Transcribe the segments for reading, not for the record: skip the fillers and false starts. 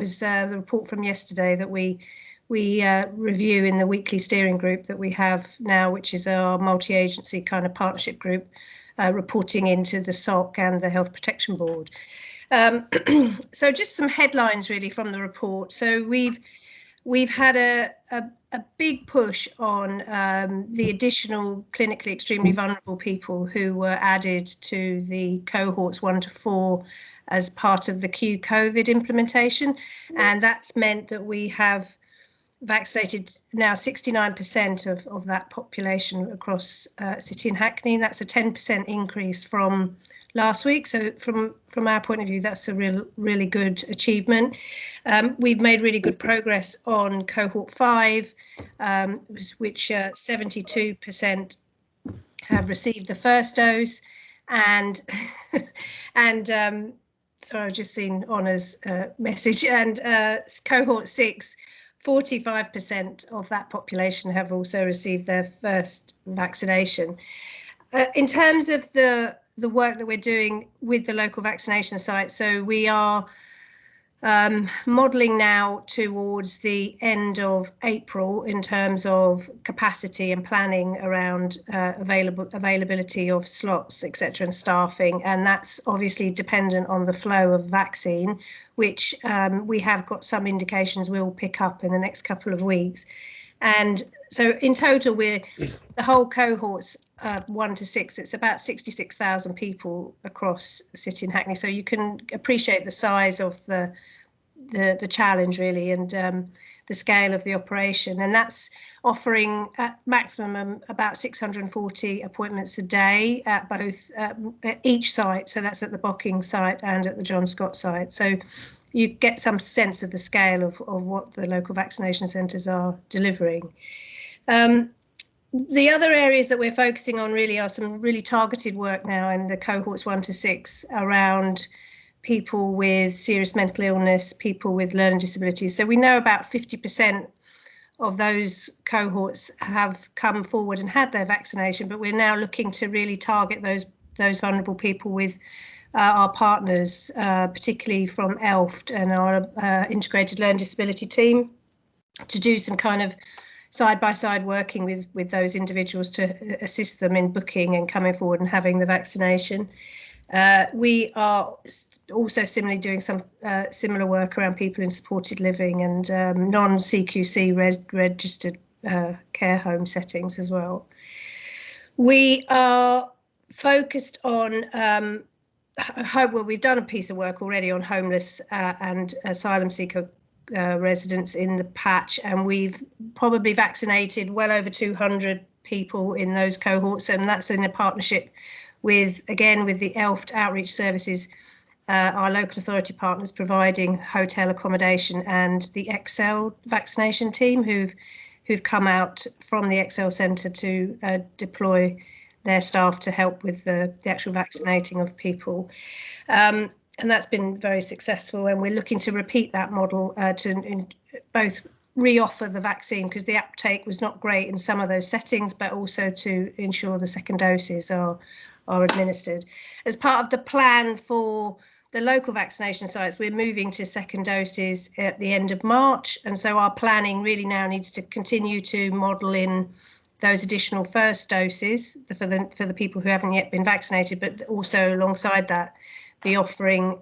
was the report from yesterday that we review in the weekly steering group that we have now, which is our multi-agency kind of partnership group, reporting into the SOC and the Health Protection Board. So just some headlines really from the report. So we've had a big push on the additional clinically extremely vulnerable people who were added to the cohorts 1 to 4 as part of the Q-COVID implementation. And that's meant that we have vaccinated now 69% of that population across City and Hackney. And that's a 10% increase from last week. So from our point of view, that's a really good achievement. We've made really good progress on cohort 5, which 72% have received the first dose, and sorry, I've just seen Honor's message, and cohort 6, 45% of that population have also received their first vaccination. In terms of the work that we're doing with the local vaccination sites, so we are modelling now towards the end of April in terms of capacity and planning around availability of slots, etc., and staffing, and that's obviously dependent on the flow of vaccine, which we have got some indications will pick up in the next couple of weeks. And so in total, the whole cohorts 1 to 6, it's about 66,000 people across City and Hackney. So you can appreciate the size of the challenge really, and the scale of the operation. And that's offering at maximum about 640 appointments a day at both at each site. So that's at the Bocking site and at the John Scott site. So you get some sense of the scale of what the local vaccination centres are delivering. The other areas that we're focusing on really are some really targeted work now in the cohorts 1 to 6 around people with serious mental illness, people with learning disabilities. So we know about 50% of those cohorts have come forward and had their vaccination, but we're now looking to really target those vulnerable people with our partners, particularly from ELFT and our integrated learning disability team, to do some kind of side-by-side working with those individuals to assist them in booking and coming forward and having the vaccination. We are also similarly doing some similar work around people in supported living and non-CQC registered care home settings as well. We are focused on well, we've done a piece of work already on homeless and asylum seeker residents in the patch, and we've probably vaccinated well over 200 people in those cohorts, and that's in a partnership with the ELFT outreach services, our local authority partners providing hotel accommodation, and the Excel vaccination team who've come out from the Excel centre to deploy their staff to help with the actual vaccinating of people. And that's been very successful, and we're looking to repeat that model to both re-offer the vaccine, because the uptake was not great in some of those settings, but also to ensure the second doses are administered. As part of the plan for the local vaccination sites, we're moving to second doses at the end of March, and so our planning really now needs to continue to model in those additional first doses for the people who haven't yet been vaccinated, but also alongside that be offering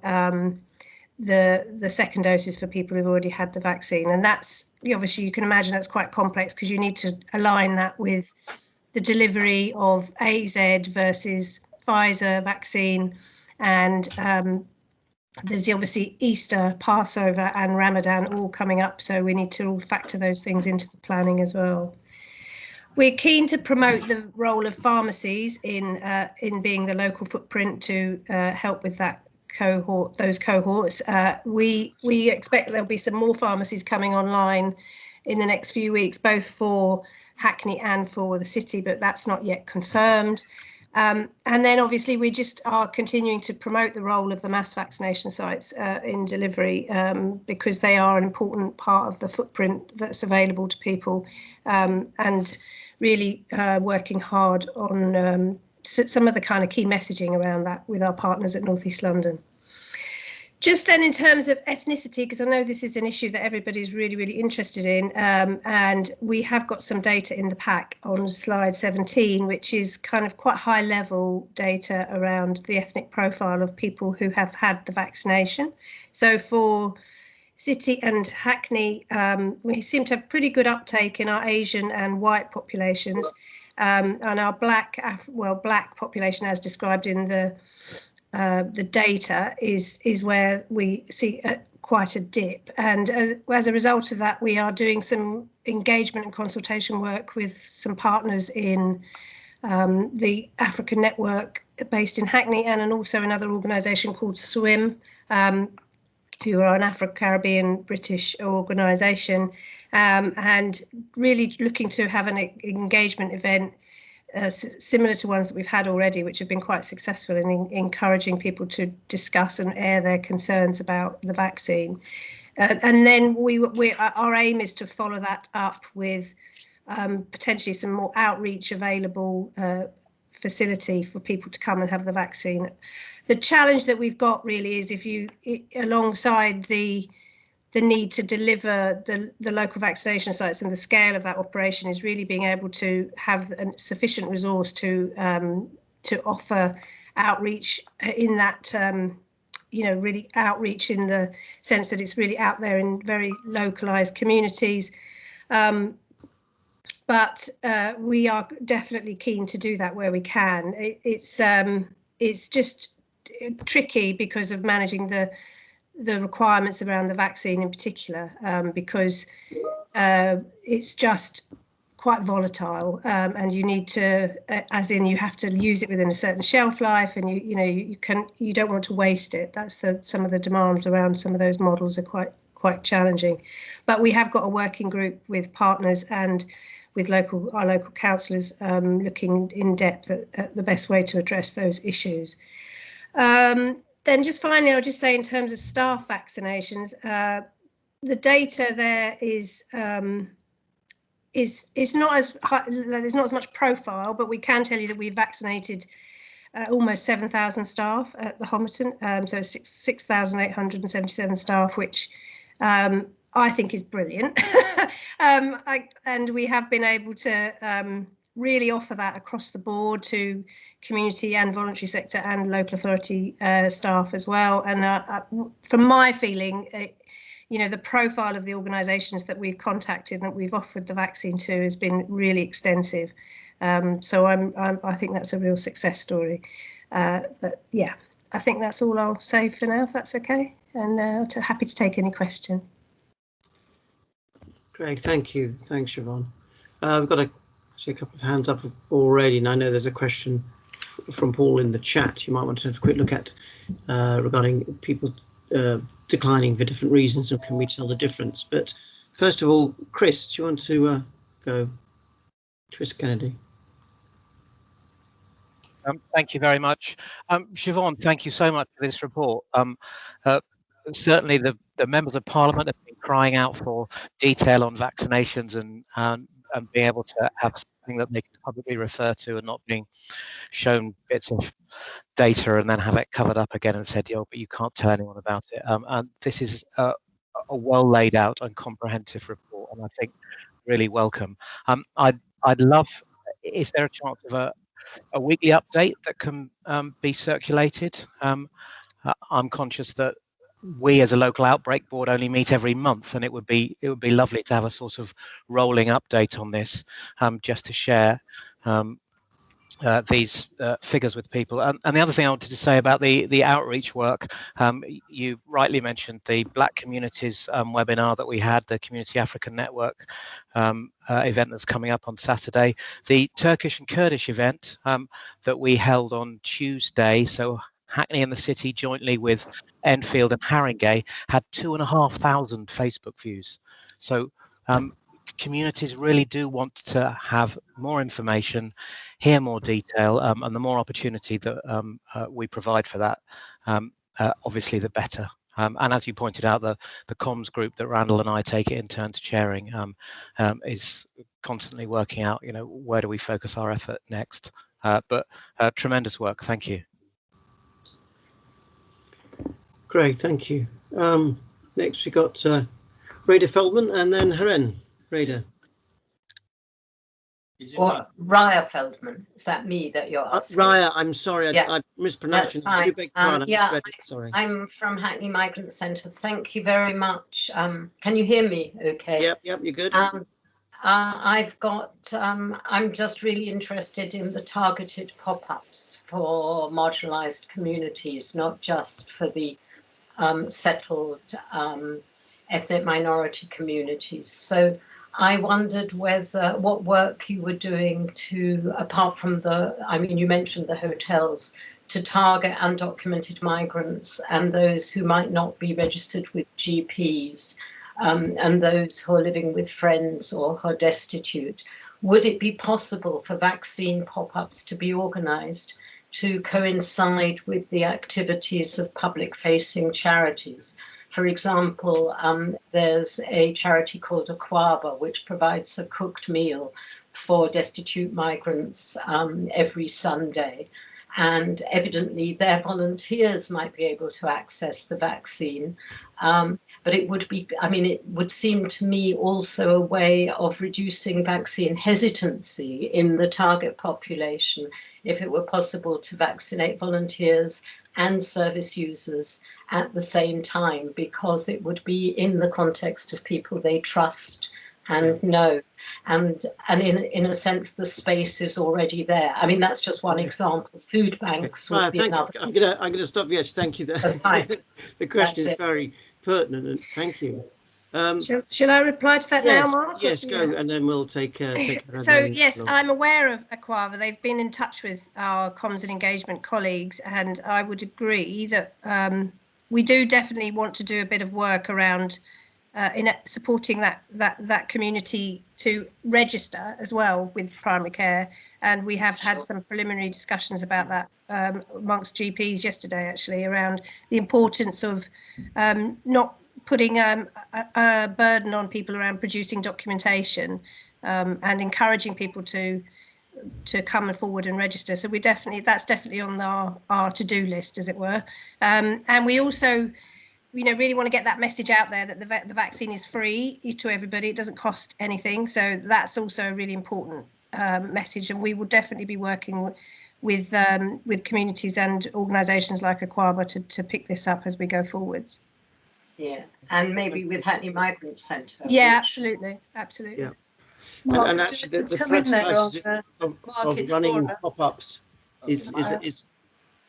the second doses for people who've already had the vaccine. And that's, obviously you can imagine that's quite complex, because you need to align that with the delivery of AZ versus Pfizer vaccine, and there's obviously Easter, Passover and Ramadan all coming up, so we need to all factor those things into the planning as well. We're keen to promote the role of pharmacies in being the local footprint to help with that those cohorts. We expect there'll be some more pharmacies coming online in the next few weeks, both for Hackney and for the city, but that's not yet confirmed. And then obviously we just are continuing to promote the role of the mass vaccination sites in delivery, because they are an important part of the footprint that's available to people, and really working hard on some of the kind of key messaging around that with our partners at North East London. Just then, in terms of ethnicity, because I know this is an issue that everybody's really, really interested in, and we have got some data in the pack on slide 17, which is kind of quite high level data around the ethnic profile of people who have had the vaccination. So for City and Hackney, we seem to have pretty good uptake in our Asian and white populations, and our black population, as described in the data, is where we see quite a dip. And as a result of that, we are doing some engagement and consultation work with some partners in the African network based in Hackney, and also another organisation called SWIM, who are an Afro-Caribbean British organisation, and really looking to have an engagement event similar to ones that we've had already, which have been quite successful in encouraging people to discuss and air their concerns about the vaccine. And then our aim is to follow that up with potentially some more outreach available facility for people to come and have the vaccine. The challenge that we've got really is, if you, alongside the need to deliver the local vaccination sites and the scale of that operation, is really being able to have a sufficient resource to offer outreach in that, really outreach in the sense that it's really out there in very localized communities. But we are definitely keen to do that where we can. It's just tricky because of managing the requirements around the vaccine in particular, because it's just quite volatile, and you need to, you have to use it within a certain shelf life, and you don't want to waste it. That's some of the demands around some of those models are quite challenging. But we have got a working group with partners and with our local councillors looking in depth at the best way to address those issues. Then just finally, I'll just say, in terms of staff vaccinations, the data there is not as high, there's not as much profile, but we can tell you that we've vaccinated almost 7,000 staff at the Homerton, so 6,877 staff, which I think is brilliant. And we have been able to really offer that across the board to community and voluntary sector and local authority staff as well. And from my feeling, the profile of the organisations that we've contacted and that we've offered the vaccine to has been really extensive. So I think that's a real success story. But yeah, I think that's all I'll say for now, if that's okay. And happy to take any question. Great, thank you. Thanks, Siobhan. We've got a couple of hands up already, and I know there's a question from Paul in the chat you might want to have a quick look at regarding people declining for different reasons, and can we tell the difference? But first of all, Chris, do you want to go? Chris Kennedy. Thank you very much. Siobhan, thank you so much for this report. Certainly the members of Parliament have been crying out for detail on vaccinations and being able to have something that they can publicly refer to, and not being shown bits of data and then have it covered up again and said, but you can't tell anyone about it. And this is a well laid out and comprehensive report, and I think really welcome. I'd love, is there a chance of a weekly update that can be circulated? I'm conscious that we as a local outbreak board only meet every month, and it would be lovely to have a sort of rolling update on this, just to share these figures with people. And the other thing I wanted to say about the outreach work, you rightly mentioned the Black Communities webinar that we had, the Community African Network event that's coming up on Saturday, the Turkish and Kurdish event that we held on Tuesday. So Hackney and the City, jointly with Enfield and Haringey, had 2,500 Facebook views. So communities really do want to have more information, hear more detail, and the more opportunity that we provide for that, obviously the better. And as you pointed out, the comms group that Randall and I take it in turns chairing is constantly working out, where do we focus our effort next. But tremendous work. Thank you. Great, thank you. Next we got Rada Feldman and then Haren. Rada. Or Raya Feldman. Is that me that you're asking? Raya, I'm sorry, yeah, I mispronounced it. I do beg pardon. Yeah, sorry. I'm from Hackney Migrant Centre. Thank you very much. Can you hear me okay? Yep, you're good. I've got, I'm just really interested in the targeted pop-ups for marginalised communities, not just for the settled ethnic minority communities. So I wondered what work you were doing to, apart from you mentioned the hotels, to target undocumented migrants and those who might not be registered with GPs, and those who are living with friends or who are destitute. Would it be possible for vaccine pop-ups to be organised to coincide with the activities of public-facing charities? For example, there's a charity called Aquaba, which provides a cooked meal for destitute migrants every Sunday. And evidently their volunteers might be able to access the vaccine. But it would be, it would seem to me also a way of reducing vaccine hesitancy in the target population if it were possible to vaccinate volunteers and service users at the same time, because it would be in the context of people they trust and know, and in a sense the space is already there. That's just one example. Food banks would be another. I'm gonna stop you. Yes, thank you. That's fine. The question is very pertinent, and thank you. Shall I reply to that now, Mark? Yes, go, and then we'll take so yes, I'm aware of Aquava. They've been in touch with our comms and engagement colleagues, and I would agree that we do definitely want to do a bit of work around in supporting that community to register as well with primary care, and we have had some preliminary discussions about that amongst GPs yesterday, actually, around the importance of not putting a burden on people around producing documentation, and encouraging people to come forward and register. So that's definitely on our to-do list, as it were, and we also really want to get that message out there that the vaccine is free to everybody. It doesn't cost anything. So that's also a really important message. And we will definitely be working with communities and organisations like Aquaba to pick this up as we go forwards. Yeah, and maybe with Hackney Migrant Centre. Yeah, absolutely. Yeah. Mark, and actually, the practicalities of running pop-ups is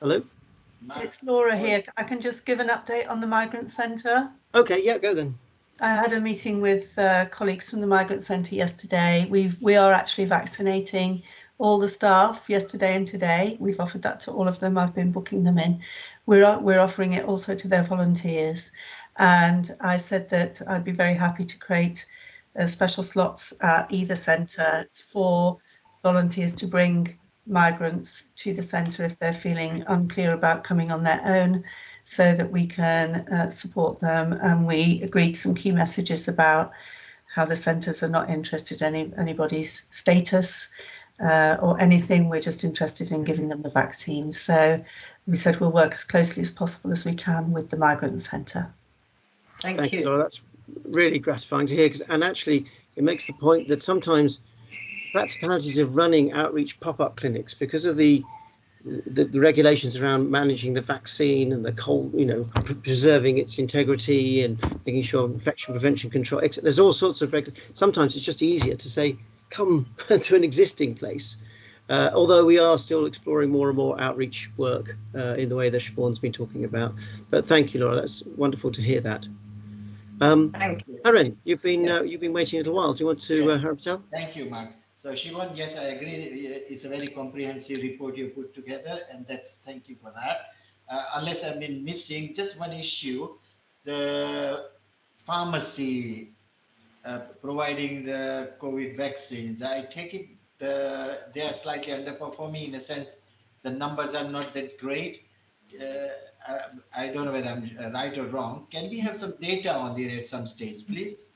hello? It's Laura here. I can just give an update on the Migrant Centre. Okay, yeah, go then. I had a meeting with colleagues from the Migrant Centre yesterday. We are actually vaccinating all the staff yesterday and today. We've offered that to all of them. I've been booking them in. We're offering it also to their volunteers. And I said that I'd be very happy to create special slots at either centre for volunteers to bring migrants to the centre if they're feeling unclear about coming on their own, so that we can support them. And we agreed some key messages about how the centres are not interested in anybody's status or anything. We're just interested in giving them the vaccine. So we said we'll work as closely as possible as we can with the Migrant Centre. Thank you. Laura. That's really gratifying to hear, and actually it makes the point that sometimes practicalities of running outreach pop-up clinics, because of the regulations around managing the vaccine and the cold, preserving its integrity and making sure infection prevention control, there's all sorts of sometimes it's just easier to say come to an existing place, although we are still exploring more and more outreach work in the way that Siobhan's been talking about. But thank you, Laura, that's wonderful to hear that. Thank you. Haren, you've been waiting a little while. Do you want to tell? Thank you, Mark. So Siobhan, yes, I agree. It's a very comprehensive report you put together, and thank you for that. Unless I've been missing just one issue, the pharmacy providing the COVID vaccines. I take it they are slightly underperforming, in a sense the numbers are not that great. I don't know whether I'm right or wrong. Can we have some data on there at some stage, please?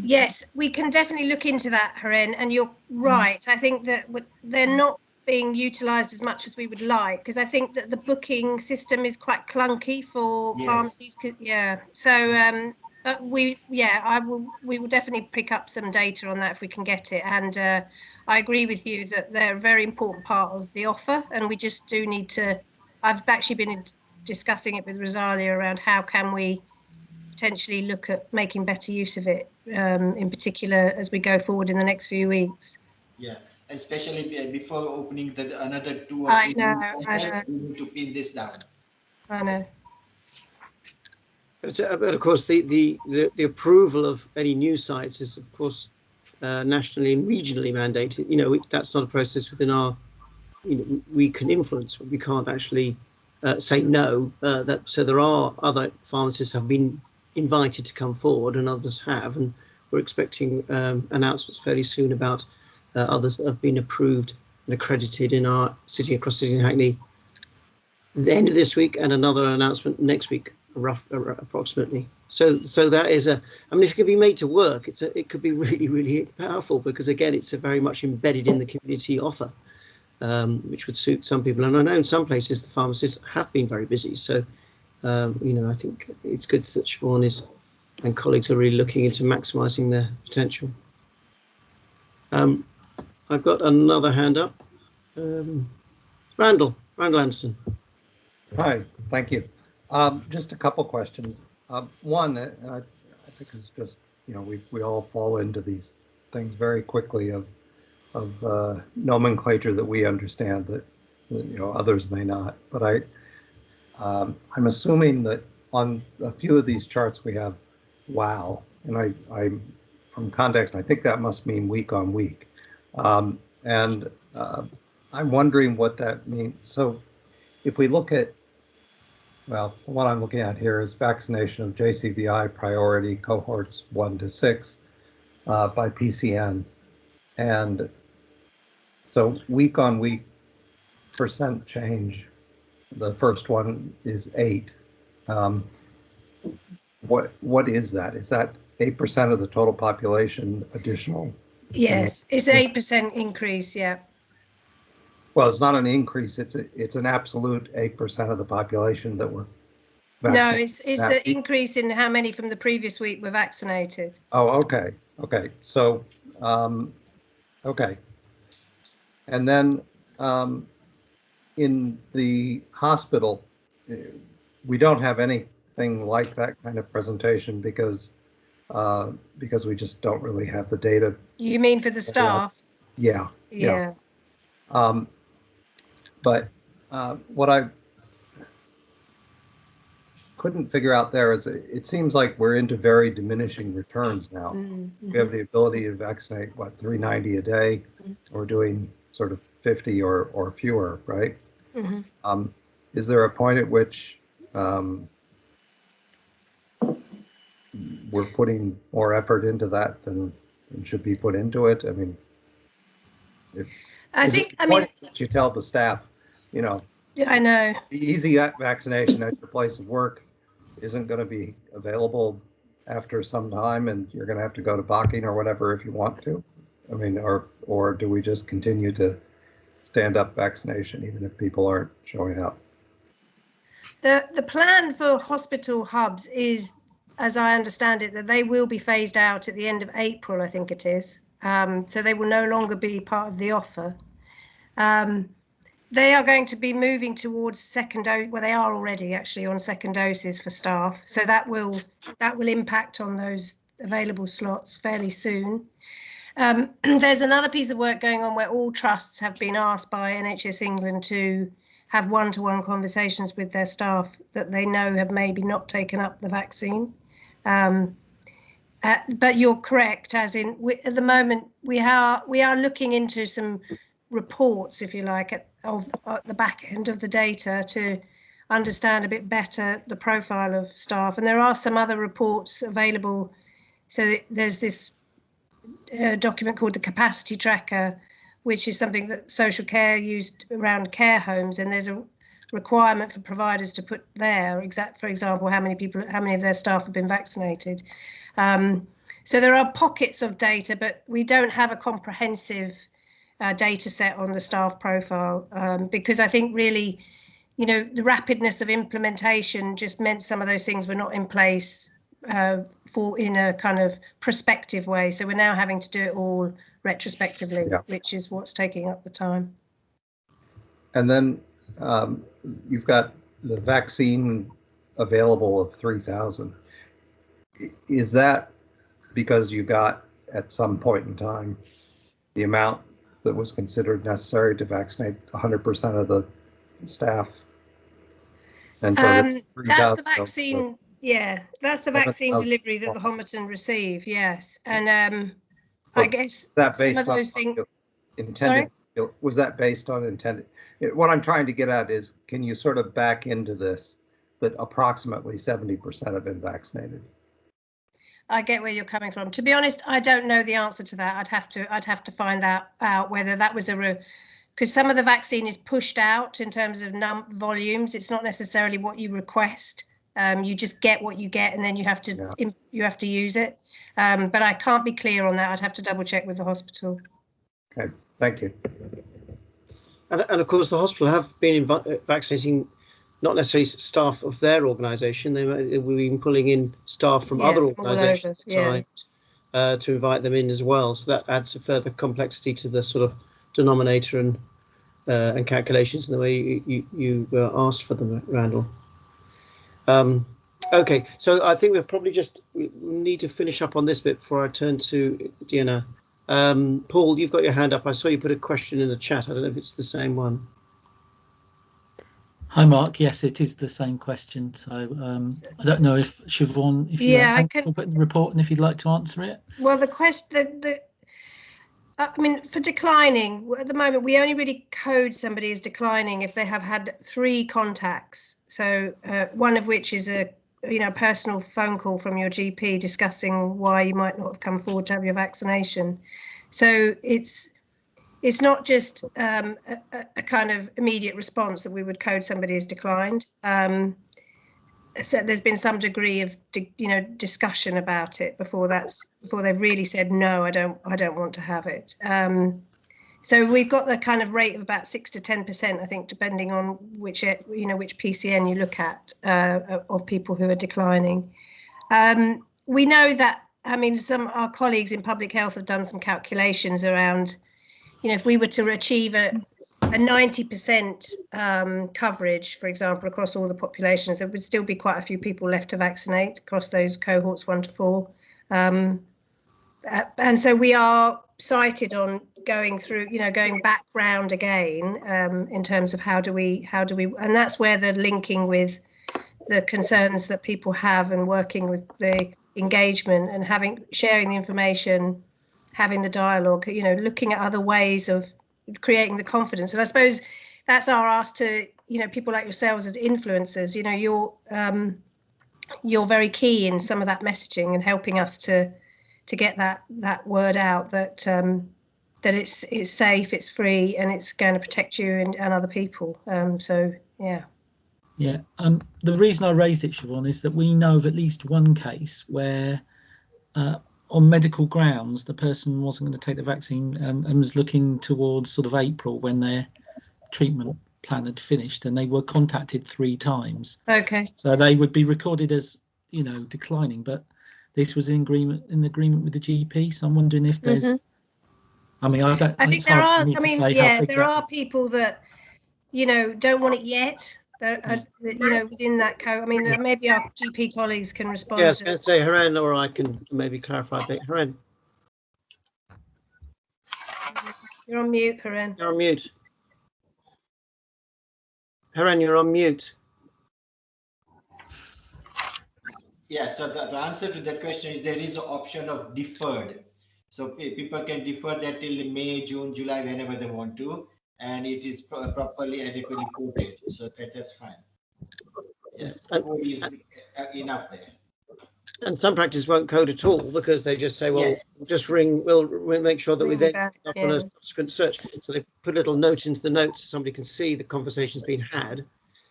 Yes, we can definitely look into that, Haren, and you're right. I think that they're not being utilised as much as we would like, because I think that the booking system is quite clunky for pharmacies. Yeah, so but we will definitely pick up some data on that if we can get it. And I agree with you that they're a very important part of the offer, and we just do need to. I've actually been discussing it with Rosalia around how can we potentially look at making better use of it, in particular as we go forward in the next few weeks. Yeah, especially before opening another 2 or 3 I know. we need to pin this down. I know. But of course, the approval of any new sites is, of course, nationally and regionally mandated. You know, that's not a process within our. You know, we can influence, but we can't actually say no. So there are other pharmacists have been invited to come forward, and others have, and we're expecting announcements fairly soon about others that have been approved and accredited in our city, across City and Hackney, at the end of this week, and another announcement next week, approximately. So that is I mean, if it could be made to work, it could be really, really powerful, because again, it's a very much embedded in the community offer, which would suit some people. And I know in some places the pharmacists have been very busy. So, you know, I think it's good that Siobhan and colleagues are really looking into maximising their potential. I've got another hand up. Randall Anderson. Hi, thank you. Just a couple questions. One, I think is just, you know, we all fall into these things very quickly of nomenclature that we understand that you know others may not. But I'm assuming that on a few of these charts we have wow, and I from context I think that must mean week on week, and I'm wondering what that means. So if we look at, well, what I'm looking at here is vaccination of JCVI priority cohorts 1 to 6 by PCN, and so week on week percent change. The first one is 8. What is that? Is that 8% of the total population additional? Yes, it's 8% increase. Yeah. Well, it's not an increase. It's an absolute 8% of the population that were vaccinated. No, it's the increase in how many from the previous week were vaccinated. Oh, okay. Okay. So, okay. And then in the hospital, we don't have anything like that kind of presentation because we just don't really have the data. You mean for the staff? Yeah. Yeah. But what I couldn't figure out there is it seems like we're into very diminishing returns now. Mm-hmm. We have the ability to vaccinate, 390 a day. Mm-hmm. We're doing sort of 50 or fewer, right? Mm-hmm. Is there a point at which we're putting more effort into that than should be put into it? I mean, you tell the staff, you know. Yeah, I know. The easy vaccination at your place of work isn't going to be available after some time, and you're going to have to go to Bocking or whatever if you want to. I mean, or do we just continue to stand up vaccination even if people aren't showing up? The plan for hospital hubs is, as I understand it, that they will be phased out at the end of April, I think it is. So they will no longer be part of the offer. They are going to be moving towards second dose. Well, they are already actually on second doses for staff. So that will impact on those available slots fairly soon. There's another piece of work going on where all trusts have been asked by NHS England to have one-to-one conversations with their staff that they know have maybe not taken up the vaccine. But you're correct, as in at the moment we are looking into some reports, if you like, at the back end of the data to understand a bit better the profile of staff. And there are some other reports available. So there's this document called the Capacity Tracker, which is something that social care used around care homes, and there's a requirement for providers to put there, for example, how many of their staff have been vaccinated. So there are pockets of data, but we don't have a comprehensive data set on the staff profile, because I think really, you know, the rapidness of implementation just meant some of those things were not in place in a kind of prospective way. So we're now having to do it all retrospectively, which is what's taking up the time. And then you've got the vaccine available of 3,000. Is that because you got at some point in time the amount that was considered necessary to vaccinate 100% of the staff? And so that's the vaccine. Yeah, that's the vaccine delivery that the Homerton receive. Yes, and I guess some of those things. Intended. Sorry? Was that based on intended? What I'm trying to get at is, can you sort of back into this that approximately 70% have been vaccinated? I get where you're coming from. To be honest, I don't know the answer to that. I'd have to find that out, whether that was because some of the vaccine is pushed out in terms of volumes. It's not necessarily what you request. You just get what you get, and then you have to use it. But I can't be clear on that. I'd have to double check with the hospital. Okay, thank you. And of course, the hospital have been vaccinating not necessarily staff of their organisation. We've been pulling in staff from other organisations at times to invite them in as well. So that adds a further complexity to the sort of denominator and calculations in the way you asked for them, Randall. Okay, so I think we need to finish up on this bit before I turn to Deanna. Paul, you've got your hand up. I saw you put a question in the chat. I don't know if it's the same one. Hi, Mark. Yes, it is the same question. So I don't know if Siobhan, if you I can put in the report, and if you'd like to answer it. Well, the question, I mean, for declining, at the moment, we only really code somebody as declining if they have had 3 contacts. So one of which is a personal phone call from your GP discussing why you might not have come forward to have your vaccination. So it's not just a kind of immediate response that we would code somebody as declined. So there's been some degree of discussion about it before they've really said no, I don't want to have it. So we've got the kind of rate of about 6 to 10%, I think, depending on which PCN you look at of people who are declining. We know that, I mean, our colleagues in public health have done some calculations around, if we were to achieve a 90% coverage, for example, across all the populations, there would still be quite a few people left to vaccinate across those cohorts 1 to 4. And so we are cited on going through, going back round again in terms of how do we, and that's where the linking with the concerns that people have and working with the engagement and sharing the information, having the dialogue, looking at other ways of creating the confidence. And I suppose that's our ask to, people like yourselves as influencers. You're very key in some of that messaging and helping us to get that word out that it's safe, it's free, and it's going to protect you and other people. So yeah. Yeah. The reason I raised it, Siobhan, is that we know of at least one case where on medical grounds, the person wasn't going to take the vaccine and was looking towards sort of April when their treatment plan had finished, and they were contacted 3 times. Okay. So they would be recorded as, declining, but this was in agreement with the GP. So I'm wondering if there's, I mean, I think there are, there are people that, don't want it yet. Within that code, I mean, maybe our GP colleagues can respond. Yeah, I was going to say, Haren, or I can maybe clarify a bit. Haren. You're on mute, Haren. You're on mute. Haren, you're on mute. Yeah, so the answer to that question is there is an option of deferred. So people can defer that till May, June, July, whenever they want to. And it is properly, adequately quoted, so that's fine. Yes, code is enough there. And some practices won't code at all because they just say, well, yes, just ring, we'll make sure that we then up on a subsequent search. So they put a little note into the notes so somebody can see the conversation's been had.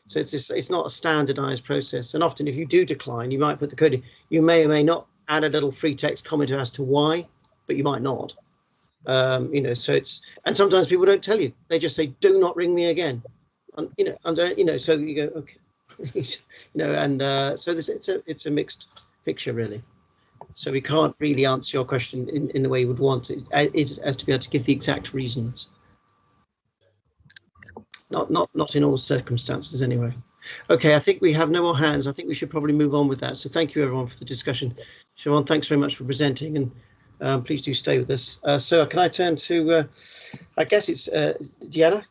So it's not a standardized process. And often if you do decline, you might put the code in. You may or may not add a little free text comment as to why, but you might not. So and sometimes people don't tell you. They just say, "Do not ring me again." So you go, okay, so it's a mixed picture really. So we can't really answer your question in the way you would want it. It has to be able to give the exact reasons. Not in all circumstances anyway. Okay, I think we have no more hands. I think we should probably move on with that. So thank you everyone for the discussion. Siobhan, thanks very much for presenting, and please do stay with us. So can I turn to, I guess it's Diana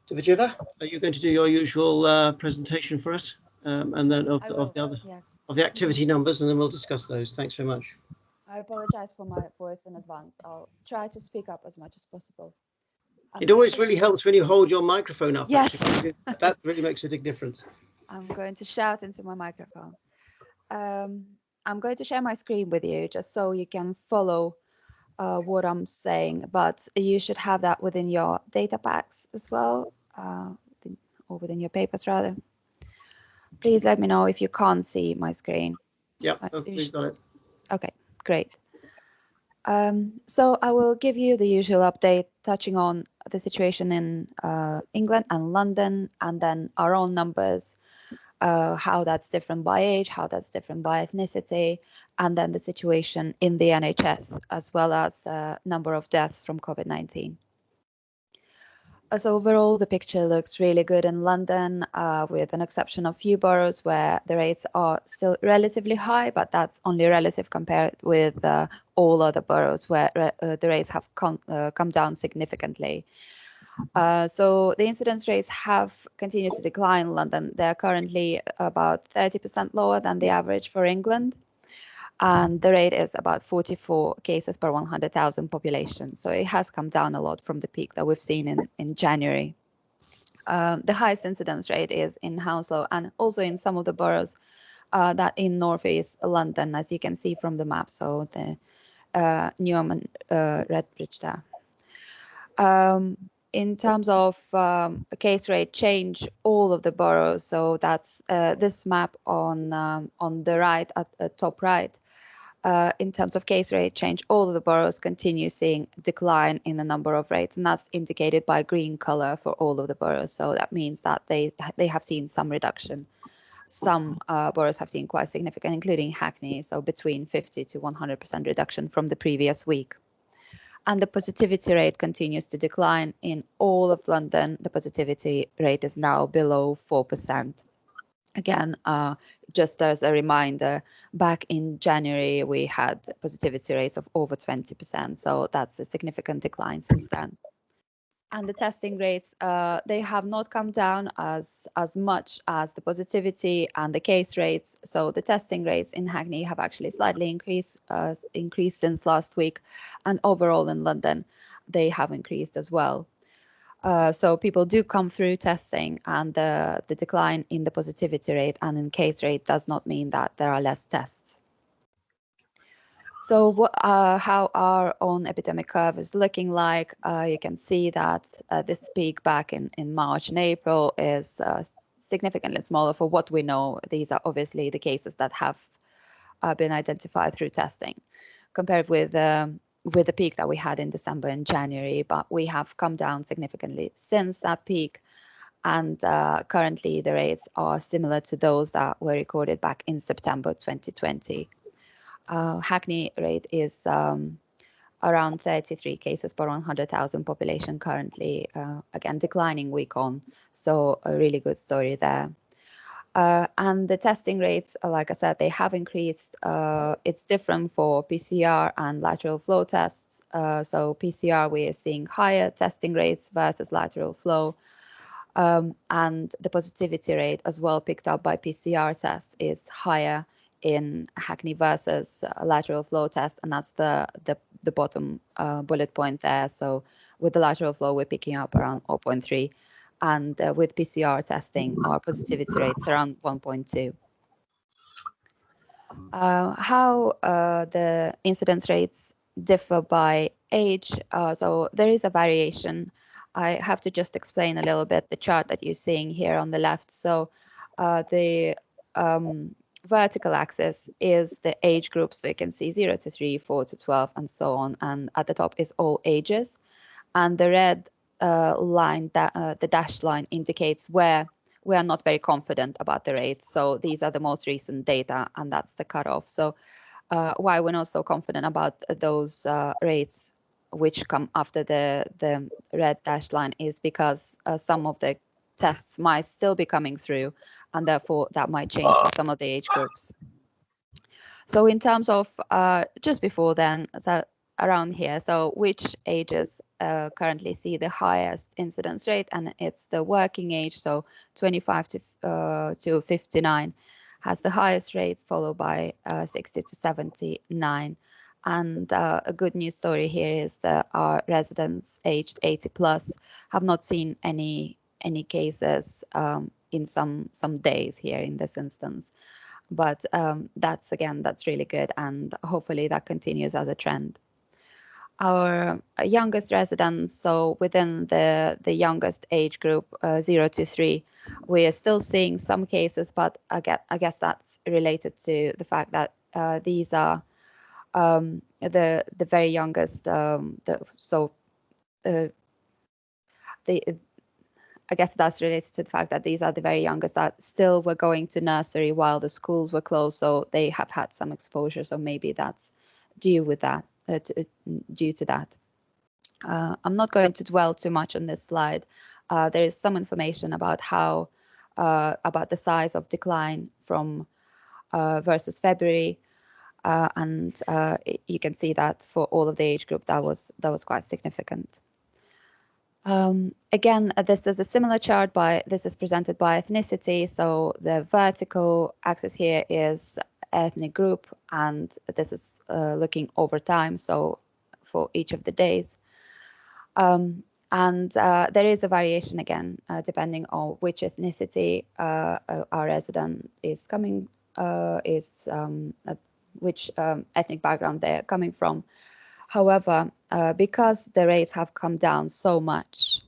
Dovajeva. Are you going to do your usual presentation for us? And then of the activity numbers, and then we'll discuss those. Thanks very much. I apologize for my voice in advance. I'll try to speak up as much as possible. It always really helps when you hold your microphone up. Yes. Actually. That really makes a big difference. I'm going to shout into my microphone. I'm going to share my screen with you just so you can follow what I'm saying, but you should have that within your data packs as well, or within your papers rather. Please let me know if you can't see my screen. Yeah, we've got it. Okay, great. So I will give you the usual update touching on the situation in England and London, and then our own numbers, how that's different by age, how that's different by ethnicity, and then the situation in the NHS, as well as the number of deaths from COVID-19. So overall, the picture looks really good in London, with an exception of few boroughs where the rates are still relatively high, but that's only relative compared with all other boroughs where the rates have come down significantly. So the incidence rates have continued to decline in London. They're currently about 30% lower than the average for England. And the rate is about 44 cases per 100,000 population. So it has come down a lot from the peak that we've seen in January. The highest incidence rate is in Hounslow and also in some of the boroughs that in northeast London, as you can see from the map. So the Newham and Redbridge there. In terms of case rate change, all of the boroughs, so that's this map on the right, at the top right, in terms of case rate change, all of the boroughs continue seeing decline in the number of rates, and that's indicated by green color for all of the boroughs. So that means that they have seen some reduction. Some boroughs have seen quite significant, including Hackney, so between 50 to 100% reduction from the previous week. And the positivity rate continues to decline in all of London. The positivity rate is now below 4%. Again, just as a reminder, back in January, we had positivity rates of over 20%. So that's a significant decline since then. And the testing rates, they have not come down as much as the positivity and the case rates. So the testing rates in Hackney have actually slightly increased since last week. And overall in London, they have increased as well. So people do come through testing, and the decline in the positivity rate and in case rate does not mean that there are less tests. So how our own epidemic curve is looking like, you can see that this peak back in March and April is significantly smaller for what we know. These are obviously the cases that have been identified through testing, compared with the peak that we had in December and January, but we have come down significantly since that peak. And currently the rates are similar to those that were recorded back in September 2020. Hackney rate is around 33 cases per 100,000 population currently, again, declining week on. So a really good story there. And the testing rates, like I said, they have increased. It's different for PCR and lateral flow tests. So PCR, we are seeing higher testing rates versus lateral flow. And the positivity rate as well picked up by PCR tests is higher in Hackney versus lateral flow test. And that's the bottom bullet point there. So with the lateral flow, we're picking up around 0.3. And with PCR testing, our positivity rates around 1.2. How the incidence rates differ by age, so there is a variation. I have to just explain a little bit the chart that you're seeing here on the left. So the vertical axis is the age group, so you can see 0 to 3, 4 to 12, and so on. And at the top is all ages. And the red line, the dashed line, indicates where we are not very confident about the rates. So these are the most recent data, and that's the cutoff. So why we're not so confident about those rates which come after the red dashed line is because some of the tests might still be coming through, and therefore that might change for some of the age groups. So in terms of just before then, so around here, so which ages currently see the highest incidence rate, and it's the working age, so 25 to 59 has the highest rates, followed by 60 to 79. And a good news story here is that our residents aged 80 plus have not seen any cases in some days here in this instance. But that's really good, and hopefully that continues as a trend. Our youngest residents, so within the youngest age group, 0 to 3, we are still seeing some cases, but I guess that's related to the fact that these are the very youngest. I guess that's related to the fact that these are the very youngest that still were going to nursery while the schools were closed, so they have had some exposure. So maybe that's due to that. I'm not going to dwell too much on this slide. There is some information about how about the size of decline from versus February, and you can see that for all of the age group that was quite significant. Again, this is a similar chart, this is presented by ethnicity. So the vertical axis here is ethnic group, and this is looking over time, so for each of the days. And there is a variation again, depending on which ethnicity our resident is coming, which ethnic background they're coming from. However, because the rates have come down so much,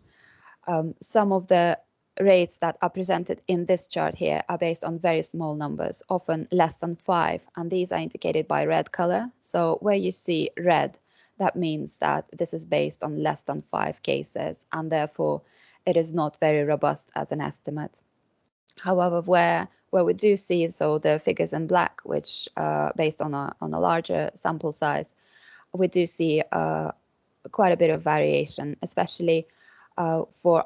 some of the rates that are presented in this chart here are based on very small numbers, often less than 5, and these are indicated by red color. So where you see red, that means that this is based on less than 5 cases, and therefore it is not very robust as an estimate. However, where we do see, so the figures in black, which based on a larger sample size, we do see quite a bit of variation, especially for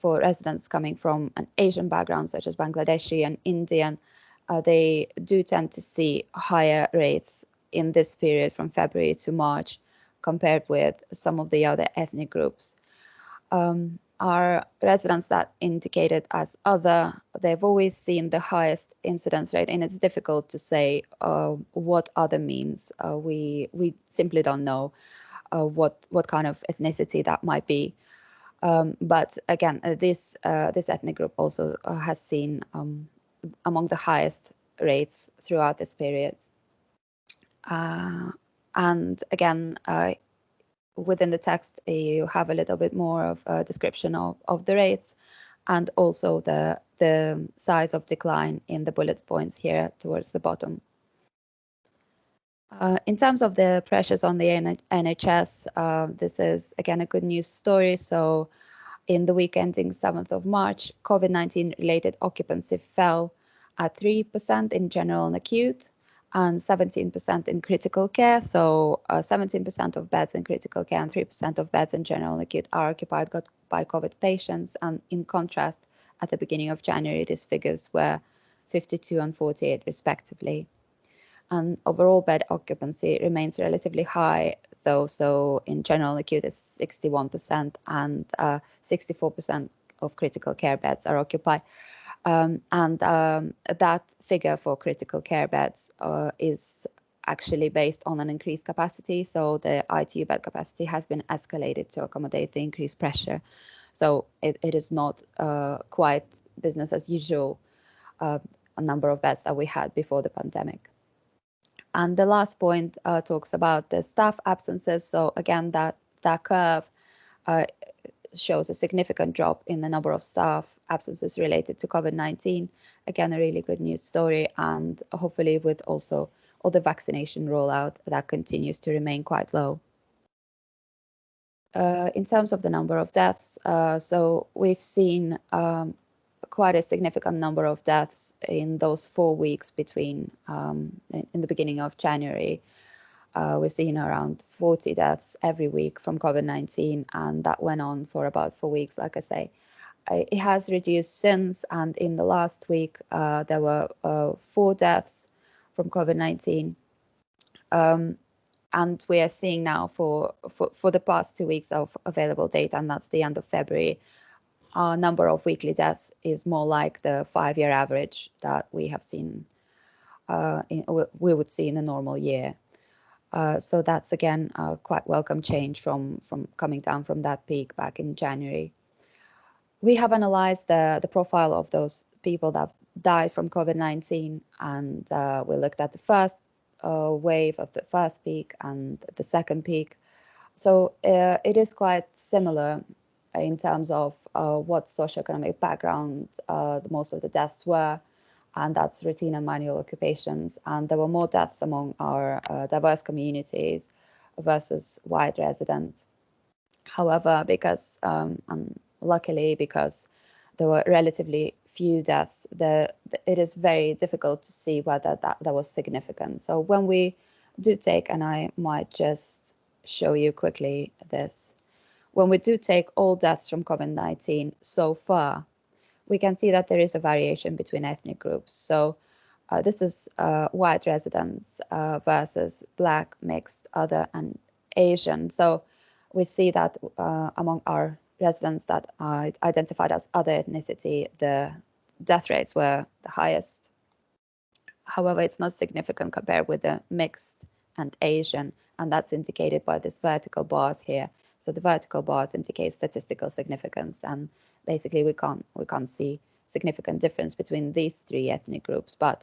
residents coming from an Asian background, such as Bangladeshi and Indian. They do tend to see higher rates in this period from February to March compared with some of the other ethnic groups. Our residents that indicated as other, they've always seen the highest incidence rate, and it's difficult to say what other means. We simply don't know what kind of ethnicity that might be. But again, this ethnic group also has seen among the highest rates throughout this period. And again, within the text, you have a little bit more of a description of the rates, and also the size of decline in the bullet points here towards the bottom. In terms of the pressures on the NHS, this is again a good news story. So in the week ending 7th of March, COVID-19 related occupancy fell at 3% in general and acute, and 17% in critical care. So 17% of beds in critical care and 3% of beds in general and acute are occupied by COVID patients. And in contrast, at the beginning of January, these figures were 52 and 48 respectively. And overall bed occupancy remains relatively high, though. So in general acute, it's 61%, and 64% of critical care beds are occupied. That figure for critical care beds is actually based on an increased capacity. So the ITU bed capacity has been escalated to accommodate the increased pressure. So it is not quite business as usual, a number of beds that we had before the pandemic. And the last point talks about the staff absences. So again, that curve shows a significant drop in the number of staff absences related to COVID-19. Again, a really good news story, and hopefully with also all the vaccination rollout that continues to remain quite low. In terms of the number of deaths, so we've seen quite a significant number of deaths in those 4 weeks between in the beginning of January. We've seen around 40 deaths every week from COVID-19, and that went on for about 4 weeks, like I say. It has reduced since, and in the last week, there were 4 deaths from COVID-19. And we are seeing now for the past 2 weeks of available data, and that's the end of February, our number of weekly deaths is more like the 5-year average that we have seen, we would see in a normal year. So that's again a quite welcome change from coming down from that peak back in January. We have analyzed the profile of those people that died from COVID-19, and we looked at the first wave of the first peak and the second peak. So it is quite similar in terms of what socioeconomic background most of the deaths were, and that's routine and manual occupations. And there were more deaths among our diverse communities versus white residents. However, because luckily, because there were relatively few deaths, it is very difficult to see whether that was significant. So when we do take, and I might just show you quickly this, when we do take all deaths from COVID-19 so far, we can see that there is a variation between ethnic groups. So this is white residents versus Black, mixed, other, and Asian. So we see that among our residents that are identified as other ethnicity, the death rates were the highest. However, it's not significant compared with the mixed and Asian, and that's indicated by these vertical bars here. So the vertical bars indicate statistical significance, and basically we can't see significant difference between these 3 ethnic groups, but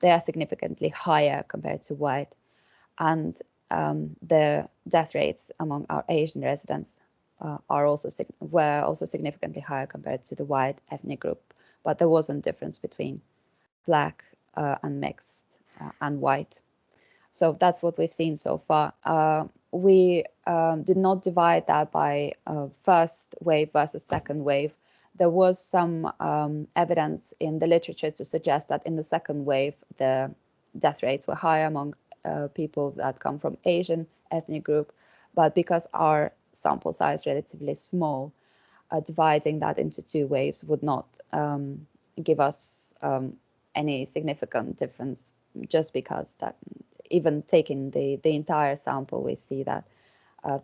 they are significantly higher compared to white. And the death rates among our Asian residents were also significantly higher compared to the white ethnic group, but there wasn't difference between Black and mixed and white. So that's what we've seen so far. We did not divide that by first wave versus second wave. There was some evidence in the literature to suggest that in the second wave, the death rates were higher among people that come from Asian ethnic group, but because our sample size is relatively small, dividing that into 2 waves would not give us any significant difference, just because that even taking the entire sample, we see that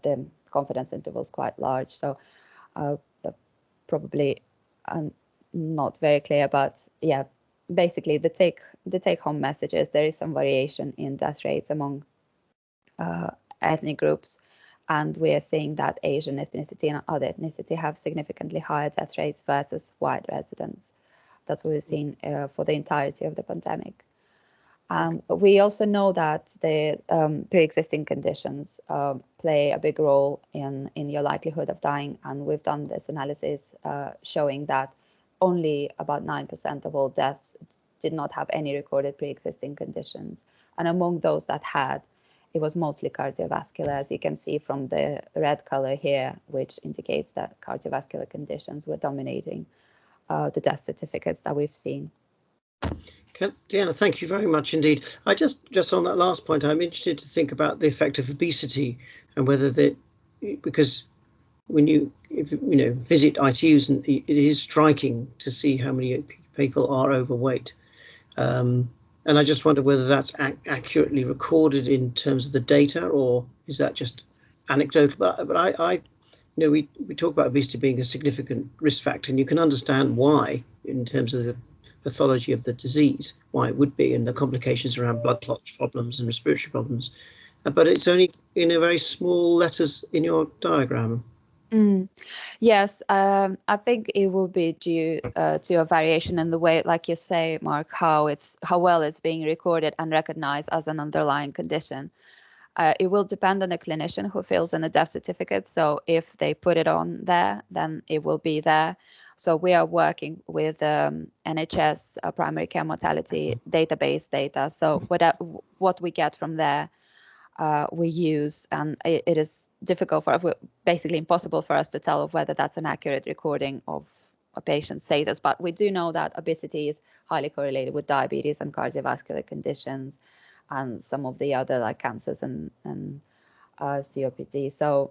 the confidence interval is quite large. So probably not very clear, but yeah, basically the take home message is there is some variation in death rates among ethnic groups, and we are seeing that Asian ethnicity and other ethnicity have significantly higher death rates versus white residents. That's what we've seen for the entirety of the pandemic. We also know that the pre-existing conditions play a big role in your likelihood of dying, and we've done this analysis showing that only about 9% of all deaths did not have any recorded pre-existing conditions, and among those that had, it was mostly cardiovascular, as you can see from the red color here, which indicates that cardiovascular conditions were dominating the death certificates that we've seen. Deanna, thank you very much indeed. I just on that last point, I'm interested to think about the effect of obesity and whether that, because when you visit ITUs, and it is striking to see how many people are overweight. And I just wonder whether that's accurately recorded in terms of the data, or is that just anecdotal? But we talk about obesity being a significant risk factor, and you can understand why in terms of the pathology of the disease, why it would be, and the complications around blood clot problems and respiratory problems. But it's only in a very small letters in your diagram. Yes, I think it will be due to a variation in the way, like you say, Mark, how well it's being recorded and recognized as an underlying condition. It will depend on the clinician who fills in the death certificate. So if they put it on there, then it will be there. So we are working with NHS primary care mortality database data. So what we get from there, we use, and it is difficult basically impossible for us to tell whether that's an accurate recording of a patient's status. But we do know that obesity is highly correlated with diabetes and cardiovascular conditions, and some of the other like cancers and COPD. So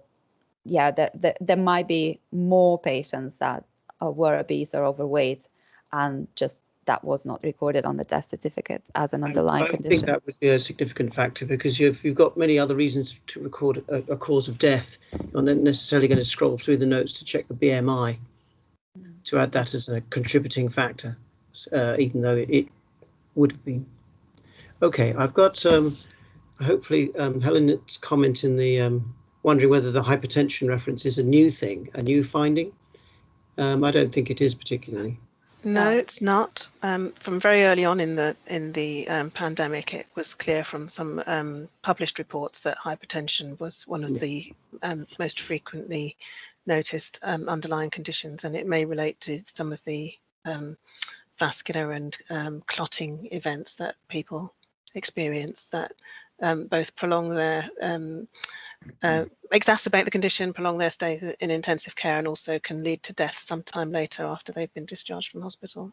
yeah, there might be more patients that were obese or overweight, and just that was not recorded on the death certificate as an underlying condition. I think that would be a significant factor, because you've got many other reasons to record a cause of death. You're not necessarily going to scroll through the notes to check the BMI to add that as a contributing factor, even though it would have been. Okay, I've got hopefully Helen's comment in the wondering whether the hypertension reference is a new thing, a new finding. I don't think it is particularly. No, it's not. From very early on in the pandemic, it was clear from some published reports that hypertension was one of the most frequently noticed underlying conditions, and it may relate to some of the vascular and clotting events that people experience that both prolong their exacerbate the condition, prolong their stay in intensive care, and also can lead to death sometime later after they've been discharged from hospital.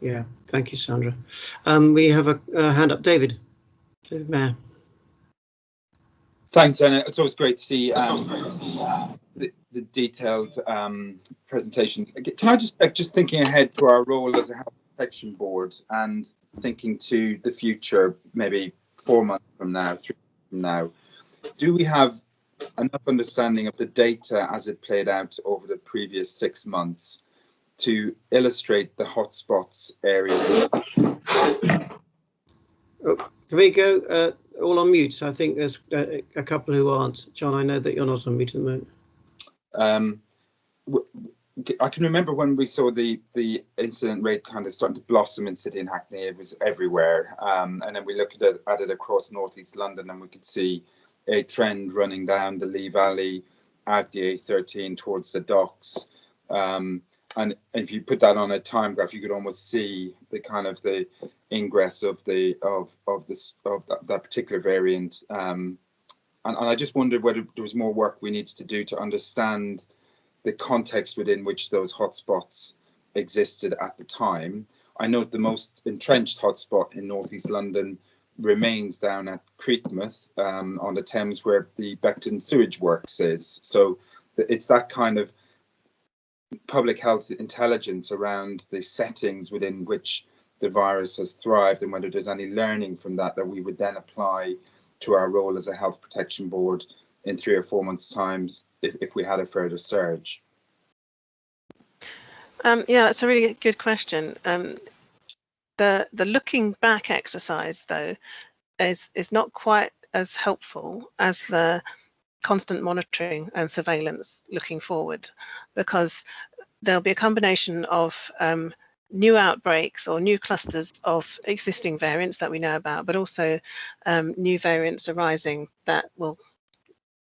Yeah, thank you, Sandra. We have a hand up, David Mayer. Thanks, Anna. It's always great to see the detailed presentation. Can I just thinking ahead for our role as a health protection board and thinking to the future, maybe 4 months from now, 3 months from now, do we have enough understanding of the data as it played out over the previous 6 months to illustrate the hotspots areas? Can we go all on mute? I think there's a couple who aren't. John, I know that you're not on mute at the moment. I can remember when we saw the incident rate kind of starting to blossom in City and Hackney. It was everywhere, and then we looked at it across northeast London, and we could see a trend running down the Lee Valley, out the A13 towards the docks. And if you put that on a time graph, you could almost see the kind of the ingress of that particular variant. And I just wondered whether there was more work we needed to do to understand the context within which those hotspots existed at the time. I know the most entrenched hotspot in northeast London remains down at Creekmouth on the Thames, where the Beckton sewage works is. So it's that kind of public health intelligence around the settings within which the virus has thrived, and whether there's any learning from that we would then apply to our role as a health protection board in 3 or 4 months' time if we had a further surge. Yeah, it's a really good question. The looking back exercise, though, is not quite as helpful as the constant monitoring and surveillance looking forward, because there'll be a combination of new outbreaks or new clusters of existing variants that we know about, but also new variants arising that will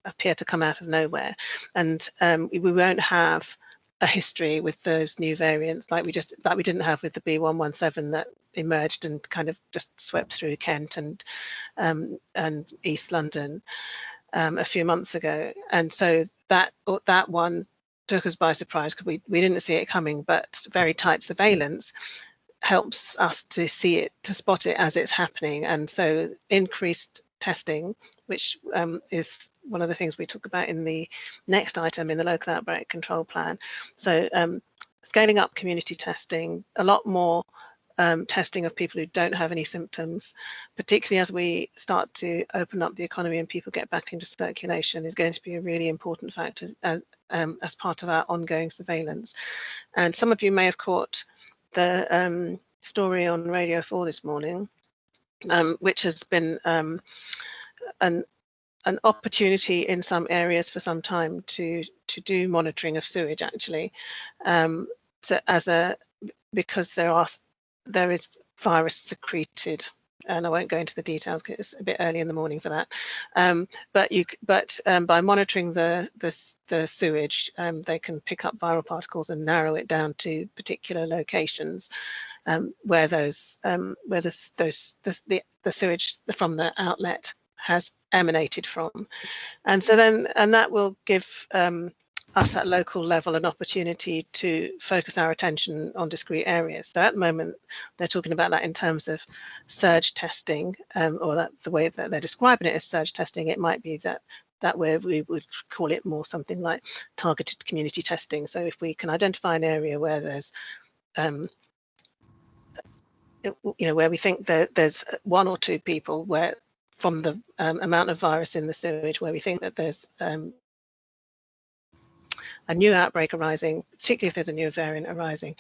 appear to come out of nowhere. And we won't have a history with those new variants like we didn't have with the B117 that emerged and kind of just swept through Kent and East London a few months ago. And so that one took us by surprise because we didn't see it coming, but very tight surveillance helps us to see it, to spot it as it's happening. And so increased testing, which is one of the things we talk about in the next item in the local outbreak control plan. So scaling up community testing, a lot more testing of people who don't have any symptoms, particularly as we start to open up the economy and people get back into circulation, is going to be a really important factor as part of our ongoing surveillance. And some of you may have caught the story on Radio 4 this morning, which has been an opportunity in some areas for some time to do monitoring of sewage, actually, so because there is virus secreted and I won't go into the details because it's a bit early in the morning for that. But by monitoring the sewage, they can pick up viral particles and narrow it down to particular locations where the sewage from the outlet has emanated from, and that will give us at local level an opportunity to focus our attention on discrete areas. So at the moment, they're talking about that in terms of surge testing, or that the way that they're describing it as surge testing. It might be that way we would call it more something like targeted community testing. So if we can identify an area where there's where we think that there's one or two people where from the amount of virus in the sewage where we think that there's a new outbreak arising, particularly if there's a new variant arising,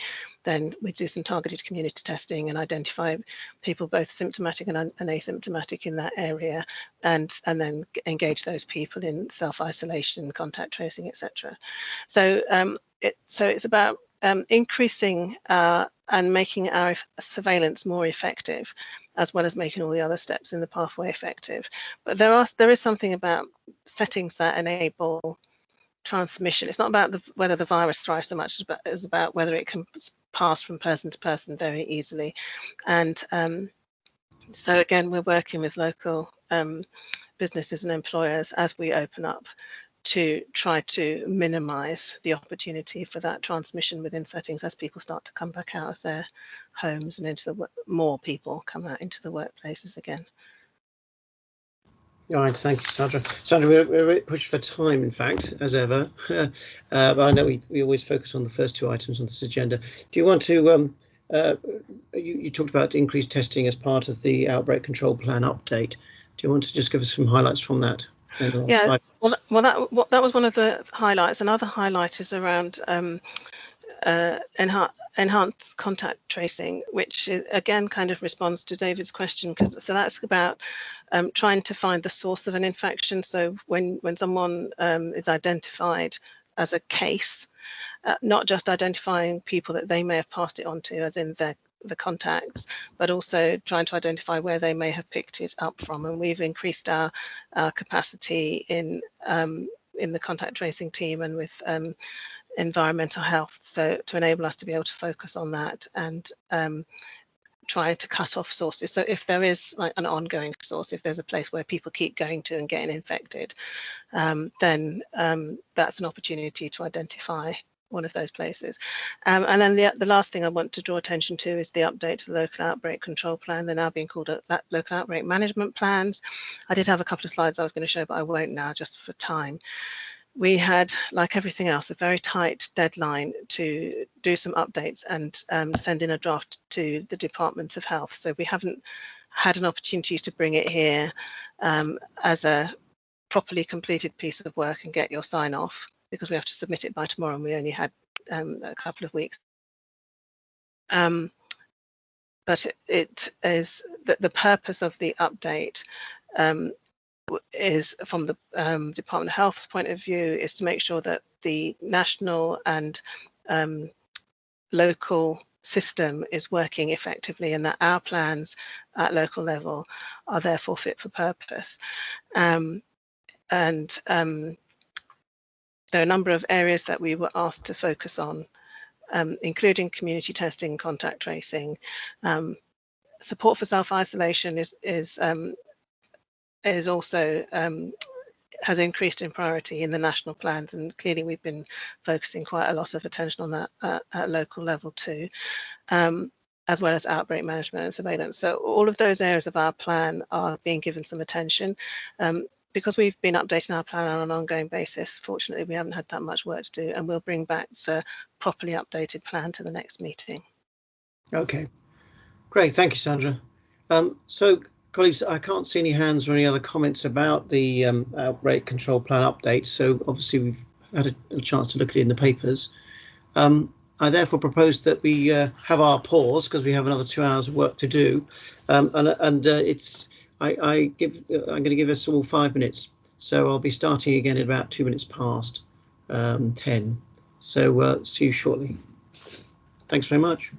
then we do some targeted community testing and identify people both symptomatic and asymptomatic in that area, and then engage those people in self-isolation, contact tracing, etc. So it's about increasing and making our surveillance more effective, as well as making all the other steps in the pathway effective. But there is something about settings that enable transmission. It's not about whether the virus thrives so much as about whether it can pass from person to person very easily. And so again, we're working with local businesses and employers as we open up to try to minimize the opportunity for that transmission within settings as people start to come back out of their homes and into more people come out into the workplaces again. All right, thank you, Sandra. Sandra, we're pushed for time, in fact, as ever. But I know we always focus on the first two items on this agenda. Do you want to, you talked about increased testing as part of the outbreak control plan update. Do you want to just give us some highlights from that? Yeah, well, that was one of the highlights. Another highlight is around enhanced contact tracing, which again kind of responds to David's question. So that's about trying to find the source of an infection. So when someone is identified as a case, not just identifying people that they may have passed it on to, as in the contacts, but also trying to identify where they may have picked it up from. And we've increased our capacity in the contact tracing team and with environmental health, so to enable us to be able to focus on that and try to cut off sources. So if there is like an ongoing source, if there's a place where people keep going to and getting infected, then that's an opportunity to identify one of those places. And then the last thing I want to draw attention to is the update to the local outbreak control plan. They're now being called local outbreak management plans. I did have a couple of slides I was going to show, but I won't now just for time. We had, like everything else, a very tight deadline to do some updates and send in a draft to the Department of Health. So we haven't had an opportunity to bring it here as a properly completed piece of work and get your sign off, because we have to submit it by tomorrow and we only had a couple of weeks. But it is the purpose of the update is, from the Department of Health's point of view, is to make sure that the national and local system is working effectively and that our plans at local level are therefore fit for purpose. And there are a number of areas that we were asked to focus on, including community testing, contact tracing. Support for self-isolation is also has increased in priority in the national plans, and clearly we've been focusing quite a lot of attention on that at local level too, as well as outbreak management and surveillance. So all of those areas of our plan are being given some attention. Because we've been updating our plan on an ongoing basis, fortunately we haven't had that much work to do, and we'll bring back the properly updated plan to the next meeting. Okay, great, thank you, Sandra. So colleagues, I can't see any hands or any other comments about the outbreak control plan update, so obviously we've had a chance to look at it in the papers. I therefore propose that we have our pause, because we have another 2 hours of work to do, I'm going to give us all 5 minutes, so I'll be starting again at about 2 minutes past 10. So see you shortly. Thanks very much.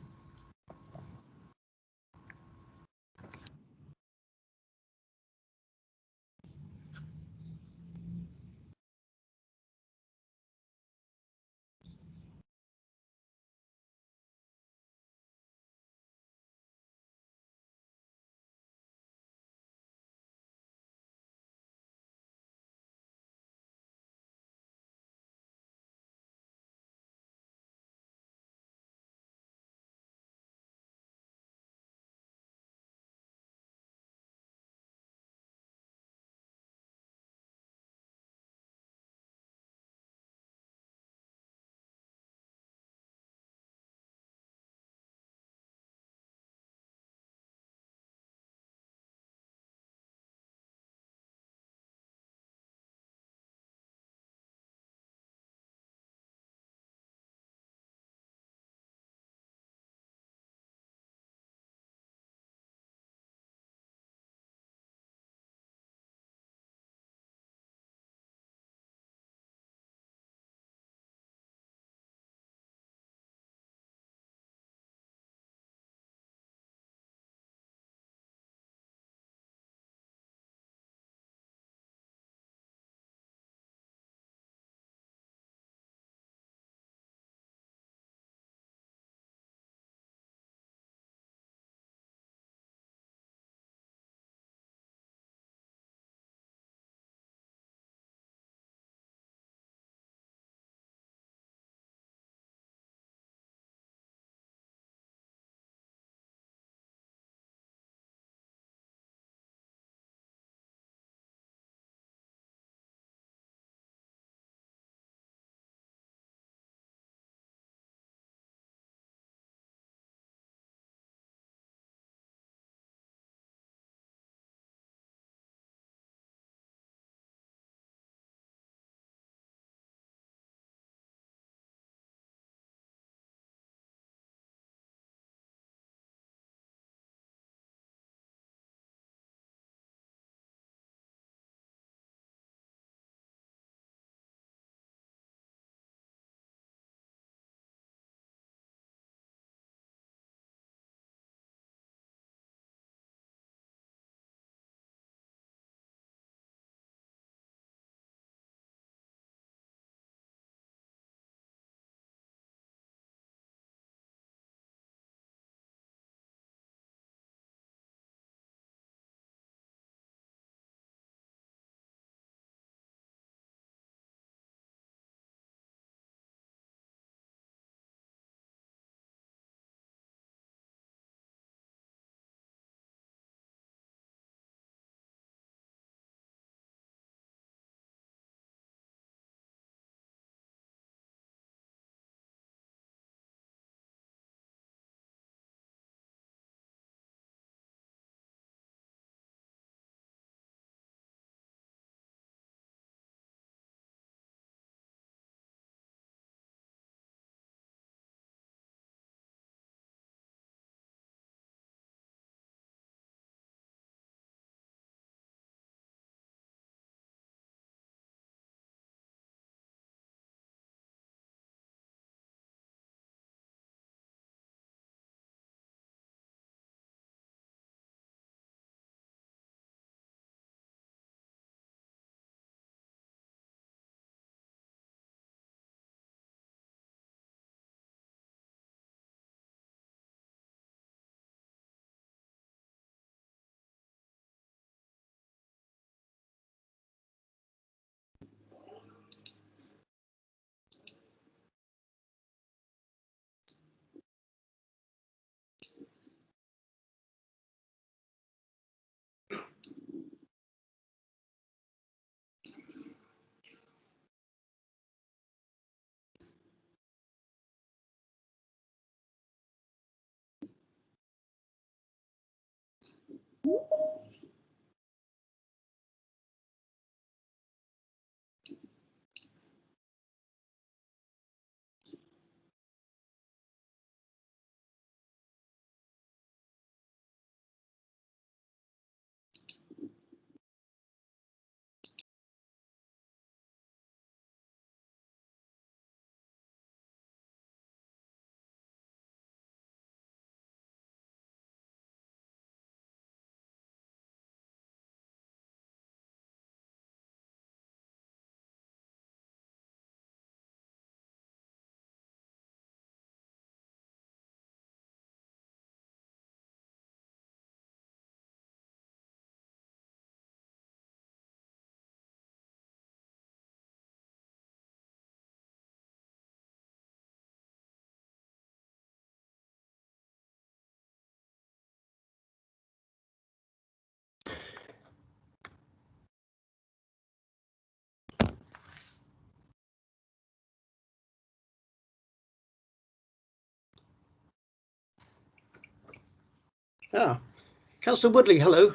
Councillor Woodley, hello.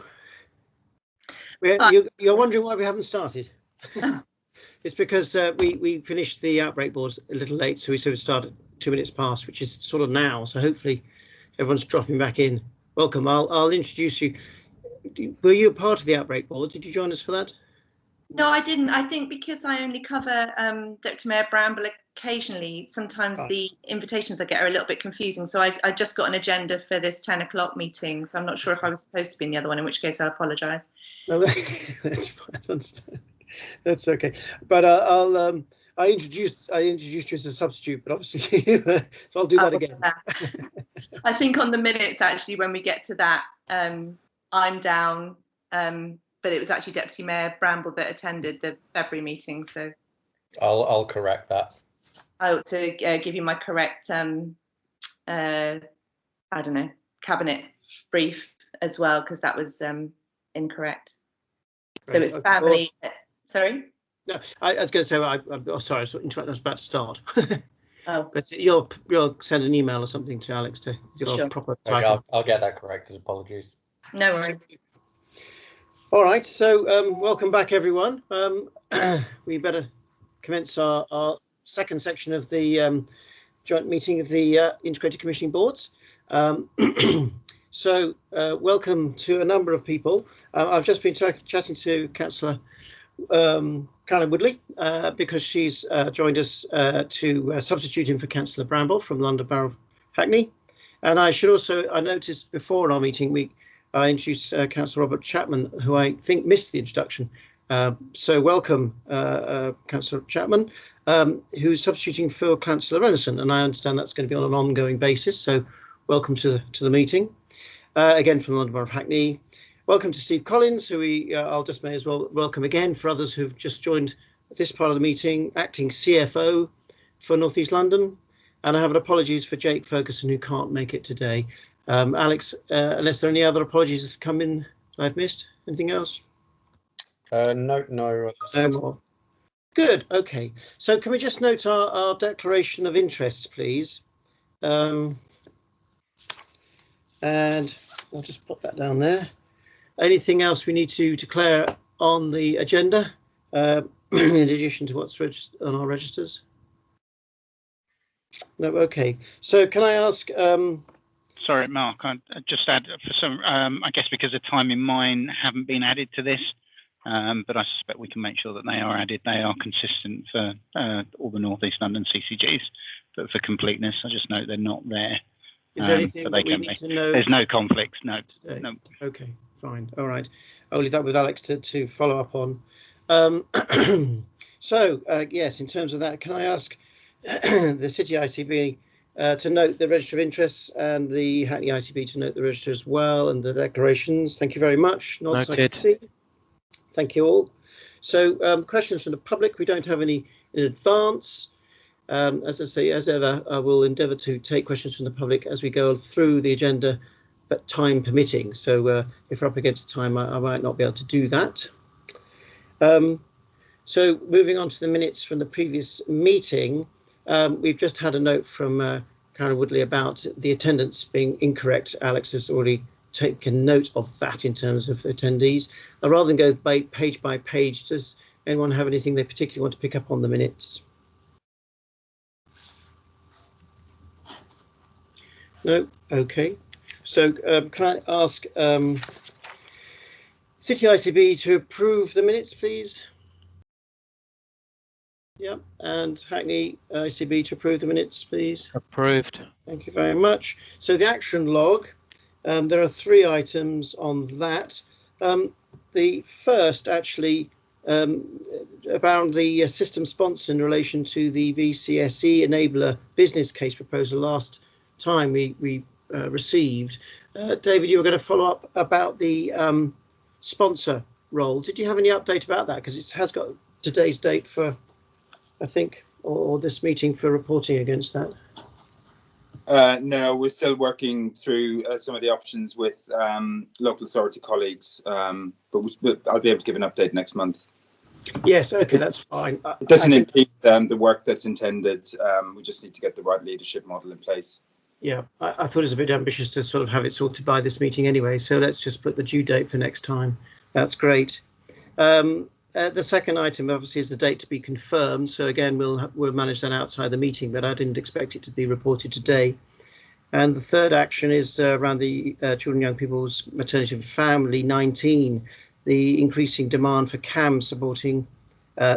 You're wondering why we haven't started. It's because we finished the outbreak boards a little late, so we sort of started 2 minutes past, which is sort of now. So hopefully everyone's dropping back in. Welcome. I'll introduce you. Were you a part of the outbreak board? Did you join us for that? No, I didn't. I think because I only cover Deputy Mayor Bramble occasionally, sometimes the invitations I get are a little bit confusing. So I just got an agenda for this 10 o'clock meeting. So I'm not sure if I was supposed to be in the other one, in which case I apologise. No, that's fine. I understand. That's okay. But I introduced you as a substitute, but obviously, so I'll do that again. I think on the minutes, actually, when we get to that, I'm down. But it was actually Deputy Mayor Bramble that attended the February meeting, so I'll correct that. I ought to give you my correct, I don't know, cabinet brief as well, because that was incorrect. So it's family. Sorry. No, I was going to say. I'm sorry. I was about to start. Oh. But you'll send an email or something to Alex to your Sure. proper title. I'll get that corrected. Apologies. No worries. All right, so welcome back, everyone. We better commence our second section of the joint meeting of the Integrated Commissioning Boards. So welcome to a number of people. I've just been chatting to Councillor Caroline Woodley because she's joined us to substitute in for Councillor Bramble from London Borough of Hackney. And I should also, I noticed before in our meeting, I introduced Councillor Robert Chapman, who I think missed the introduction. So welcome, Councillor Chapman, who's substituting for Councillor Renison, and I understand that's going to be on an ongoing basis. So welcome to the meeting. Again from London Borough of Hackney. Welcome to Steve Collins, who I'll just may as well welcome again for others who've just joined this part of the meeting, acting CFO for North East London. And I have an apologies for Jake Ferguson, who can't make it today. Alex, unless there are any other apologies that have come in that I've missed, anything else? No more. Good. Okay. So can we just note our declaration of interests, please? And I'll just pop that down there. Anything else we need to declare on the agenda, in addition to what's registered on our registers? No. Okay. So can I ask? Sorry, Mark, I just add for some, I guess because of time in mine haven't been added to this, but I suspect we can make sure that they are added. They are consistent for all the North East London CCGs, but for completeness, I just note they're not there. Is there anything that we need to know? There's no conflicts, no. Today? No. Okay, fine. All right. I'll leave that with Alex to follow up on. So, yes, in terms of that, can I ask the City ICB to note the register of interests and the Hackney ICB to note the register as well and the declarations? Thank you very much. Nods I can see. Thank you all. So questions from the public. We don't have any in advance. As I say, as ever, I will endeavour to take questions from the public as we go through the agenda, but time permitting. So if we're up against time, I might not be able to do that. So moving on to the minutes from the previous meeting, we've just had a note from Karen Woodley about the attendance being incorrect. Alex has already taken note of that in terms of attendees. Rather than go page by page, does anyone have anything they particularly want to pick up on the minutes? No? Okay. So can I ask City ICB to approve the minutes, please? Yeah, and Hackney ICB to approve the minutes, please. Approved. Thank you very much. So the action log, there are 3 items on that. The first actually about the system sponsor in relation to the VCSE enabler business case proposal last time we received. David, you were going to follow up about the sponsor role. Did you have any update about that? Because it has got today's date for, I think, or this meeting for reporting against that. No, we're still working through some of the options with local authority colleagues, but I'll be able to give an update next month. Yes, okay, that's fine. It doesn't impede the work that's intended. We just need to get the right leadership model in place. Yeah, I thought it was a bit ambitious to sort of have it sorted by this meeting anyway, so let's just put the due date for next time. That's great. The second item obviously is the date to be confirmed. So again, we'll manage that outside the meeting, but I didn't expect it to be reported today. And the third action is around the Children and Young People's Maternity and Family 19, the increasing demand for CAM supporting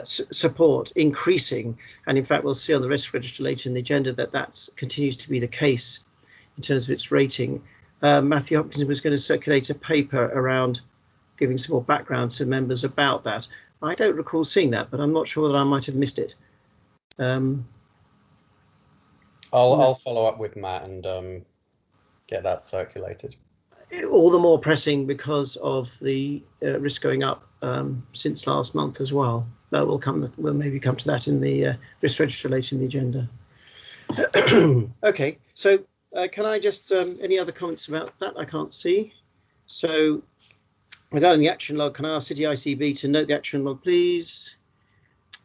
support increasing. And in fact, we'll see on the risk register later in the agenda that continues to be the case in terms of its rating. Matthew Hopkins was going to circulate a paper around giving some more background to members about that. I don't recall seeing that, but I'm not sure that I might have missed it. I'll follow up with Matt and get that circulated. All the more pressing because of the risk going up since last month as well. But we'll maybe come to that in the risk register later in the agenda. Okay, so can I just any other comments about that? I can't see. So regarding the action log, can I ask City ICB to note the action log, please?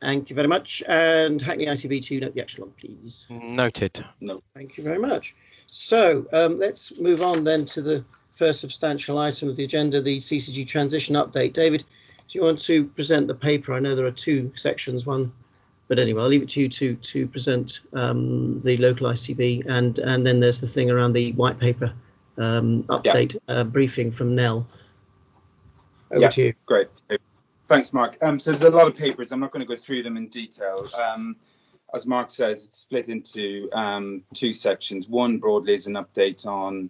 Thank you very much. And Hackney ICB to note the action log, please. Noted. No. Thank you very much. So let's move on then to the first substantial item of the agenda, the CCG transition update. David, do you want to present the paper? I know there are 2 sections, but anyway, I'll leave it to you to present the local ICB, and then there's the thing around the white paper update briefing from Nell. Over to you. Great. Thanks, Mark. So there's a lot of papers. I'm not going to go through them in detail. As Mark says, it's split into 2 sections. One broadly is an update on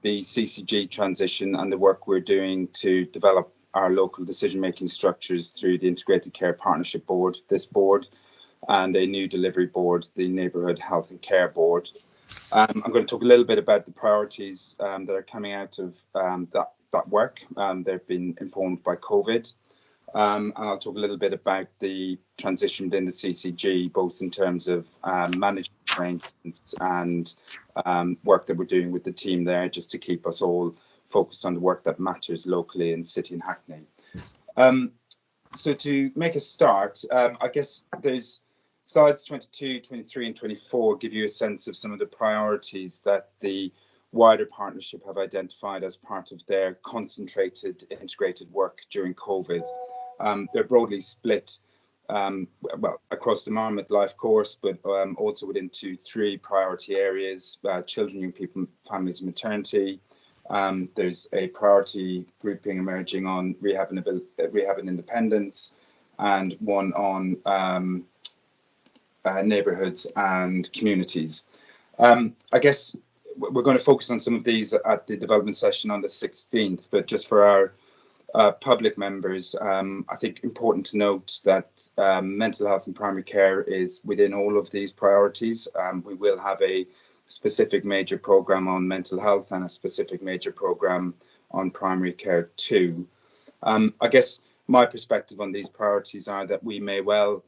the CCG transition and the work we're doing to develop our local decision-making structures through the Integrated Care Partnership Board, this board, and a new delivery board, the Neighbourhood Health and Care Board. I'm going to talk a little bit about the priorities that are coming out of that work. They've been informed by COVID. And I'll talk a little bit about the transition within the CCG, both in terms of management arrangements and work that we're doing with the team there, just to keep us all focused on the work that matters locally in City and Hackney. So to make a start, I guess there's slides 22, 23 and 24 give you a sense of some of the priorities that the wider partnership have identified as part of their concentrated integrated work during COVID. They're broadly split across the Marmot Life course, but also within 3 priority areas: children, young people, families and maternity. There's a priority grouping emerging on rehab and independence, and one on neighbourhoods and communities. I guess we're going to focus on some of these at the development session on the 16th, but just for our public members, I think important to note that mental health and primary care is within all of these priorities. We will have a specific major programme on mental health and a specific major programme on primary care too. I guess my perspective on these priorities are that we may well,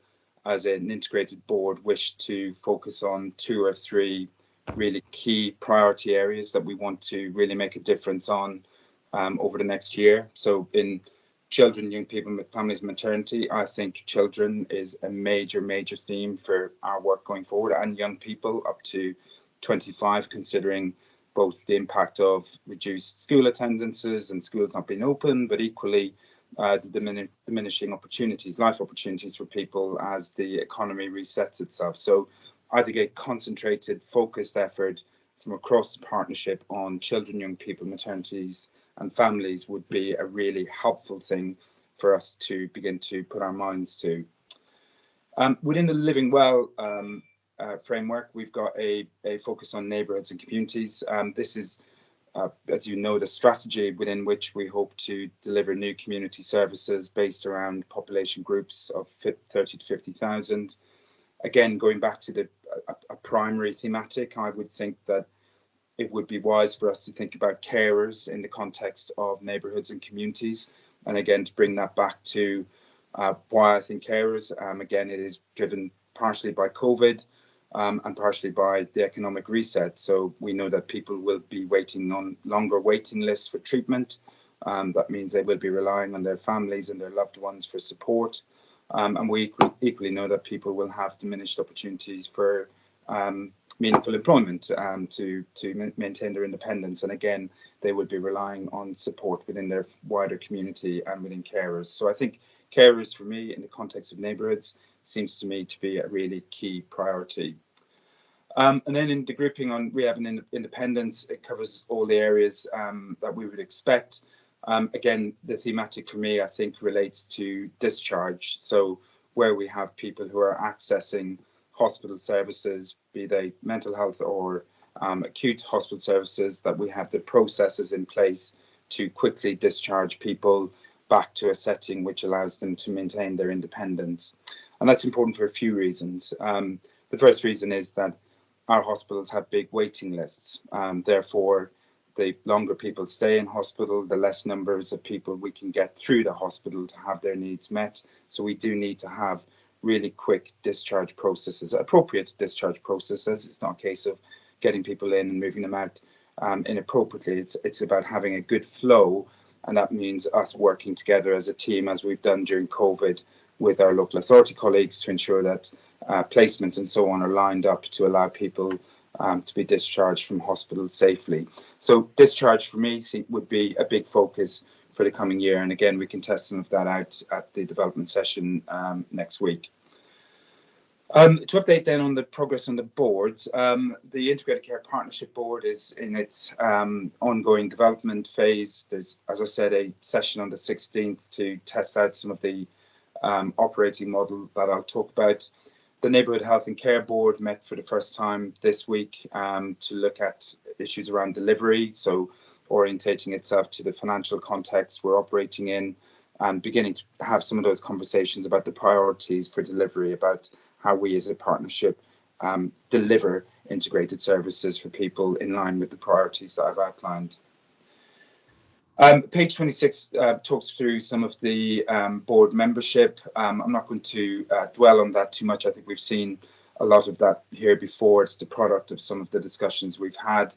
as an integrated board, wish to focus on 2 or 3 really key priority areas that we want to really make a difference on over the next year. So in children, young people, families, maternity, I think children is a major theme for our work going forward, and young people up to 25, considering both the impact of reduced school attendances and schools not being open, but equally the diminishing opportunities, life opportunities for people as the economy resets itself. So I think a concentrated, focused effort from across the partnership on children, young people, maternities and families would be a really helpful thing for us to begin to put our minds to. Within the Living Well framework, we've got a focus on neighbourhoods and communities. This is, as you know, the strategy within which we hope to deliver new community services based around population groups of 30 to 50,000. Again, going back to a primary thematic, I would think that it would be wise for us to think about carers in the context of neighbourhoods and communities. And again, to bring that back to why I think carers, again, it is driven partially by COVID and partially by the economic reset. So we know that people will be waiting on longer waiting lists for treatment. That means they will be relying on their families and their loved ones for support. And we equally know that people will have diminished opportunities for meaningful employment to maintain their independence. And again, they will be relying on support within their wider community and within carers. So I think carers for me in the context of neighbourhoods seems to me to be a really key priority. And then in the grouping on rehab and independence, it covers all the areas that we would expect. Again, the thematic for me, I think, relates to discharge. So where we have people who are accessing hospital services, be they mental health or acute hospital services, that we have the processes in place to quickly discharge people back to a setting which allows them to maintain their independence. And that's important for a few reasons. The first reason is that our hospitals have big waiting lists. Therefore, the longer people stay in hospital, the less numbers of people we can get through the hospital to have their needs met. So we do need to have really quick discharge processes, appropriate discharge processes. It's not a case of getting people in and moving them out inappropriately. It's about having a good flow, and that means us working together as a team, as we've done during COVID, with our local authority colleagues to ensure that placements and so on are lined up to allow people to be discharged from hospital safely. So discharge for me would be a big focus for the coming year. And again, we can test some of that out at the development session next week. To update then on the progress on the boards, the Integrated Care Partnership Board is in its ongoing development phase. There's, as I said, a session on the 16th to test out some of the operating model that I'll talk about. The Neighbourhood Health and Care Board met for the first time this week to look at issues around delivery, so orientating itself to the financial context we're operating in and beginning to have some of those conversations about the priorities for delivery, about how we as a partnership deliver integrated services for people in line with the priorities that I've outlined. Page 26 talks through some of the board membership. I'm not going to dwell on that too much. I think we've seen a lot of that here before. It's the product of some of the discussions we've had.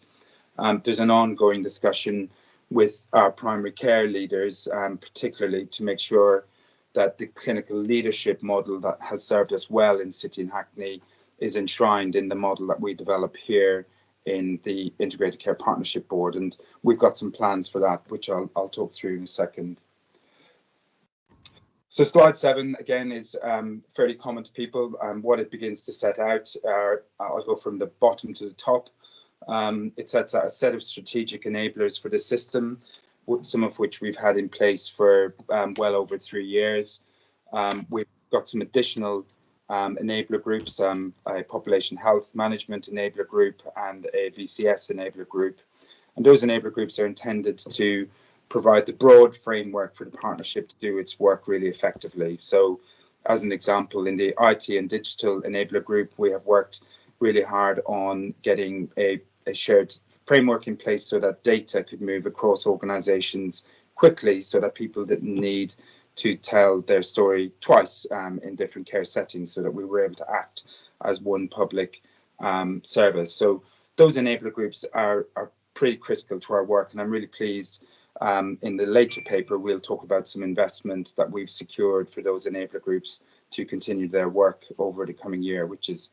There's an ongoing discussion with our primary care leaders, particularly to make sure that the clinical leadership model that has served us well in City and Hackney is enshrined in the model that we develop here in the Integrated Care Partnership Board. And we've got some plans for that, which I'll talk through in a second. So slide 7, again, is fairly common to people. What it begins to set out, I'll go from the bottom to the top. It sets out a set of strategic enablers for the system, some of which we've had in place for well over 3 years. We've got some additional enabler groups, a population health management enabler group and a VCS enabler group. And those enabler groups are intended to provide the broad framework for the partnership to do its work really effectively. So as an example, in the IT and digital enabler group, we have worked really hard on getting a shared framework in place so that data could move across organizations quickly, so that people didn't need to tell their story twice in different care settings, so that we were able to act as one public service. So those enabler groups are pretty critical to our work, and I'm really pleased. In the later paper, we'll talk about some investment that we've secured for those enabler groups to continue their work over the coming year, which is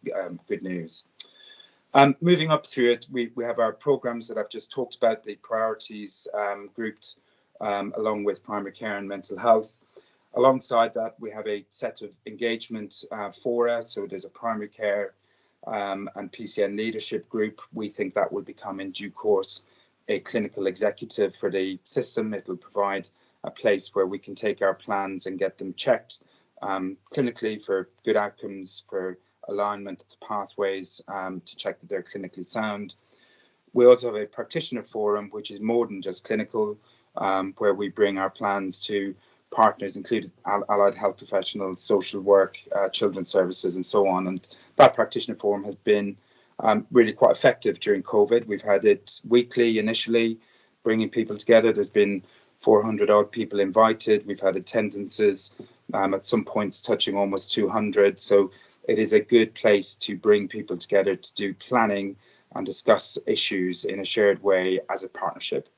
good news. Moving up through it, we have our programs that I've just talked about, the priorities grouped along with primary care and mental health. Alongside that, we have a set of engagement fora. So there's a primary care and PCN leadership group. We think that will become in due course a clinical executive for the system. It will provide a place where we can take our plans and get them checked clinically for good outcomes, for alignment to pathways, to check that they're clinically sound. We also have a practitioner forum, which is more than just clinical, where we bring our plans to partners, including allied health professionals, social work, children's services, and so on. And that practitioner forum has been really quite effective during COVID. We've had it weekly initially, bringing people together. There's been 400 odd people invited. We've had attendances at some points touching almost 200. So it is a good place to bring people together to do planning and discuss issues in a shared way as a partnership.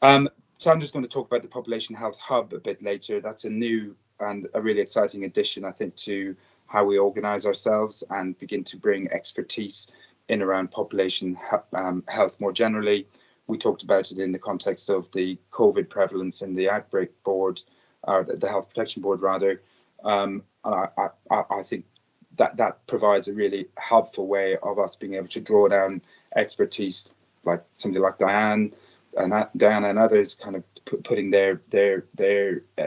So I'm just going to talk about the Population Health Hub a bit later. That's a new and a really exciting addition, I think, to how we organise ourselves and begin to bring expertise in around population health more generally. We talked about it in the context of the COVID prevalence in the Outbreak Board, or the Health Protection Board rather. I think that provides a really helpful way of us being able to draw down expertise, like somebody like Diana and others, kind of putting their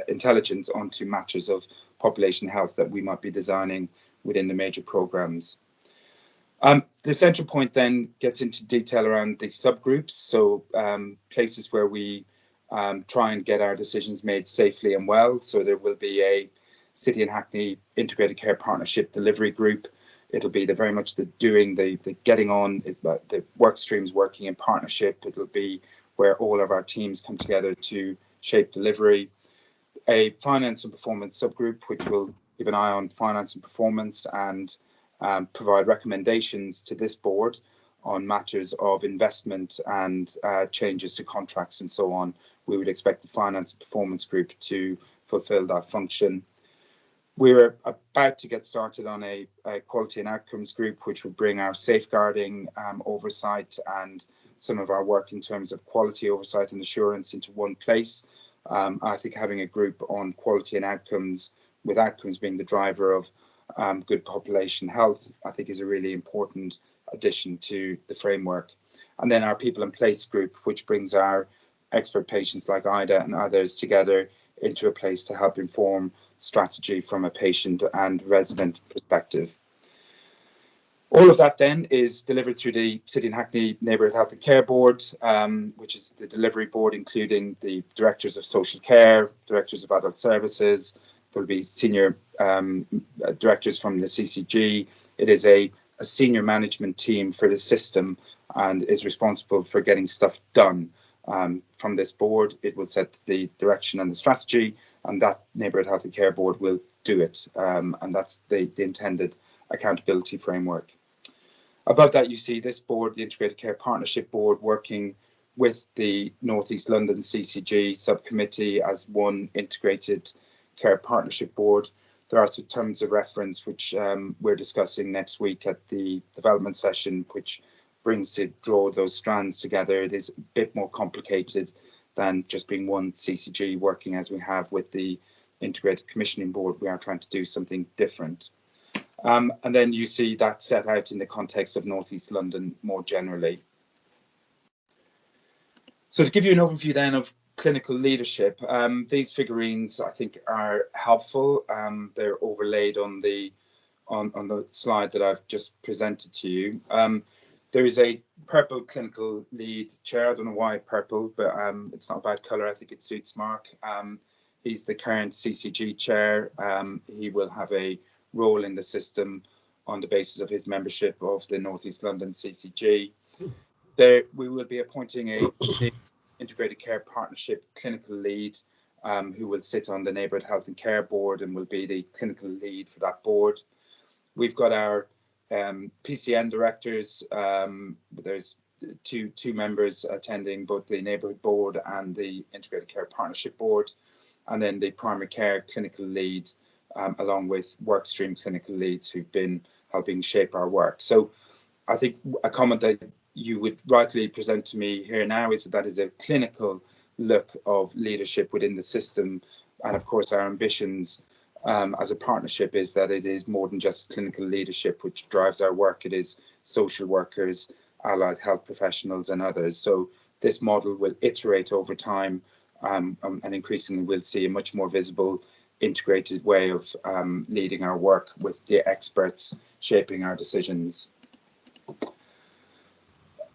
intelligence onto matters of population health that we might be designing within the major programs. The central point then gets into detail around the subgroups, so places where we try and get our decisions made safely and well. So there will be a City and Hackney Integrated Care Partnership Delivery Group. It'll be very much the doing, the getting on, the work streams working in partnership. It'll be where all of our teams come together to shape delivery. A finance and performance subgroup, which will keep an eye on finance and performance and provide recommendations to this board on matters of investment and changes to contracts and so on. We would expect the finance and performance group to fulfill that function. We're about to get started on a quality and outcomes group, which will bring our safeguarding oversight and some of our work in terms of quality oversight and assurance into one place. I think having a group on quality and outcomes, with outcomes being the driver of good population health, I think is a really important addition to the framework. And then our people in place group, which brings our expert patients like Ida and others together into a place to help inform strategy from a patient and resident perspective. All of that then is delivered through the City and Hackney Neighbourhood Health and Care Board, which is the delivery board, including the directors of social care, directors of adult services. There will be senior directors from the CCG. It is a senior management team for the system and is responsible for getting stuff done. From this board, it will set the direction and the strategy, and that Neighbourhood Health and Care Board will do it. And that's the intended accountability framework. Above that, you see this board, the Integrated Care Partnership Board, working with the North East London CCG subcommittee as one integrated care partnership board. There are some terms of reference which we're discussing next week at the development session, which brings to draw those strands together. It is a bit more complicated than just being one CCG working as we have with the Integrated Commissioning Board. We are trying to do something different. And then you see that set out in the context of North East London more generally. So to give you an overview then of clinical leadership, these figurines I think are helpful. They're overlaid on the slide that I've just presented to you. There is a purple clinical lead chair. I don't know why purple, but it's not a bad colour. I think it suits Mark. He's the current CCG chair. He will have a role in the system on the basis of his membership of the North East London CCG. We will be appointing a Integrated Care Partnership clinical lead who will sit on the Neighbourhood Health and Care Board and will be the clinical lead for that board. We've got our PCN directors. There's two members attending both the Neighbourhood Board and the Integrated Care Partnership Board, and then the primary care clinical lead, along with workstream clinical leads who've been helping shape our work. So I think a comment that you would rightly present to me here now is that is a clinical look of leadership within the system. And of course, our ambitions as a partnership is that it is more than just clinical leadership which drives our work. It is social workers, allied health professionals and others. So this model will iterate over time, and increasingly we'll see a much more visible, integrated way of leading our work with the experts shaping our decisions.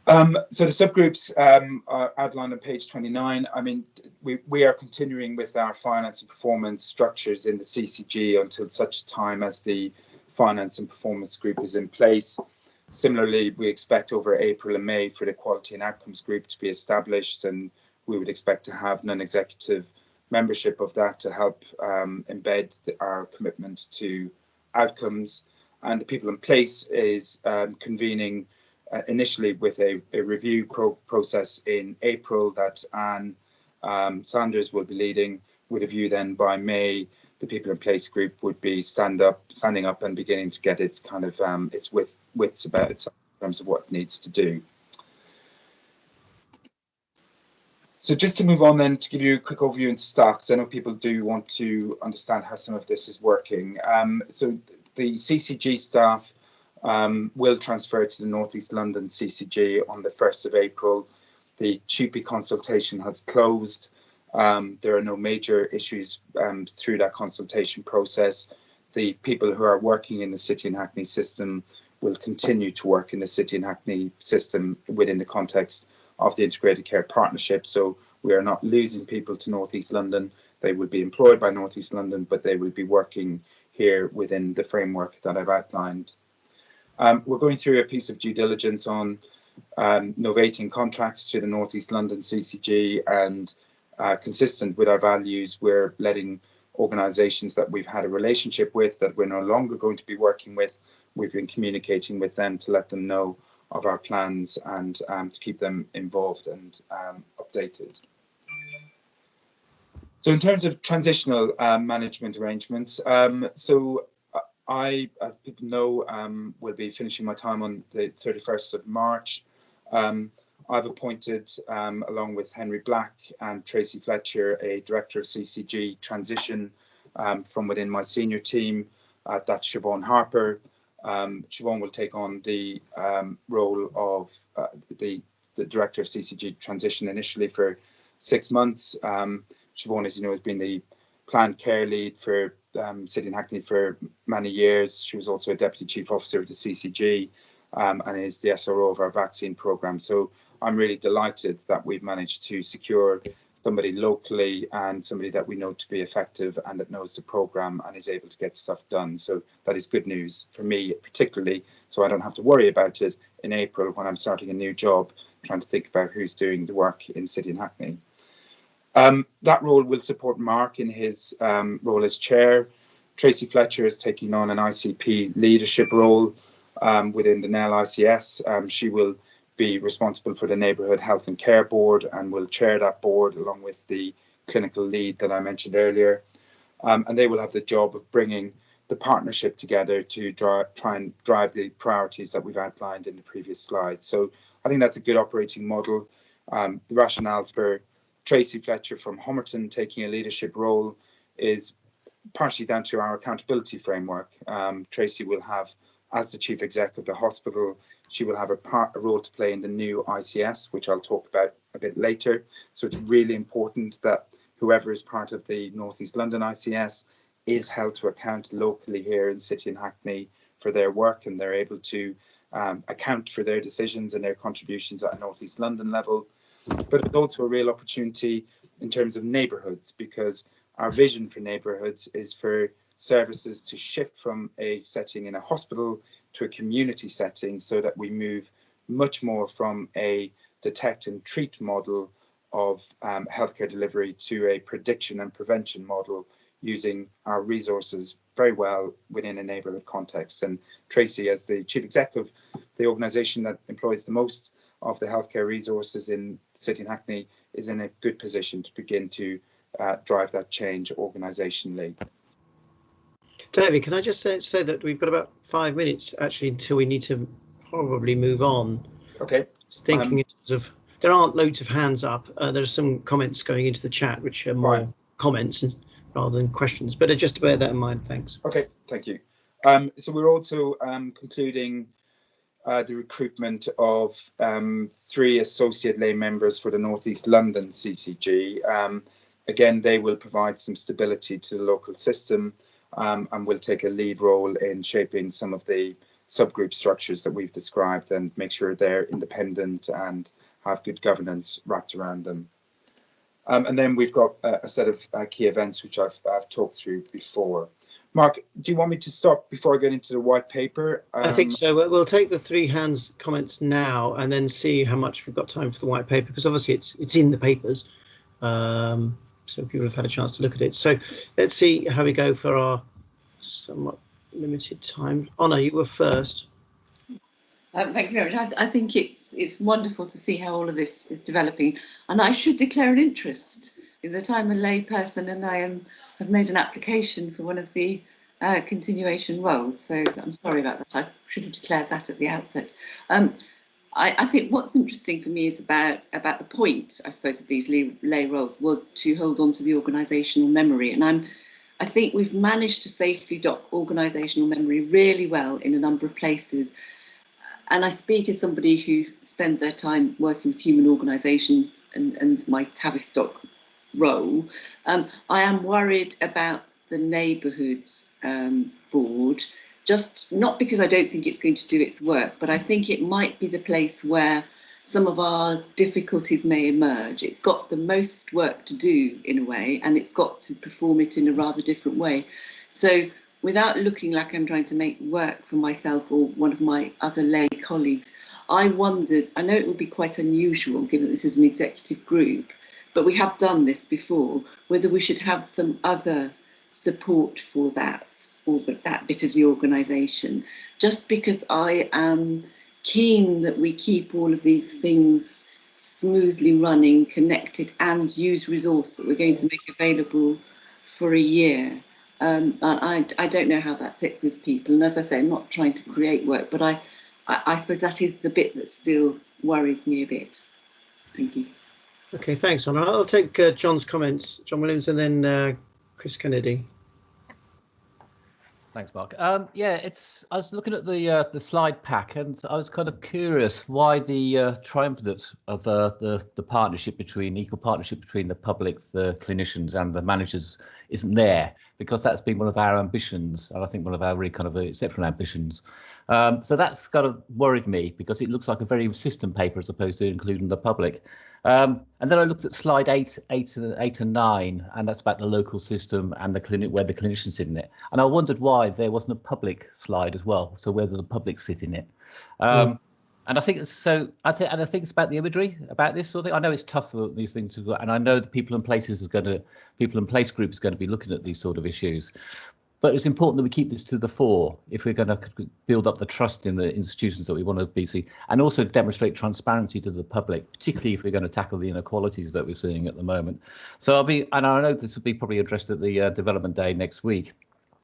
So the subgroups are outlined on page 29. I mean, we are continuing with our finance and performance structures in the CCG until such time as the finance and performance group is in place. Similarly, we expect over April and May for the quality and outcomes group to be established, and we would expect to have non-executive membership of that to help embed our commitment to outcomes. And the people in place is convening initially with a review process in April that Anne Sanders will be leading, with a view then by May the people in place group would be standing up and beginning to get its kind of its wits about itself in terms of what it needs to do. So just to move on then to give you a quick overview in stocks, I know people do want to understand how some of this is working. So the CCG staff will transfer to the North East London CCG on the 1st of April. The TUPE consultation has closed. There are no major issues through that consultation process. The people who are working in the City and Hackney system will continue to work in the City and Hackney system within the context of the Integrated Care Partnership. So we are not losing people to North East London. They will be employed by North East London, but they will be working here within the framework that I've outlined. We're going through a piece of due diligence on novating contracts to the North East London CCG, and consistent with our values, we're letting organisations that we've had a relationship with that we're no longer going to be working with, we've been communicating with them to let them know of our plans and to keep them involved and updated. So in terms of transitional management arrangements, so I, as people know, will be finishing my time on the 31st of March. I've appointed, along with Henry Black and Tracy Fletcher, a Director of CCG transition from within my senior team. That's Siobhan Harper. Siobhan will take on the role of the Director of CCG transition initially for 6 months. Siobhan, as you know, has been the planned care lead for City and Hackney for many years. She was also a Deputy Chief Officer of the CCG and is the SRO of our vaccine programme. So I'm really delighted that we've managed to secure somebody locally and somebody that we know to be effective and that knows the programme and is able to get stuff done. So that is good news for me particularly, so I don't have to worry about it in April when I'm starting a new job, trying to think about who's doing the work in City and Hackney. That role will support Mark in his role as chair. Tracy Fletcher is taking on an ICP leadership role within the NEL ICS. She will be responsible for the Neighbourhood Health and Care Board and will chair that board along with the clinical lead that I mentioned earlier. And they will have the job of bringing the partnership together to try and drive the priorities that we've outlined in the previous slide. So I think that's a good operating model. The rationale for Tracy Fletcher from Homerton taking a leadership role is partially down to our accountability framework. Tracy will have, as the Chief Exec of the hospital, she will have a role to play in the new ICS, which I'll talk about a bit later. So it's really important that whoever is part of the North East London ICS is held to account locally here in City and Hackney for their work, and they're able to account for their decisions and their contributions at a North East London level. But it's also a real opportunity in terms of neighbourhoods, because our vision for neighbourhoods is for services to shift from a setting in a hospital to a community setting, so that we move much more from a detect and treat model of healthcare delivery to a prediction and prevention model, using our resources very well within a neighbourhood context. And Tracy, as the Chief Exec of the organisation that employs the most of the healthcare resources in City and Hackney, is in a good position to begin to drive that change organisationally. David, can I just say that we've got about 5 minutes actually until we need to probably move on. Okay. Just thinking in terms of, if there aren't loads of hands up, there are some comments going into the chat, which are more comments rather than questions. But just to bear that in mind, thanks. Okay, thank you. So we're also concluding the recruitment of 3 associate lay members for the North East London CCG. Again, they will provide some stability to the local system and will take a lead role in shaping some of the subgroup structures that we've described and make sure they're independent and have good governance wrapped around them. And then we've got a set of key events which I've talked through before. Mark, do you want me to stop before I get into the white paper? I think so. We'll take the 3 hands comments now and then see how much we've got time for the white paper, because obviously it's in the papers, so people have had a chance to look at it. So let's see how we go for our somewhat limited time. Honor, you were first. Thank you very much. I think it's wonderful to see how all of this is developing, and I should declare an interest in that I'm a lay person and I have made an application for one of the continuation roles. So I'm sorry about that. I should have declared that at the outset. I think what's interesting for me is about the point, I suppose, of these lay roles was to hold on to the organisational memory, and I think we've managed to safely dock organisational memory really well in a number of places. And I speak as somebody who spends their time working with human organisations and my Tavistock role. I am worried about the neighbourhoods board, just not because I don't think it's going to do its work, but I think it might be the place where some of our difficulties may emerge. It's got the most work to do in a way, and it's got to perform it in a rather different way. So without looking like I'm trying to make work for myself or one of my other lay colleagues, I wondered, I know it would be quite unusual given this is an executive group, but we have done this before, whether we should have some other support for that, or that bit of the organisation, just because I am keen that we keep all of these things smoothly running, connected, and use resource that we're going to make available for a year. I don't know how that sits with people, and as I say, I'm not trying to create work, but I suppose that is the bit that still worries me a bit. Thank you. Okay, thanks, Honor. I'll take John's comments, John Williams, and then Chris Kennedy. Thanks, Mark. Yeah, I was looking at the slide pack, and I was kind of curious why the triumvirate of the partnership between equal partnership between the public, the clinicians, and the managers isn't there, because that's been one of our ambitions, and I think one of our really kind of exceptional ambitions. So that's kind of worried me, because it looks like a very system paper as opposed to including the public. And then I looked at slide 8 and 9, and that's about the local system and the clinic, where the clinicians sit in it. And I wondered why there wasn't a public slide as well, so where does the public sit in it? And I think it's so. I think it's about the imagery, about this sort of thing. I know it's tough for these things to go, and I know the People and Place group is going to be looking at these sort of issues. But it's important that we keep this to the fore if we're going to build up the trust in the institutions that we want to be seeing, and also demonstrate transparency to the public, particularly if we're going to tackle the inequalities that we're seeing at the moment. So and I know this will be probably addressed at the development day next week,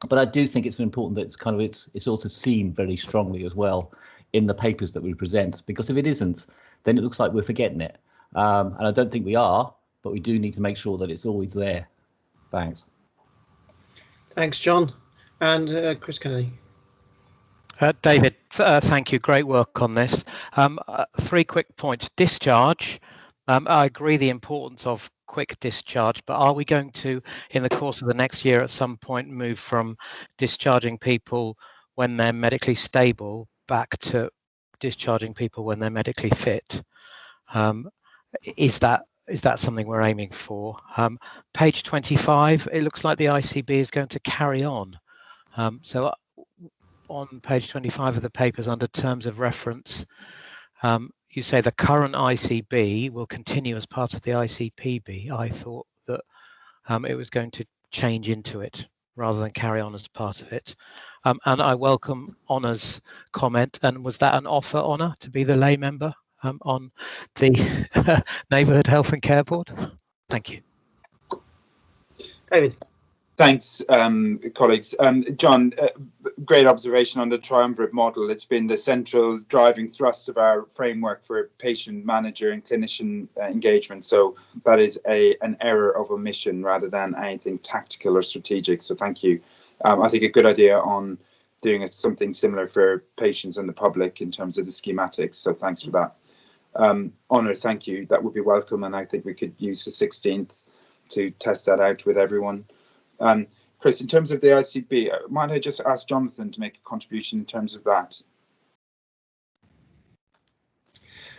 but I do think it's important that it's also seen very strongly as well in the papers that we present, because if it isn't, then it looks like we're forgetting it. And I don't think we are, but we do need to make sure that it's always there. Thanks. Thanks, John. And Chris Kennedy. David, thank you. Great work on this. 3 quick points. Discharge. I agree the importance of quick discharge, but are we going to, in the course of the next year, at some point move from discharging people when they're medically stable back to discharging people when they're medically fit? Is that something we're aiming for? Page 25, it looks like the ICB is going to carry on. So on page 25 of the papers, under terms of reference, you say the current ICB will continue as part of the ICPB. I thought that it was going to change into it rather than carry on as part of it. And I welcome Honor's comment. And was that an offer, Honor, to be the lay member on the Neighbourhood Health and Care Board? Thank you. David. Thanks, colleagues. John, great observation on the triumvirate model. It's been the central driving thrust of our framework for patient, manager and clinician engagement. So that is an error of omission rather than anything tactical or strategic. So thank you. I think a good idea on doing something similar for patients and the public in terms of the schematics. So thanks for that. Honor, thank you. That would be welcome. And I think we could use the 16th to test that out with everyone. Chris, in terms of the ICB, might I just ask Jonathan to make a contribution in terms of that?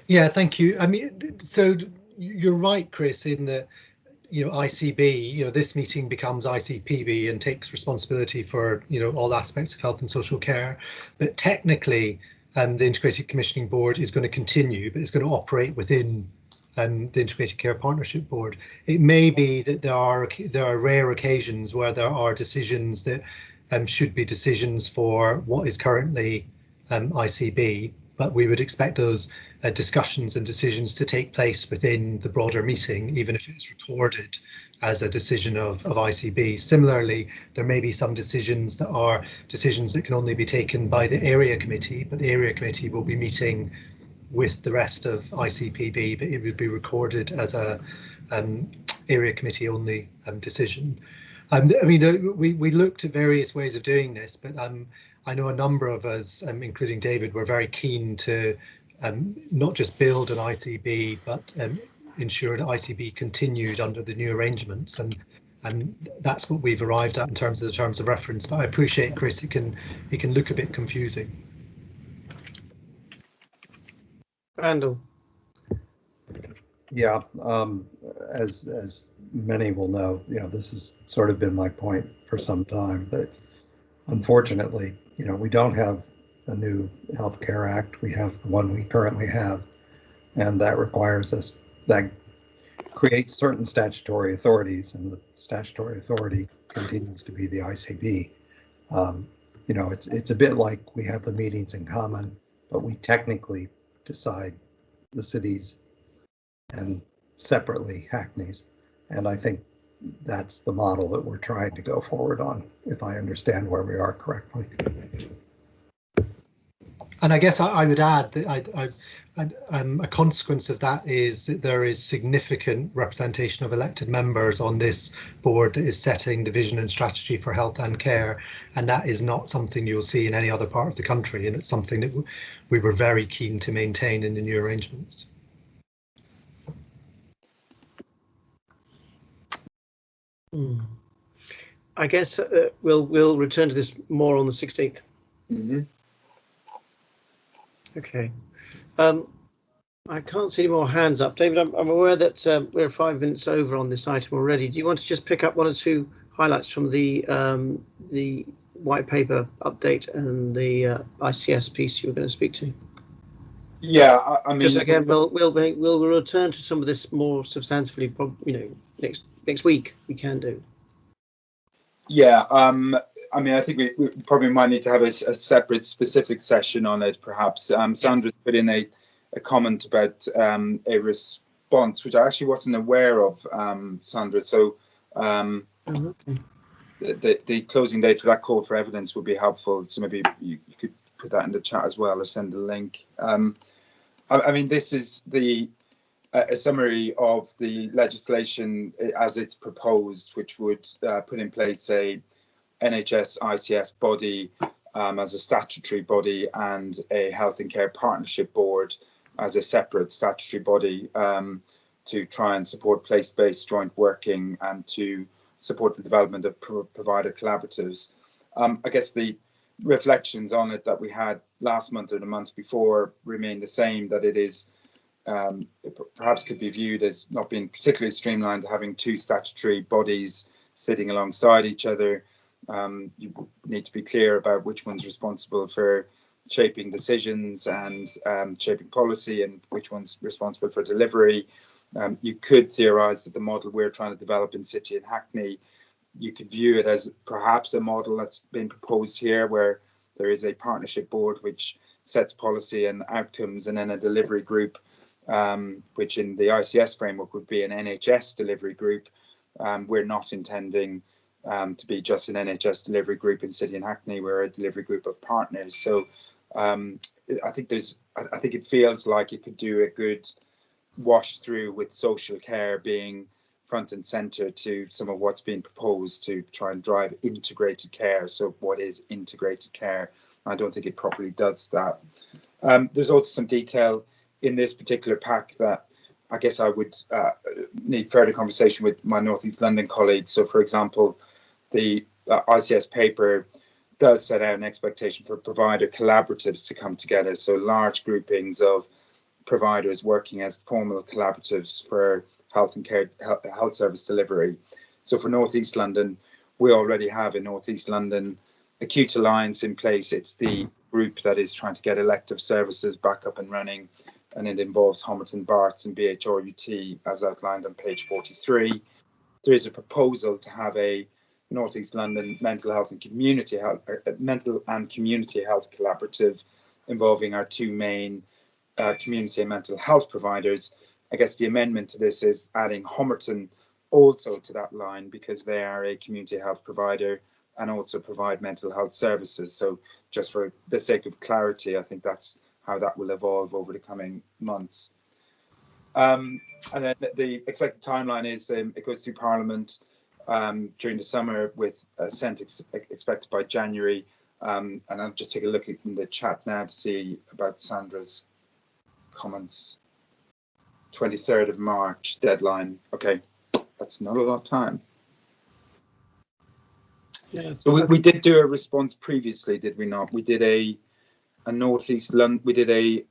Yeah, thank you. I mean, so you're right, Chris, in that, ICB, this meeting becomes ICPB and takes responsibility for, all aspects of health and social care. But technically, the Integrated Commissioning Board is going to continue, but it's going to operate within the Integrated Care Partnership Board. It may be that there are rare occasions where there are decisions that should be decisions for what is currently ICB, but we would expect those discussions and decisions to take place within the broader meeting, even if it's recorded as a decision of ICB. Similarly, there may be some decisions that are decisions that can only be taken by the area committee, but the area committee will be meeting with the rest of ICPB, but it would be recorded as a area committee only decision. I mean, we looked at various ways of doing this, but I know a number of us, including David, were very keen to not just build an ICB, but ensure that ICB continued under the new arrangements, and that's what we've arrived at in terms of the terms of reference. But I appreciate, Chris, it can look a bit confusing. Randall. Yeah, as many will know, this has sort of been my point for some time, but unfortunately, we don't have a new Health Care Act. We have the one we currently have, and that requires us, that creates certain statutory authorities, and the statutory authority continues to be the ICB. It's a bit like we have the meetings in common, but we technically decide the cities and separately Hackney's. And I think that's the model that we're trying to go forward on, if I understand where we are correctly. And I guess I would add that a consequence of that is that there is significant representation of elected members on this board that is setting the vision and strategy for health and care, and that is not something you'll see in any other part of the country, and it's something that we were very keen to maintain in the new arrangements. I guess we'll return to this more on the 16th. Mm-hmm. Okay. I can't see any more hands up. David, I'm aware that we're 5 minutes over on this item already. Do you want to just pick up one or two highlights from the white paper update and the ICS piece you were going to speak to? Yeah, I mean, because again, we'll return to some of this more substantively, next week. We can do. Yeah, I mean, I think we probably might need to have a separate specific session on it, perhaps. Sandra's put in a comment about a response, which I actually wasn't aware of, Sandra. So the closing date for that call for evidence would be helpful. So maybe you could put that in the chat as well, or send a link. I mean, this is a summary of the legislation as it's proposed, which would put in place a NHS ICS body as a statutory body and a health and care partnership board as a separate statutory body to try and support place-based joint working and to support the development of provider collaboratives. I guess the reflections on it that we had last month or the month before remain the same, that it is it perhaps could be viewed as not being particularly streamlined, having two statutory bodies sitting alongside each other. You need to be clear about which one's responsible for shaping decisions and shaping policy and which one's responsible for delivery. You could theorise that the model we're trying to develop in City and Hackney, you could view it as perhaps a model that's been proposed here, where there is a partnership board which sets policy and outcomes, and then a delivery group, which in the ICS framework would be an NHS delivery group. We're not intending to be just an NHS delivery group in City and Hackney. We're a delivery group of partners. So I think it feels like it could do a good wash through with social care being front and center to some of what's being proposed to try and drive integrated care. So what is integrated care? I don't think it properly does that. There's also some detail in this particular pack that I guess I would need further conversation with my North East London colleagues. So for example, the ICS paper does set out an expectation for provider collaboratives to come together. So large groupings of providers working as formal collaboratives for health and care, health service delivery. So for North East London, we already have a North East London Acute Alliance in place. It's the group that is trying to get elective services back up and running, and it involves Homerton, Barts and BHRUT as outlined on page 43. There is a proposal to have a North East London mental and community health collaborative involving our two main community and mental health providers. I guess the amendment to this is adding Homerton also to that line because they are a community health provider and also provide mental health services. So just for the sake of clarity, I think that's how that will evolve over the coming months. And then the expected timeline is it goes through Parliament during the summer with assent expected by January. And I'll just take a look in the chat now to see about Sandra's comments. 23rd of March deadline. Okay, that's not a lot of time. Yeah. So we did do a response previously, did we not? We did a North East London. We did a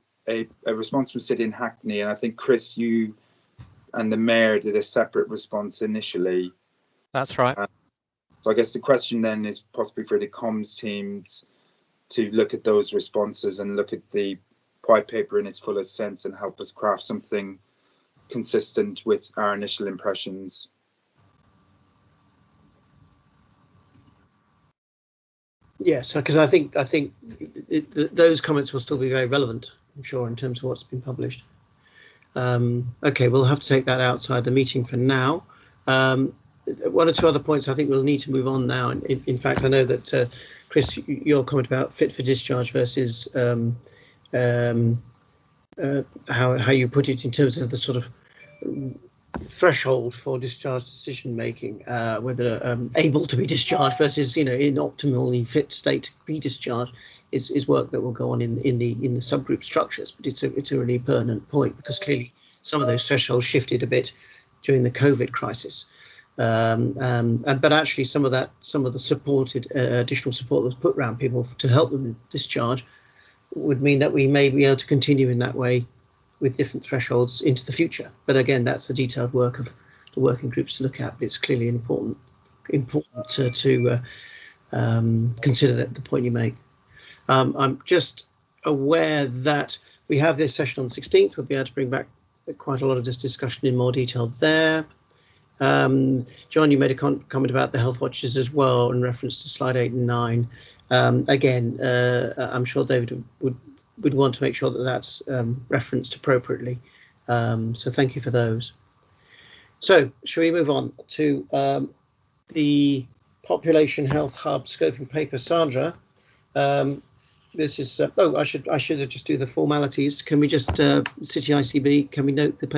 response from City and Hackney, and I think Chris, you and the mayor did a separate response initially. That's right. So I guess the question then is possibly for the comms teams to look at those responses and look at the white paper in its fullest sense and help us craft something consistent with our initial impressions. Yes, because I think those comments will still be very relevant, I'm sure, in terms of what's been published. Okay, we'll have to take that outside the meeting for now. One or two other points I think we'll need to move on now. In fact, I know that, Chris, your comment about fit for discharge versus how you put it in terms of the sort of threshold for discharge decision making, whether able to be discharged versus in optimally fit state to be discharged, is work that will go on in the subgroup structures. But it's a really pertinent point because clearly some of those thresholds shifted a bit during the COVID crisis. But actually some of the supported additional support that was put around people to help them discharge would mean that we may be able to continue in that way with different thresholds into the future. But again, that's the detailed work of the working groups to look at. But it's clearly important to consider that the point you make. I'm just aware that we have this session on the 16th. We'll be able to bring back quite a lot of this discussion in more detail there. John, you made a comment about the health watches as well in reference to slide 8 and 9. Again, I'm sure David would want to make sure that that's referenced appropriately. So thank you for those. So shall we move on to the Population Health Hub scoping paper? Sandra, this is, I should have just do the formalities. Can we just, City ICB, can we note the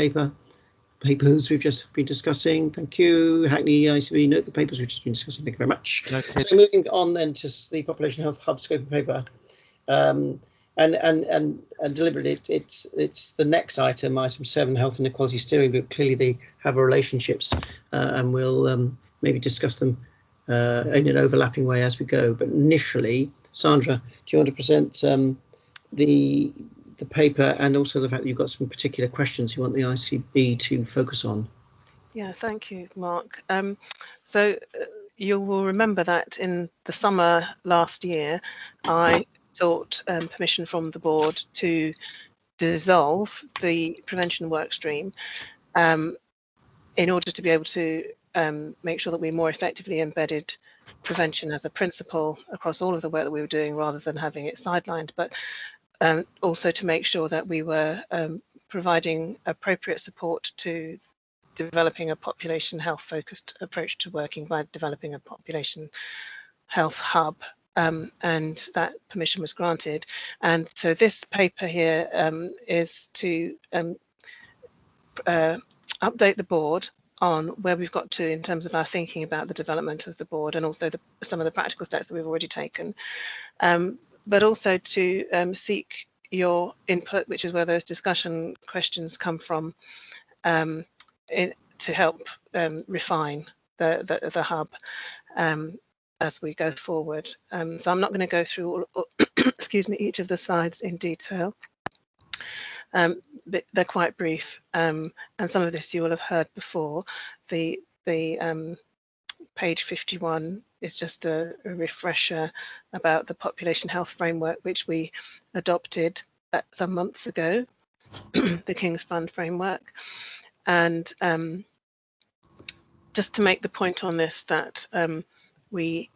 papers we've just been discussing? Thank you. Hackney ICB, note the papers we've just been discussing. Thank you very much. Okay. So moving on then to the Population Health Hub scoping paper. And deliberately, it's the next item 7, Health and Equality Steering Group. Clearly, they have relationships, and we'll maybe discuss them in an overlapping way as we go. But initially, Sandra, do you want to present the paper and also the fact that you've got some particular questions you want the ICB to focus on? Yeah, thank you, Mark. So you will remember that in the summer last year, I sought permission from the board to dissolve the prevention work stream in order to be able to make sure that we more effectively embedded prevention as a principle across all of the work that we were doing rather than having it sidelined, but also to make sure that we were providing appropriate support to developing a population health focused approach to working by developing a population health hub, and that permission was granted. And so this paper here is to update the board on where we've got to in terms of our thinking about the development of the board, and also some of the practical steps that we've already taken, but also to seek your input, which is where those discussion questions come from, to help refine the hub as we go forward. So I'm not going to go through excuse me, each of the slides in detail. But they're quite brief, and some of this you will have heard before. The page 51 is just a refresher about the population health framework, which we adopted some months ago, the King's Fund framework. And just to make the point on this, that we,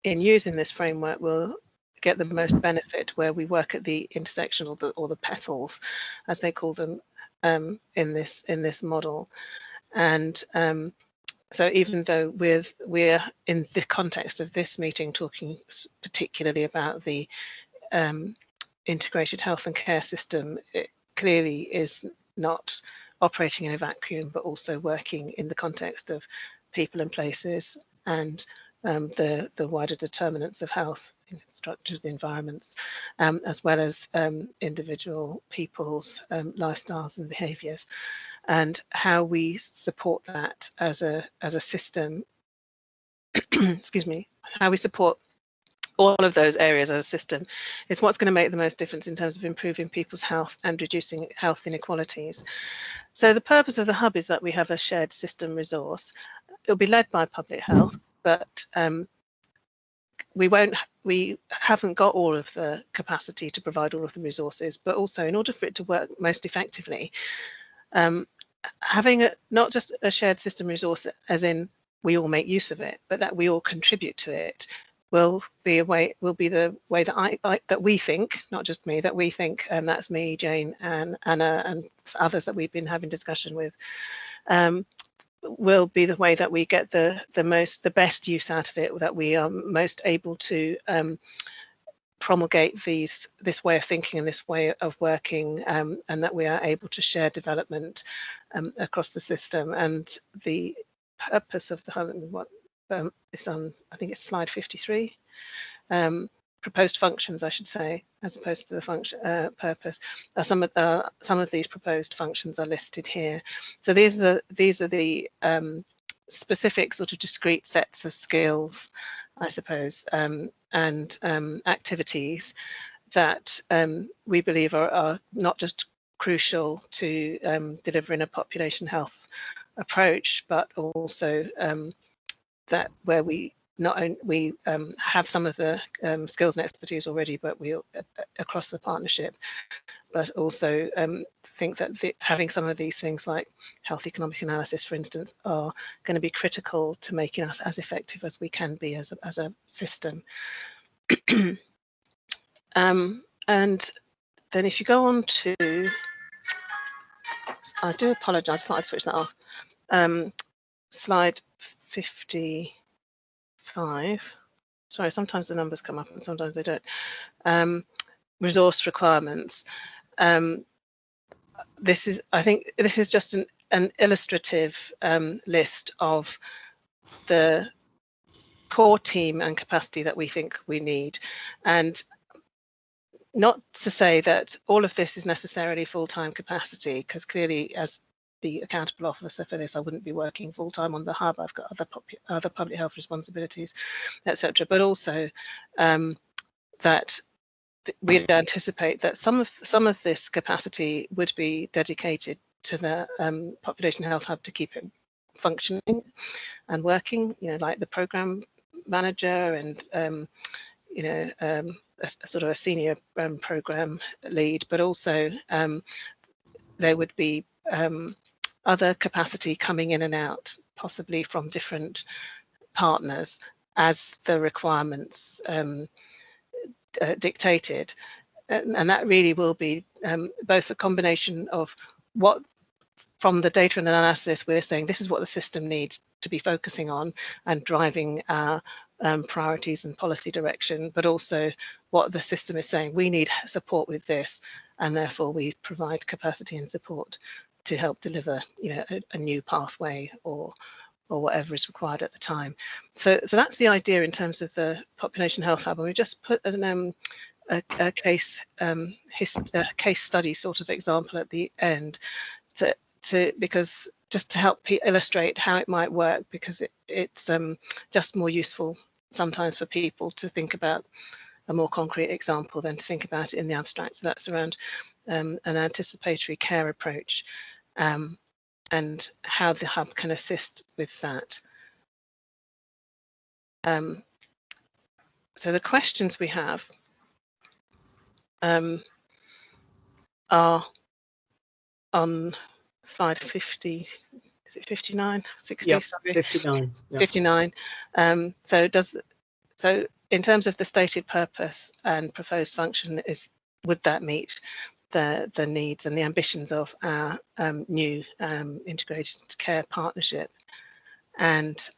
in using this framework, will get the most benefit where we work at the intersection, or the petals, as they call them, in this model. And so even though we're in the context of this meeting talking particularly about the integrated health and care system, it clearly is not operating in a vacuum, but also working in the context of people and places, and the wider determinants of health, structures, the environments, as well as individual people's lifestyles and behaviours, and how we support that as a system. Excuse me, how we support all of those areas as a system is what's going to make the most difference in terms of improving people's health and reducing health inequalities. So the purpose of the hub is that we have a shared system resource. It'll be led by public health, but we haven't got all of the capacity to provide all of the resources, but also in order for it to work most effectively, having not just a shared system resource as in we all make use of it, but that we all contribute to it, will be the way that that we think, not just me, that we think, and that's me, Jane, and Anna, and others that we've been having discussion with, will be the way that we get the best use out of it, that we are most able to promulgate this way of thinking and this way of working, and that we are able to share development across the system. And the purpose of the hub, what is on, I think it's slide 53, proposed functions, I should say, as opposed to the function purpose. Some of these proposed functions are listed here. So these are the specific sort of discrete sets of skills, I suppose, and activities that we believe are not just crucial to delivering a population health approach, but also that where we not only have some of the skills and expertise already, but we across the partnership, but also think that having some of these things like health economic analysis, for instance, are going to be critical to making us as effective as we can be as a system. And then if you go on to, I do apologise, I thought I'd switch that off. Slide 55. Sorry, sometimes the numbers come up and sometimes they don't. Resource requirements. I think this is just an illustrative list of the core team and capacity that we think we need. And not to say that all of this is necessarily full-time capacity, because clearly as the accountable officer for this, I wouldn't be working full-time on the hub. I've got other public health responsibilities, etc. But also that we'd anticipate that some of this capacity would be dedicated to the population health hub to keep it functioning and working, like the program manager and a sort of a senior program lead, but also there would be other capacity coming in and out, possibly from different partners as the requirements dictated. And that really will be both a combination of what from the data and analysis, we're saying this is what the system needs to be focusing on and driving our priorities and policy direction, but also what the system is saying, we need support with this, and therefore we provide capacity and support to help deliver, you know, a new pathway or whatever is required at the time. So that's the idea in terms of the Population Health Hub, and we just put a case study sort of example at the end because just to help illustrate how it might work, because it's just more useful sometimes for people to think about a more concrete example than to think about it in the abstract. So that's around an anticipatory care approach and how the hub can assist with that. So the questions we have are on slide 50, is it 59, 60? Yep, sorry. 59. Yep. 59. So in terms of the stated purpose and proposed function, would that meet the needs and the ambitions of our new integrated care partnership? And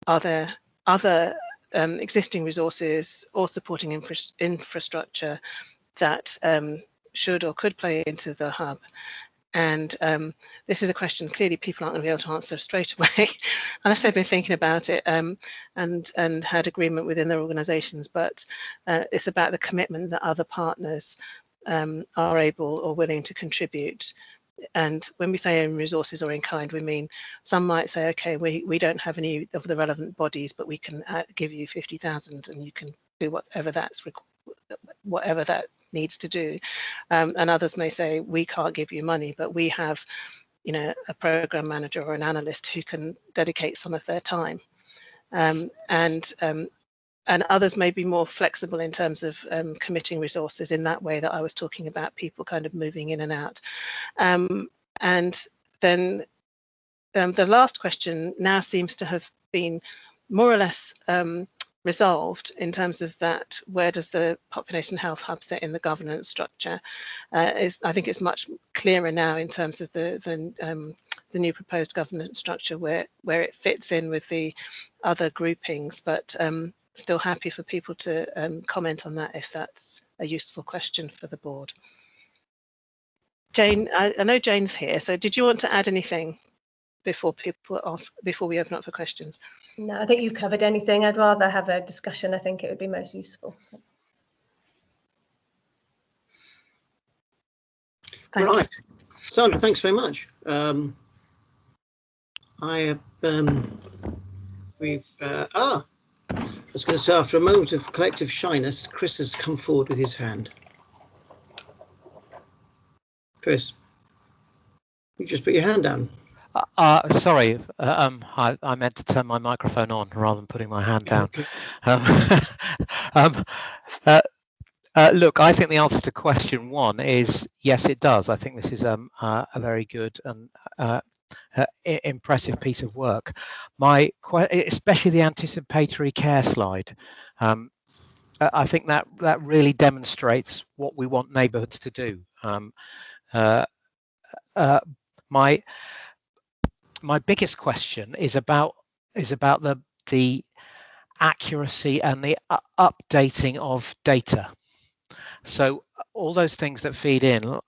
are there other existing resources or supporting infrastructure that should or could play into the hub? And this is a question clearly people aren't going to be able to answer straight away unless they've been thinking about it and had agreement within their organisations. But it's about the commitment that other partners are able or willing to contribute. And when we say in resources or in kind, we mean some might say, okay, we don't have any of the relevant bodies, but we can give you 50,000 and you can do whatever that needs to do. And others may say, we can't give you money, but we have, you know, a program manager or an analyst who can dedicate some of their time. And others may be more flexible in terms of committing resources in that way that I was talking about, people kind of moving in and out. And then the last question now seems to have been more or less resolved in terms of that, where does the Population Health Hub sit in the governance structure? I think it's much clearer now in terms of the new proposed governance structure where it fits in with the other groupings, but still happy for people to comment on that if that's a useful question for the board. Jane, I know Jane's here, so did you want to add anything before people ask, before we open up for questions? No, I think you've covered anything. I'd rather have a discussion. I think it would be most useful. Right, Sandra, thanks very much. I was going to say, after a moment of collective shyness, Chris has come forward with his hand. Chris, you just put your hand down. Sorry, I meant to turn my microphone on rather than putting my hand down. Okay. Look, I think the answer to question one is yes, it does. I think this is a very good and impressive piece of work. Especially the anticipatory care slide. I think that really demonstrates what we want neighbourhoods to do. My biggest question is about the accuracy and the updating of data. So all those things that feed in,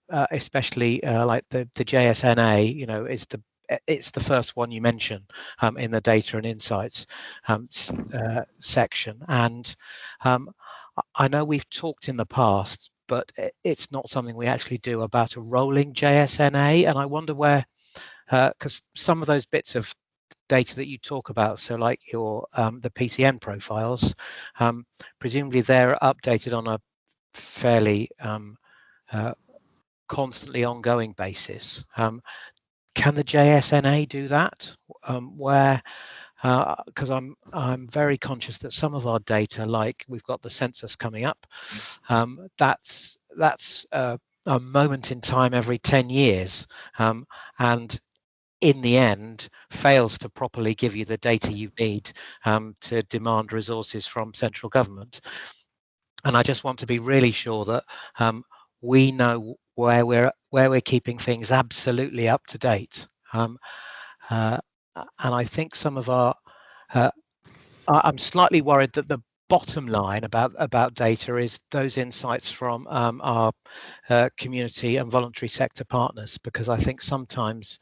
especially like the JSNA, you know, it's the first one you mention in the data and insights section. And I know we've talked in the past, but it's not something we actually do about a rolling JSNA. And I wonder where, because some of those bits of data that you talk about, so like your the PCN profiles, presumably they're updated on a fairly constantly ongoing basis. Can the JSNA do that? Where, because I'm very conscious that some of our data, like we've got the census coming up, that's a moment in time every 10 years, and in the end fails to properly give you the data you need to demand resources from central government. And I just want to be really sure that we know where we're keeping things absolutely up to date. And I think some of our I'm slightly worried that the bottom line about data is those insights from our community and voluntary sector partners, because I think sometimes,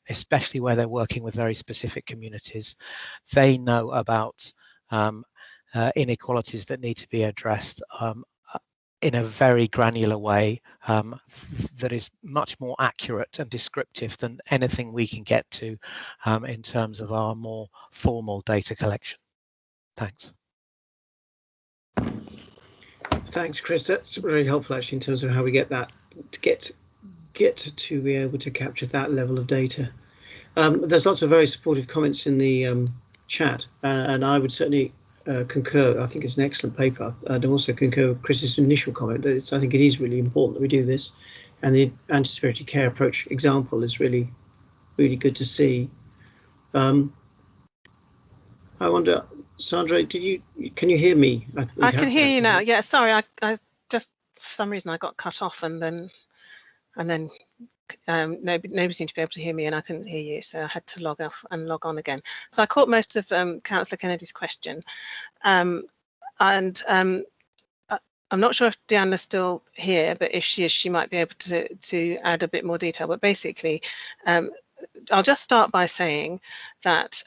especially where they're working with very specific communities, they know about inequalities that need to be addressed in a very granular way that is much more accurate and descriptive than anything we can get to in terms of our more formal data collection. Thanks. Thanks, Chris. That's very helpful actually in terms of how we get that to get to be able to capture that level of data. There's lots of very supportive comments in the chat, and I would certainly concur. I think it's an excellent paper. I'd also concur with Chris's initial comment that I think it is really important that we do this, and the anticipatory care approach example is really, really good to see. I wonder, Sandra, can you hear me? I can hear you now. Yeah, sorry, I just for some reason I got cut off, and then nobody seemed to be able to hear me, and I couldn't hear you, so I had to log off and log on again. So I caught most of Councillor Kennedy's question, and I'm not sure if Deanna's still here, but if she is, she might be able to add a bit more detail. But basically, I'll just start by saying that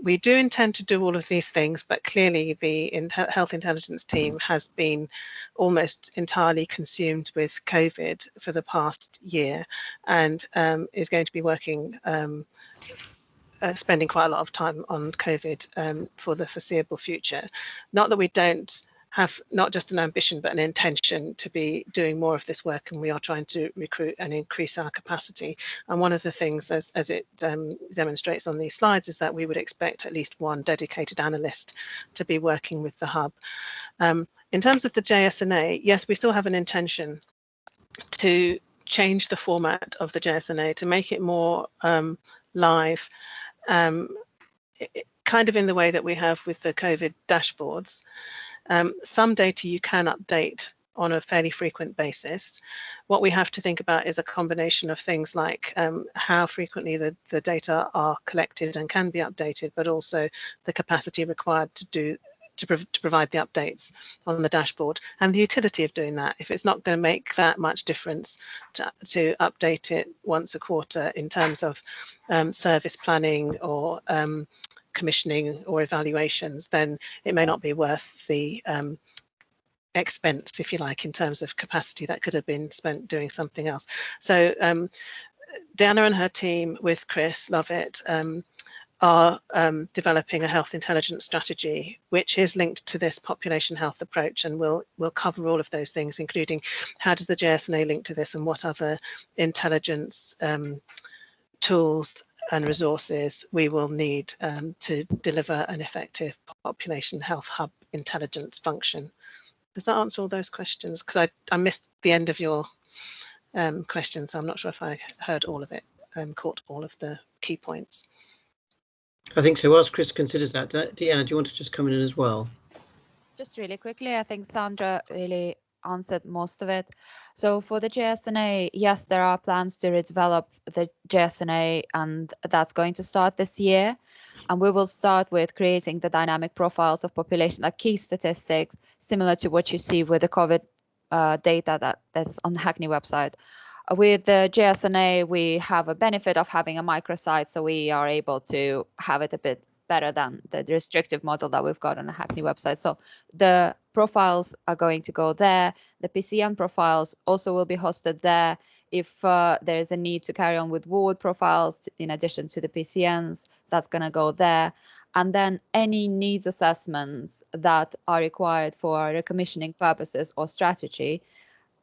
we do intend to do all of these things, but clearly the health intelligence team has been almost entirely consumed with COVID for the past year, and is going to be working, spending quite a lot of time on COVID for the foreseeable future. Not that we don't have not just an ambition but an intention to be doing more of this work, and we are trying to recruit and increase our capacity. And one of the things, as it demonstrates on these slides, is that we would expect at least one dedicated analyst to be working with the hub. In terms of the JSNA, yes, we still have an intention to change the format of the JSNA to make it more live, kind of in the way that we have with the COVID dashboards. Some data you can update on a fairly frequent basis. What we have to think about is a combination of things like how frequently the data are collected and can be updated, but also the capacity required to provide the updates on the dashboard, and the utility of doing that. If it's not going to make that much difference to update it once a quarter in terms of service planning or commissioning or evaluations, then it may not be worth the expense, if you like, in terms of capacity that could have been spent doing something else. So Diana and her team with Chris Lovett are developing a health intelligence strategy, which is linked to this population health approach, and we'll cover all of those things, including how does the JSNA link to this and what other intelligence tools and resources we will need to deliver an effective population health hub intelligence function. Does that answer all those questions? Because I missed the end of your question, so I'm not sure if I heard all of it and caught all of the key points. I think so. Whilst Chris considers that, Deanna, do you want to just come in as well? Just really quickly, I think Sandra really answered most of it. So for the JSNA, yes, there are plans to redevelop the JSNA, and that's going to start this year. And we will start with creating the dynamic profiles of population, like key statistics, similar to what you see with the COVID data that's on the Hackney website. With the JSNA, we have a benefit of having a microsite, so we are able to have it a bit better than the restrictive model that we've got on the Hackney website. So the profiles are going to go there. The PCN profiles also will be hosted there. If there is a need to carry on with ward profiles in addition to the PCNs, that's going to go there. And then any needs assessments that are required for recommissioning purposes or strategy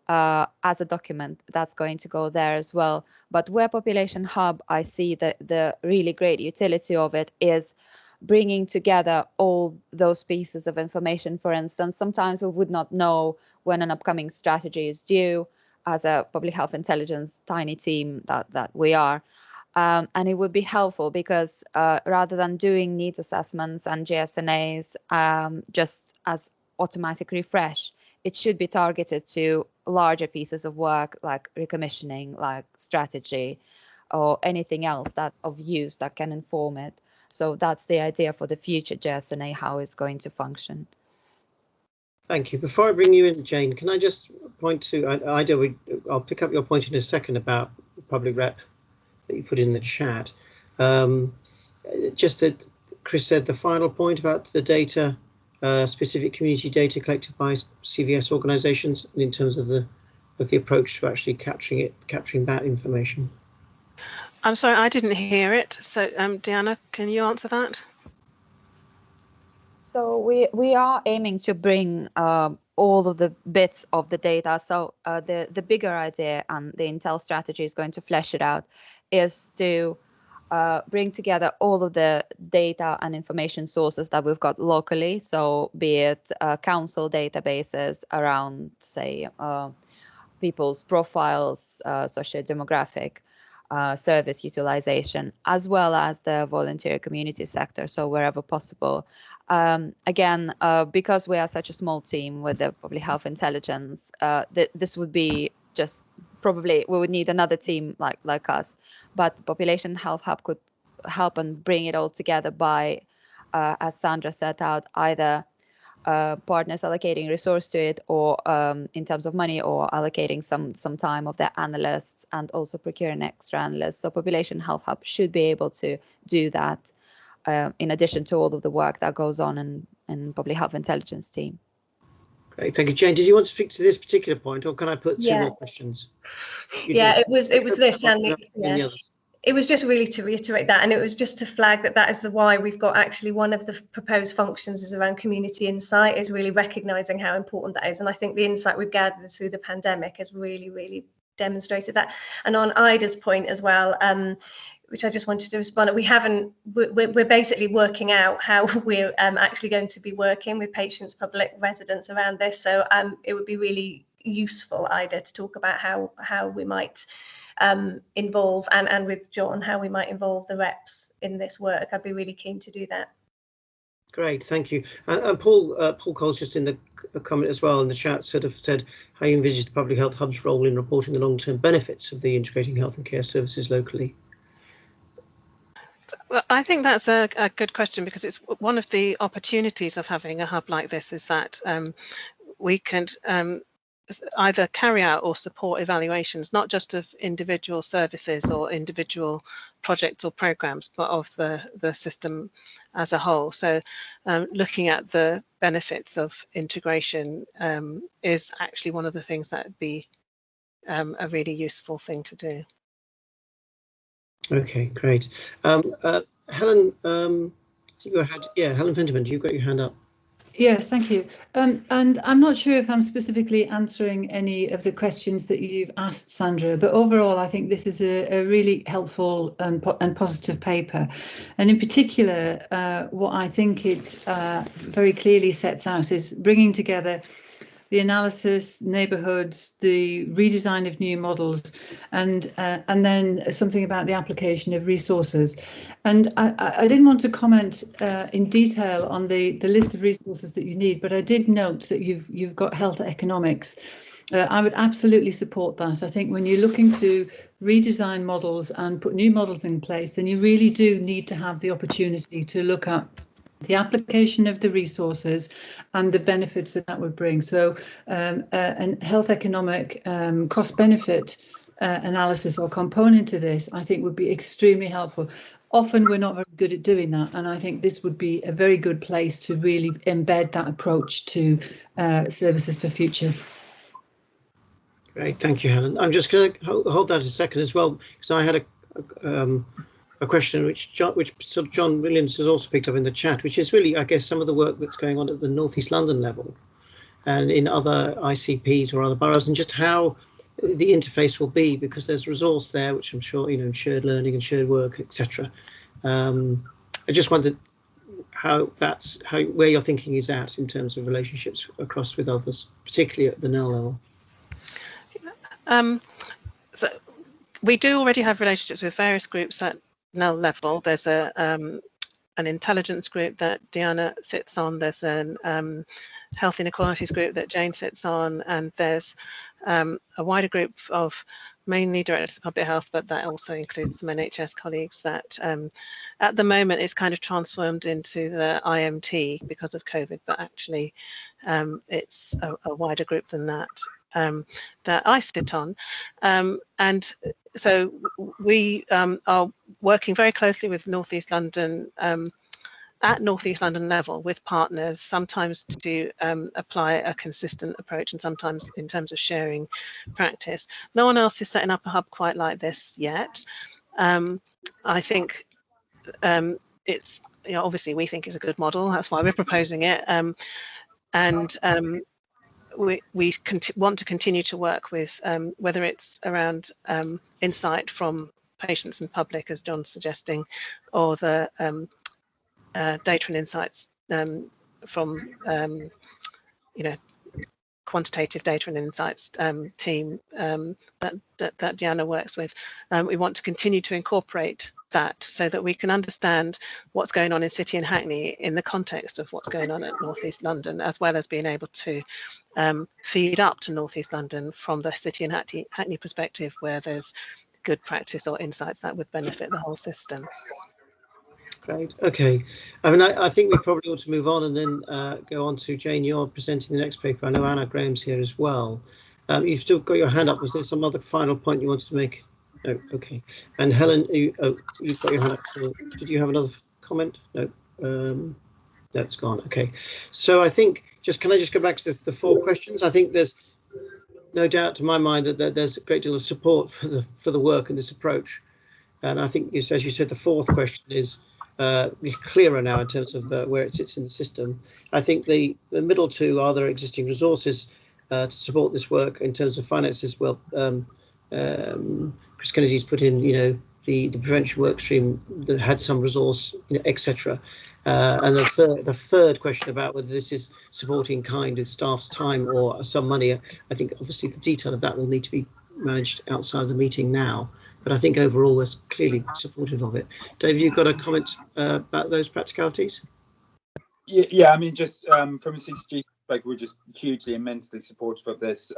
as a document, that's going to go there as well. But where Population Hub, I see the really great utility of it is bringing together all those pieces of information. For instance, sometimes we would not know when an upcoming strategy is due as a public health intelligence tiny team that we are. And it would be helpful because rather than doing needs assessments and JSNAs just as automatic refresh, it should be targeted to larger pieces of work like recommissioning, like strategy, or anything else that of use that can inform it. So that's the idea for the future GSNA, how it's going to function. Thank you. Before I bring you in, Jane, can I just point to, I'll pick up your point in a second about public rep that you put in the chat. Just that Chris said the final point about the data, specific community data collected by CVS organisations in terms of the approach to actually capturing that information. I'm sorry, I didn't hear it. So, Deanna, can you answer that? So we are aiming to bring all of the bits of the data. So the bigger idea, and the Intel strategy is going to flesh it out, is to bring together all of the data and information sources that we've got locally. So be it council databases around, say, people's profiles, socio-demographic, service utilization, as well as the volunteer community sector, so wherever possible. Again, because we are such a small team with the public health intelligence, this would be just probably we would need another team like us, but the Population Health Hub could help and bring it all together by, as Sandra set out, either partners allocating resource to it, or in terms of money, or allocating some time of their analysts, and also procuring extra analysts. So Population Health Hub should be able to do that in addition to all of the work that goes on in public health intelligence team. Great, thank you. Jane, did you want to speak to this particular point, or can I put two more questions? It was this, and the others. It was just really to reiterate that, and it was just to flag that is why we've got actually one of the proposed functions is around community insight, is really recognising how important that is. And I think the insight we've gathered through the pandemic has really, really demonstrated that. And on Ida's point as well, which I just wanted to respond, we're basically working out how we're actually going to be working with patients, public residents around this. So it would be really useful, Ida, to talk about how we might involve, and with John, how we might involve the reps in this work. I'd be really keen to do that. Great, thank you. And Paul Cole's just in the comment as well in the chat sort of said how you envisage the Public Health Hub's role in reporting the long-term benefits of the integrating health and care services locally. Well, I think that's a good question, because it's one of the opportunities of having a hub like this is that we can either carry out or support evaluations, not just of individual services or individual projects or programs, but of the system as a whole. So looking at the benefits of integration is actually one of the things that would be a really useful thing to do. Okay, great. Helen, I think you had, Helen Fenterman, you've got your hand up. Yes, thank you. And I'm not sure if I'm specifically answering any of the questions that you've asked, Sandra, but overall, I think this is a really helpful and positive paper. And in particular, what I think it very clearly sets out is bringing together the analysis, neighbourhoods, the redesign of new models, and then something about the application of resources. And I didn't want to comment in detail on the list of resources that you need, but I did note that you've got health economics. I would absolutely support that. I think when you're looking to redesign models and put new models in place, then you really do need to have the opportunity to look at the application of the resources and the benefits that would bring. So an health economic cost benefit analysis or component to this, I think, would be extremely helpful. Often we're not very good at doing that, and I think this would be a very good place to really embed that approach to services for future. Great, thank you, Helen. I'm just going to hold that a second as well, because I had a question which sort of John Williams has also picked up in the chat, which is really, I guess, some of the work that's going on at the North East London level and in other ICPs or other boroughs, and just how the interface will be, because there's resource there, which I'm sure, shared learning and shared work, etc. I just wondered where your thinking is at in terms of relationships across with others, particularly at the NEL level. So we do already have relationships with various groups at NEL level. There's a an intelligence group that Diana sits on. There's an health inequalities group that Jane sits on, and there's a wider group of mainly directors of public health, but that also includes some NHS colleagues that at the moment is kind of transformed into the IMT because of COVID, but actually it's a wider group than that that I sit on. And so we are working very closely with North East London at North East London level with partners, sometimes to apply a consistent approach and sometimes in terms of sharing practice. No one else is setting up a hub quite like this yet. I think it's, obviously we think it's a good model, that's why we're proposing it. We want to continue to work with whether it's around insight from patients and public, as John's suggesting, or the data and insights from quantitative data and insights team that Diana works with. We want to continue to incorporate that so that we can understand what's going on in City and Hackney in the context of what's going on at North East London, as well as being able to feed up to North East London from the City and Hackney perspective, where there's good practice or insights that would benefit the whole system. Great. Okay. I mean, I think we probably ought to move on and then go on to Jane. You're presenting the next paper. I know Anna Graham's here as well. You've still got your hand up. Was there some other final point you wanted to make? No. Okay. And Helen, you've got your hand up. So did you have another comment? No. That's gone. Okay. So I think can I just go back to the 4 questions? I think there's no doubt to my mind that there's a great deal of support for the work and this approach. And I think, as you said, the 4th question is clearer now in terms of where it sits in the system. I think the middle 2 are there existing resources to support this work in terms of finances. Well, Chris Kennedy's put in, the prevention work stream that had some resource, etc. And the third question about whether this is supporting kind with staff's time or some money, I think obviously the detail of that will need to be managed outside of the meeting now. But I think overall we're clearly supportive of it. Dave, you've got a comment about those practicalities? Yeah, I mean, just from a CCG perspective, we're just hugely, immensely supportive of this.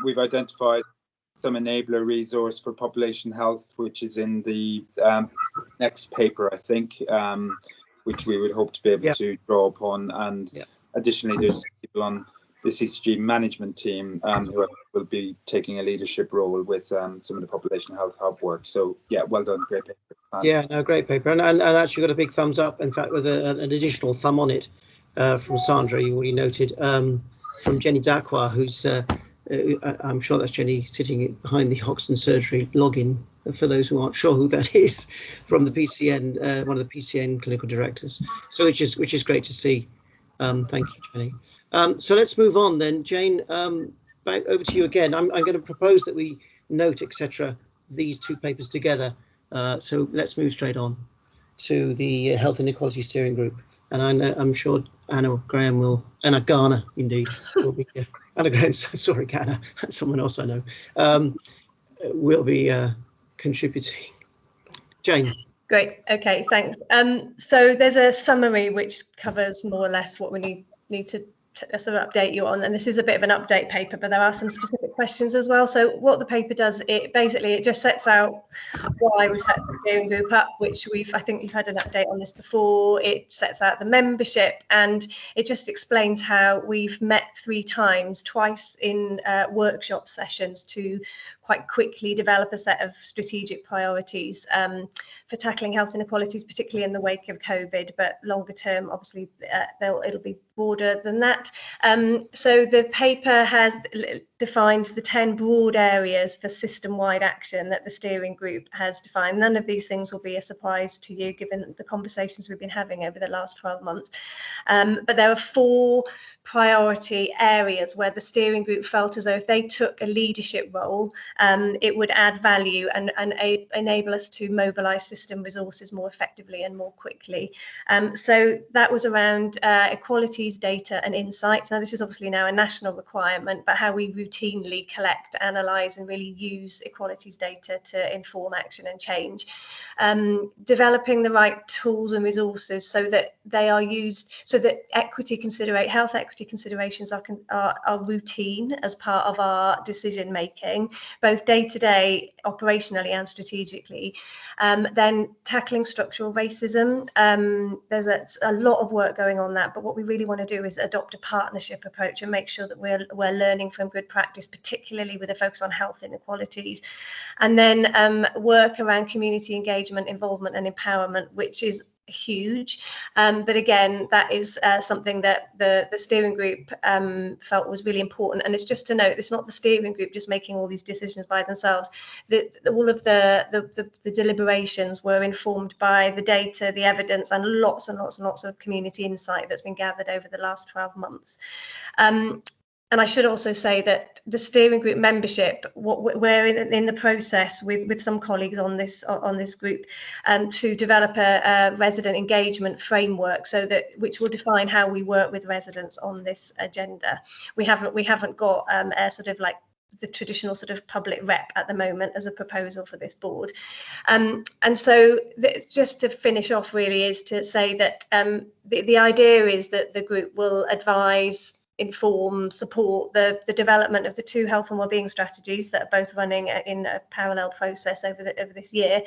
We've identified some enabler resource for population health, which is in the next paper, I think, which we would hope to be able to draw upon. And additionally, there's people on the CCG management team who will be taking a leadership role with some of the population health hub work. So yeah, well done, great paper. Yeah, no, great paper, and actually got a big thumbs up. In fact, with an additional thumb on it from Sandra, you already noted, from Jenny Dakwa, who's I'm sure that's Jenny sitting behind the Hoxton surgery login. For those who aren't sure who that is, from the PCN, one of the PCN clinical directors. So which is great to see. Thank you, Jenny. So let's move on then. Jane, back over to you again. I'm going to propose that we note, etc., these 2 papers together. So let's move straight on to the Health Inequality Steering Group. And I'm sure Anna Garner, indeed, will be Anna Graham, sorry, Anna, that's someone else I know, will be contributing. Jane. Great. Okay, thanks. So there's a summary which covers more or less what we need to sort of update you on, and this is a bit of an update paper, but there are some specific questions as well. So what the paper does, it just sets out why we set the steering group up, which I think you've had an update on this before. It sets out the membership, and it just explains how we've met 3 times, twice in workshop sessions, to quite quickly develop a set of strategic priorities for tackling health inequalities, particularly in the wake of COVID, but longer term, obviously, it'll be broader than that. So the paper defines the 10 broad areas for system-wide action that the steering group has defined. None of these things will be a surprise to you, given the conversations we've been having over the last 12 months. But there are 4 priority areas where the steering group felt as though if they took a leadership role, it would add value and enable us to mobilise system resources more effectively and more quickly. So that was around equalities, data and insights. Now, this is obviously now a national requirement, but how we routinely collect, analyse and really use equalities data to inform action and change. Developing the right tools and resources so that they are used, so that health equity considerations are routine as part of our decision making, both day to day, operationally and strategically. Then tackling structural racism. There's a lot of work going on that, but what we really want to do is adopt a partnership approach and make sure that we're learning from good practice, particularly with a focus on health inequalities. And then work around community engagement, involvement and empowerment, which is huge, but again, that is something that the steering group felt was really important. And it's just to note, it's not the steering group just making all these decisions by themselves. All of the deliberations were informed by the data, the evidence, and lots of community insight that's been gathered over the last 12 months. And I should also say that the steering group membership, we're in the process with some colleagues on this group to develop a resident engagement framework, which will define how we work with residents on this agenda. We haven't got a sort of like the traditional sort of public rep at the moment as a proposal for this board. And so just to finish off really is to say that the idea is that the group will advise, inform, support the development of the 2 health and wellbeing strategies that are both running in a parallel process over this year.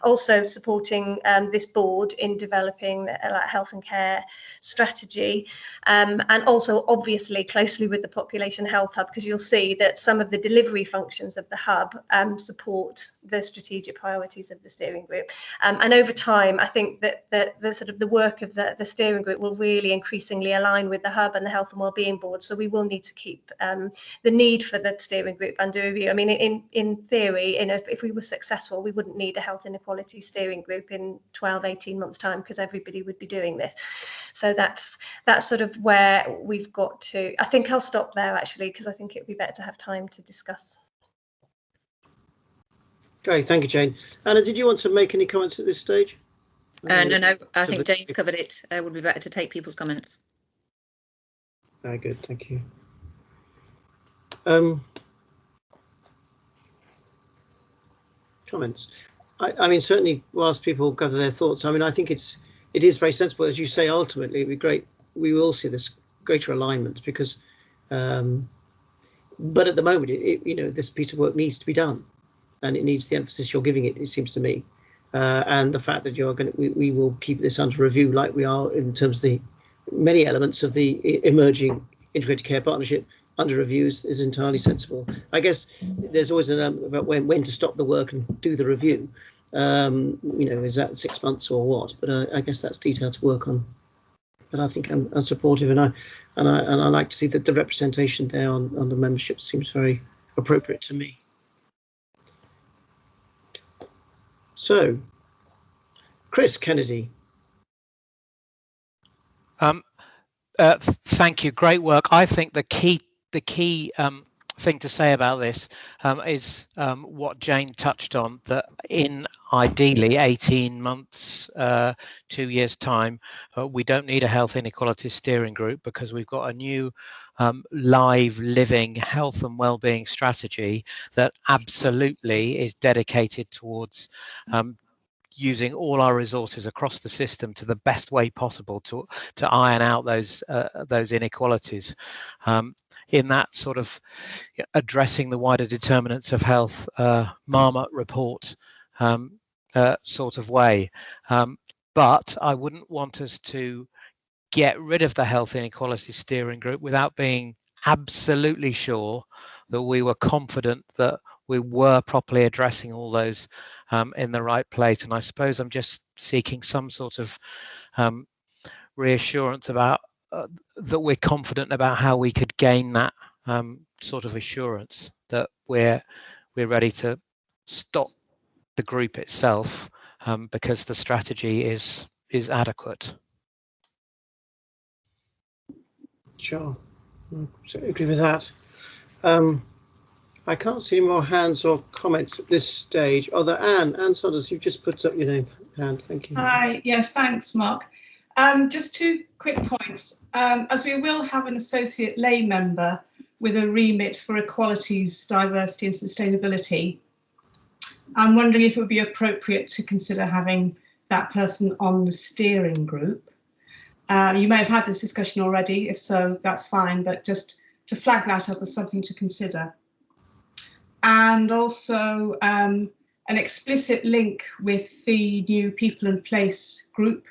Also supporting this board in developing a health and care strategy, and also obviously closely with the Population Health Hub, because you'll see that some of the delivery functions of the hub support the strategic priorities of the steering group. And over time, I think that the sort of the work of the steering group will really increasingly align with the hub and the health and wellbeing board. So we will need to keep the need for the steering group under review. I mean, in theory, if we were successful, we wouldn't need a health inequality steering group in 12-18 months time, because everybody would be doing this. So that's sort of where we've got to. I think I'll stop there actually, because I think it would be better to have time to discuss. Great, thank you, Jane. Anna, did you want to make any comments at this stage? No, I think Jane's covered it. It would be better to take people's comments. Very good, thank you. Comments. I mean, certainly, whilst people gather their thoughts, I mean, I think it is very sensible, as you say. Ultimately, it'd be great. We will see this greater alignment because, but at the moment, this piece of work needs to be done, and it needs the emphasis you're giving it. It seems to me, and the fact that we will keep this under review, like we are in terms of the many elements of the emerging integrated care partnership under reviews is entirely sensible. I guess there's always an element about when to stop the work and do the review. Is that 6 months or what? But I guess that's detail to work on. But I think I'm supportive, and I like to see that the representation there on the membership seems very appropriate to me. So, Chris Kennedy. Thank you. Great work. I think the key thing to say about this is what Jane touched on, that in ideally 18 months, 2 years time, we don't need a health inequality steering group, because we've got a new live living health and wellbeing strategy that absolutely is dedicated towards using all our resources across the system to the best way possible to iron out those inequalities. In that sort of addressing the wider determinants of health Marmot report sort of way. But I wouldn't want us to get rid of the health inequality steering group without being absolutely sure that we were confident that we were properly addressing all those in the right place. And I suppose I'm just seeking some sort of reassurance about that we're confident about how we could gain that sort of assurance that we're ready to stop the group itself because the strategy is adequate. Sure, I agree with that. I can't see any more hands or comments at this stage. Other Anne Saunders, you've just put up your hand. Thank you. Hi, yes, thanks, Mark. Just 2 quick points. As we will have an associate lay member with a remit for equalities, diversity and sustainability, I'm wondering if it would be appropriate to consider having that person on the steering group. You may have had this discussion already. If so, that's fine, but just to flag that up as something to consider. And also an explicit link with the new People and Place group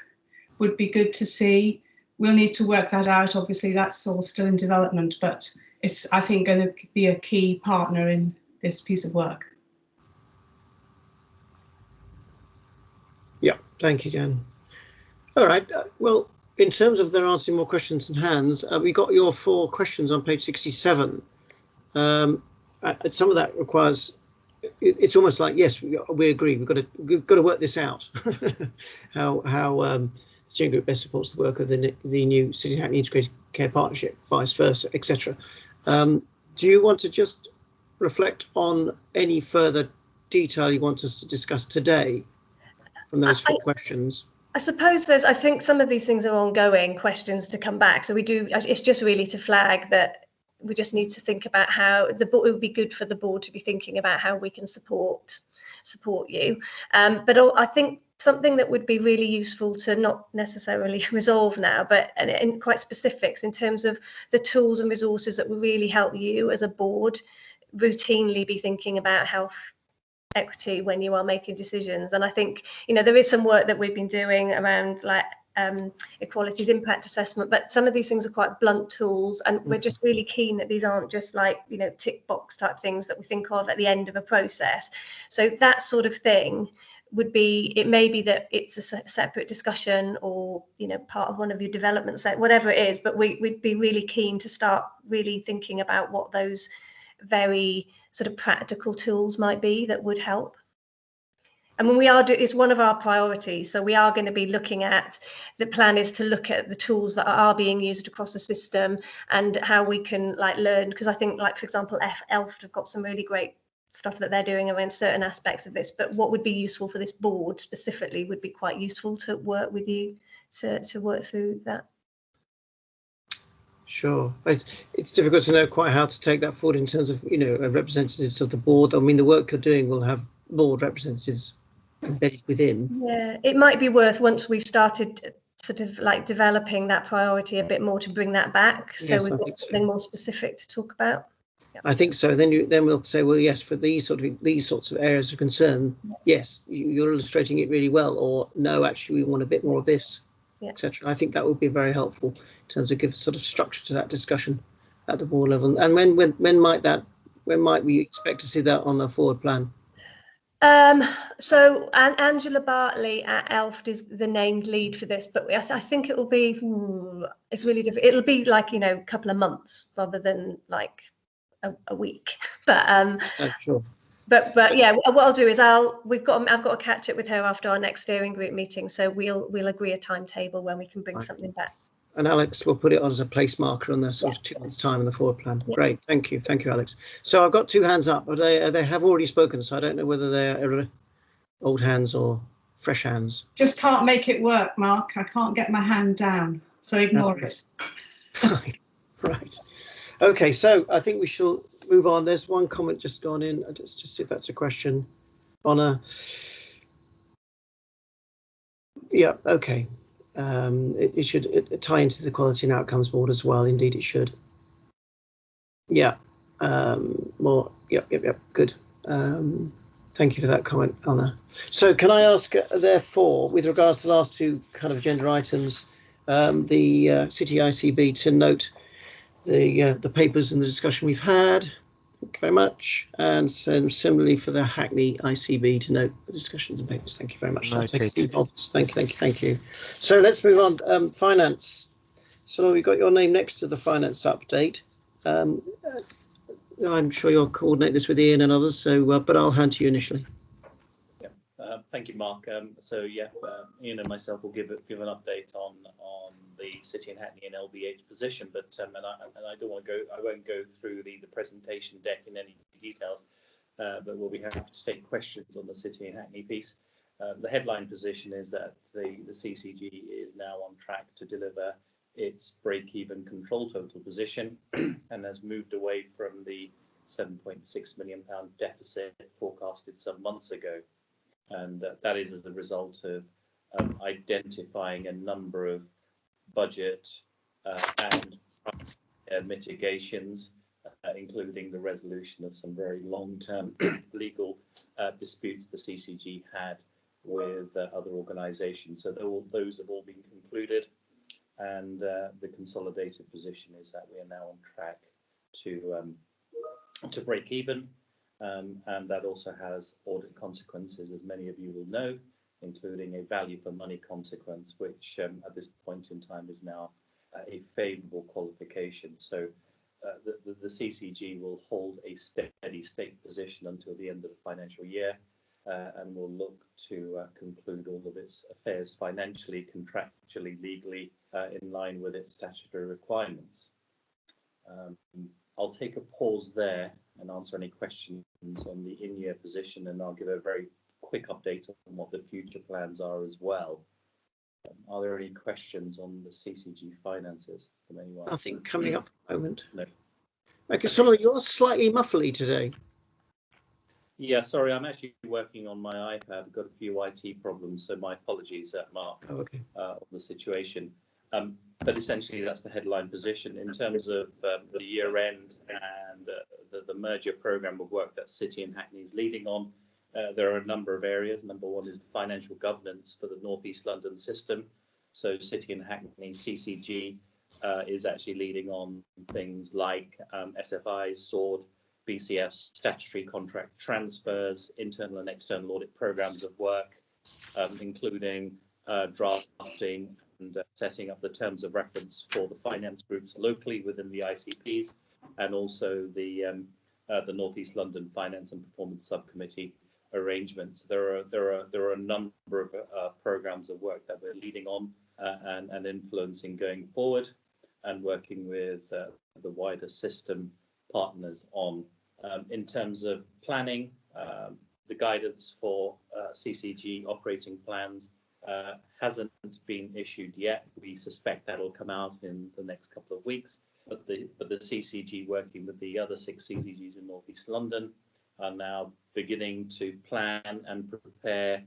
would be good to see. We'll need to work that out. Obviously, that's all still in development, but it's, I think, going to be a key partner in this piece of work. Yeah, thank you, Jan. All right, well, in terms of there answering more questions and hands, we got your 4 questions on page 67. Some of that requires, it's almost like, yes, we agree, we've got to work this out. how the steering group best supports the work of the new City Hackney Integrated Care Partnership, vice versa, etc. Do you want to just reflect on any further detail you want us to discuss today from those 4 questions? I suppose I think some of these things are ongoing questions to come back. So it's just really to flag that we just need to think about how it would be good for the board to be thinking about how we can support you. But I think something that would be really useful to not necessarily resolve now, but in quite specifics in terms of the tools and resources that will really help you as a board routinely be thinking about health equity when you are making decisions. And I think, there is some work that we've been doing around like equalities impact assessment, but some of these things are quite blunt tools, and we're just really keen that these aren't just like tick box type things that we think of at the end of a process. So that sort of thing would be, it may be that it's a separate discussion or part of one of your development set, whatever it is, but we'd be really keen to start really thinking about what those very sort of practical tools might be that would help. And when it's one of our priorities, so we are going to be looking at, the plan is to look at the tools that are being used across the system and how we can learn, because I think for example, ELF have got some really great stuff that they're doing around certain aspects of this, but what would be useful for this board specifically would be quite useful to work with you to work through that. Sure, it's difficult to know quite how to take that forward in terms of representatives of the board. I mean, the work you're doing will have board representatives embedded within. Yeah, it might be worth, once we've started sort of developing that priority a bit more, to bring that back, so we've got something more specific to talk about. Yeah. I think so. Then we'll say, well, yes, for these sorts of areas of concern, yes, you're illustrating it really well, or no, actually we want a bit more of this, etc. I think that would be very helpful in terms of give sort of structure to that discussion at the board level. And when might we expect to see that on the forward plan? So Angela Bartley at ELF is the named lead for this, but I think it will be, it's really different. It'll be a couple of months rather than a week. But sure. But yeah, what I'll do is I've got to catch up with her after our next steering group meeting, so we'll agree a timetable when we can bring something back. And Alex will put it on as a place marker on the sort of 2 months' time in the forward plan. Yeah. Great, thank you, Alex. So I've got 2 hands up, but they have already spoken, so I don't know whether they're old hands or fresh hands. Just can't make it work, Mark. I can't get my hand down, so ignore it. Fine, right. Okay, so I think we shall move on. There's one comment just gone in. Just see if that's a question on a. Yeah, okay. It should tie into the Quality and Outcomes Board as well. Indeed, it should. Yeah. More. Yep. Good. Thank you for that comment, Anna. So, can I ask, therefore, with regards to the last 2 kind of agenda items, the City ICB to note the papers and the discussion we've had. Thank you very much. And similarly for the Hackney ICB to note the discussions and papers. Thank you very much. I'll take a few nods. Thank you. So let's move on. Finance. So we've got your name next to the finance update. I'm sure you'll coordinate this with Ian and others. So, but I'll hand to you initially. Thank you, Mark. Ian and myself will give an update on the City and Hackney and LBH position, but and I don't want to go. I won't go through the presentation deck in any details, but we'll be happy to take questions on the City and Hackney piece. The headline position is that the CCG is now on track to deliver its break-even control total position and has moved away from the £7.6 million deficit forecasted some months ago. And that is as a result of identifying a number of budget and mitigations, including the resolution of some very long-term legal disputes the CCG had with other organisations. So those have all been concluded, and the consolidated position is that we are now on track to break even, and that also has audit consequences, as many of you will know, including a value for money consequence, which at this point in time is now a favourable qualification. So the CCG will hold a steady state position until the end of the financial year, and will look to conclude all of its affairs financially, contractually, legally, in line with its statutory requirements. I'll take a pause there and answer any questions on the in-year position, and I'll give a very quick update on what the future plans are as well. Are there any questions on the CCG finances from anyone? Nothing coming up at the moment. No. Okay, Solomon, you're slightly muffly today. Yeah, sorry, I'm actually working on my iPad. I've got a few IT problems, so my apologies, Mark, on the situation. But essentially, that's the headline position. In terms of the year end and the merger programme of work that City and Hackney is leading on, there are a number of areas. Number one is financial governance for the North East London system. So City and Hackney, CCG, is actually leading on things like SFIs, SWORD, BCF's statutory contract transfers, internal and external audit programmes of work, including drafting and setting up the terms of reference for the finance groups locally within the ICPs, and also the North East London Finance and Performance Subcommittee arrangements. There are a number of programmes of work that we're leading on and influencing going forward, and working with the wider system partners on. In terms of planning, the guidance for CCG operating plans hasn't been issued yet. We suspect that'll come out in the next couple of weeks. But the CCG, working with the other 6 CCGs in North East London, are now beginning to plan and prepare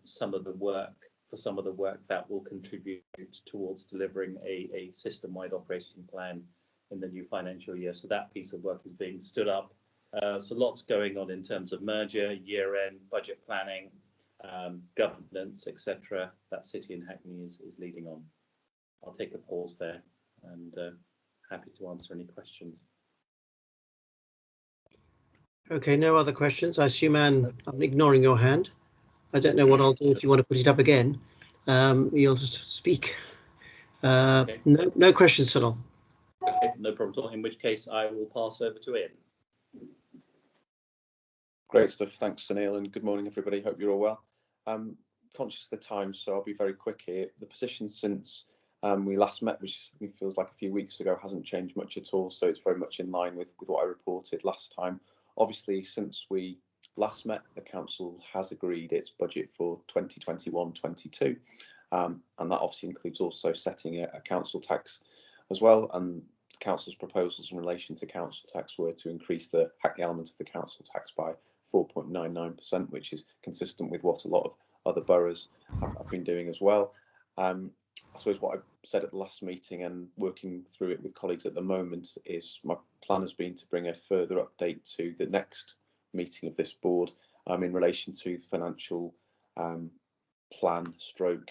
some of the work that will contribute towards delivering a system-wide operating plan in the new financial year. So that piece of work is being stood up. So lots going on in terms of merger, year-end, budget planning, governance, etc. that City and Hackney is leading on. I'll take a pause there and happy to answer any questions. Okay, no other questions. I assume, Anne, I'm ignoring your hand. I don't know what I'll do if you want to put it up again. You'll just speak. Okay. No questions for long. Okay, no problem at all. In which case, I will pass over to Ian. Great stuff. Thanks, Sunil, and good morning, everybody. Hope you're all well. Conscious of the time, so I'll be very quick here. The position since we last met, which feels like a few weeks ago, hasn't changed much at all. So it's very much in line with what I reported last time. Obviously, since we last met, the council has agreed its budget for 2021-22, and that obviously includes also setting a council tax as well. And the council's proposals in relation to council tax were to increase the Hackney element of the council tax by 4.99%, which is consistent with what a lot of other boroughs have been doing as well. I suppose what I said at the last meeting and working through it with colleagues at the moment is my plan has been to bring a further update to the next meeting of this board in relation to financial plan stroke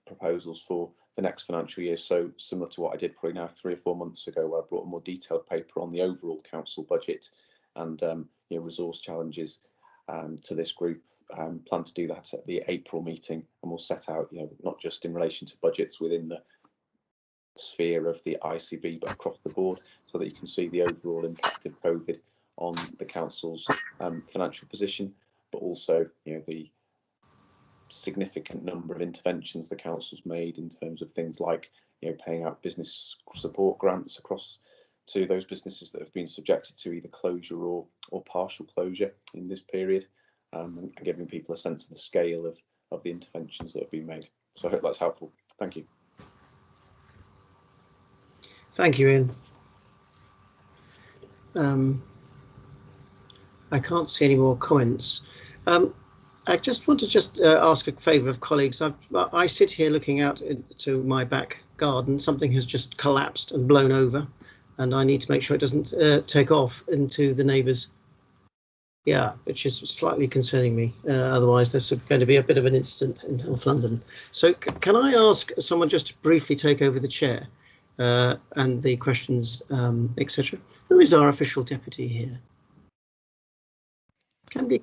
proposals for the next financial year. So similar to what I did probably now 3 or 4 months ago, where I brought a more detailed paper on the overall council budget and resource challenges to this group. Plan to do that at the April meeting, and we'll set out not just in relation to budgets within the sphere of the ICB, but across the board, so that you can see the overall impact of COVID on the council's financial position, but also the significant number of interventions the council's made in terms of things like paying out business support grants across to those businesses that have been subjected to either closure or partial closure in this period, and giving people a sense of the scale of the interventions that have been made. So I hope that's helpful. Thank you. Thank you, Ian. I can't see any more comments. I just want to ask a favour of colleagues. I sit here looking out into my back garden. Something has just collapsed and blown over, and I need to make sure it doesn't take off into the neighbours. Yeah, which is slightly concerning me. Otherwise, there's going to be a bit of an incident in North London. So can I ask someone just to briefly take over the chair and the questions, etc. Who is our official deputy here?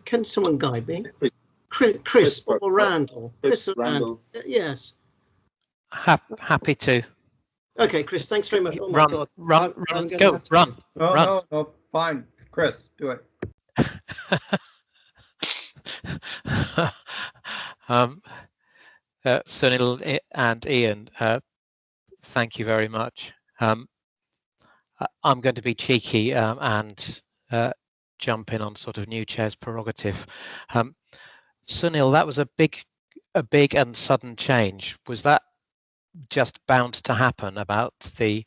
Can someone guide me? Chris or Randall? Chris or Randall? Yes. Happy to. Okay, Chris, thanks very much. Oh my God. Run, go, run. No, fine. Chris, do it. Sunil and Ian, thank you very much. I'm going to be cheeky and jump in on sort of new chair's prerogative. Sunil, that was a big and sudden change. Was that just bound to happen about the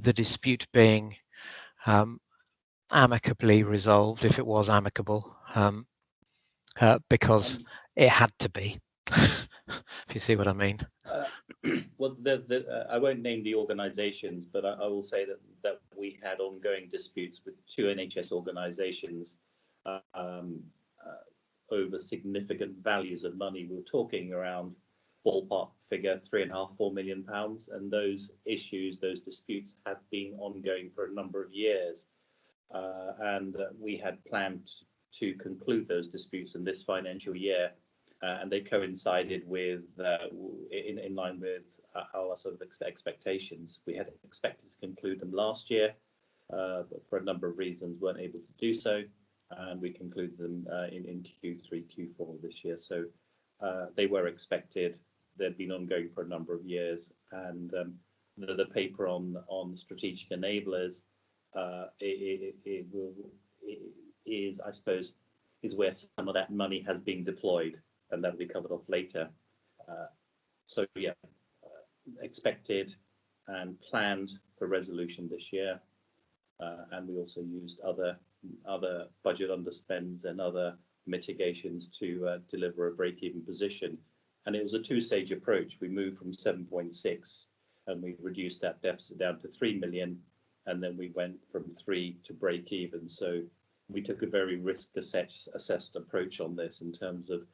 dispute being amicably resolved, if it was amicable, because it had to be, if you see what I mean? Well, I won't name the organisations, but I will say that we had ongoing disputes with two NHS organisations over significant values of money. We were talking around ballpark figure £3.5–4 million, and those issues, those disputes, had been ongoing for a number of years, and we had planned to conclude those disputes in this financial year, and they coincided with in line with our sort of expectations. We had expected to conclude them last year, but for a number of reasons weren't able to do so, and we concluded them in Q3, Q4 this year. So they were expected. They'd been ongoing for a number of years, and the paper on strategic enablers is, I suppose, is where some of that money has been deployed, and that'll be covered off later. So yeah, expected and planned for resolution this year, and we also used other budget underspends and other mitigations to deliver a break-even position. And it was a two-stage approach. We moved from 7.6 and we reduced that deficit down to 3 million, and then we went from 3 to break even. So we took a very risk-assessed approach on this in terms of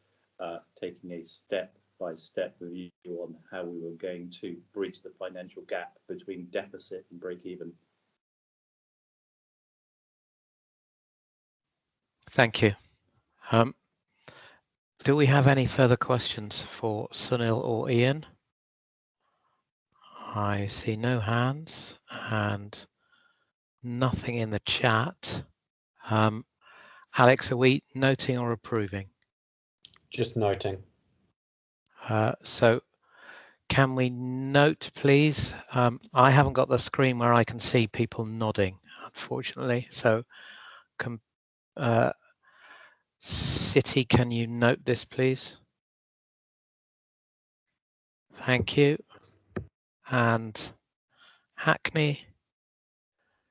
taking a step-by-step review on how we were going to bridge the financial gap between deficit and break even. Thank you. Do we have any further questions for Sunil or Ian? I see no hands and nothing in the chat. Alex, are we noting or approving? Just noting. So can we note, please? I haven't got the screen where I can see people nodding, unfortunately. So City, can you note this, please? Thank you. And Hackney?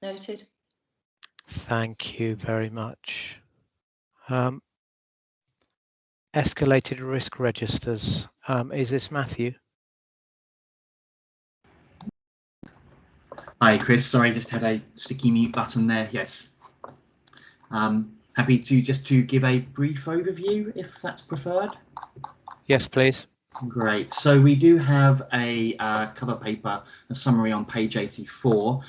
Noted. Thank you very much. Escalated risk registers. Is this Matthew? Hi, Chris. Sorry, just had a sticky mute button there. Yes. Happy to just give a brief overview, if that's preferred. Yes, please. Great. So we do have a cover paper, a summary on page 84.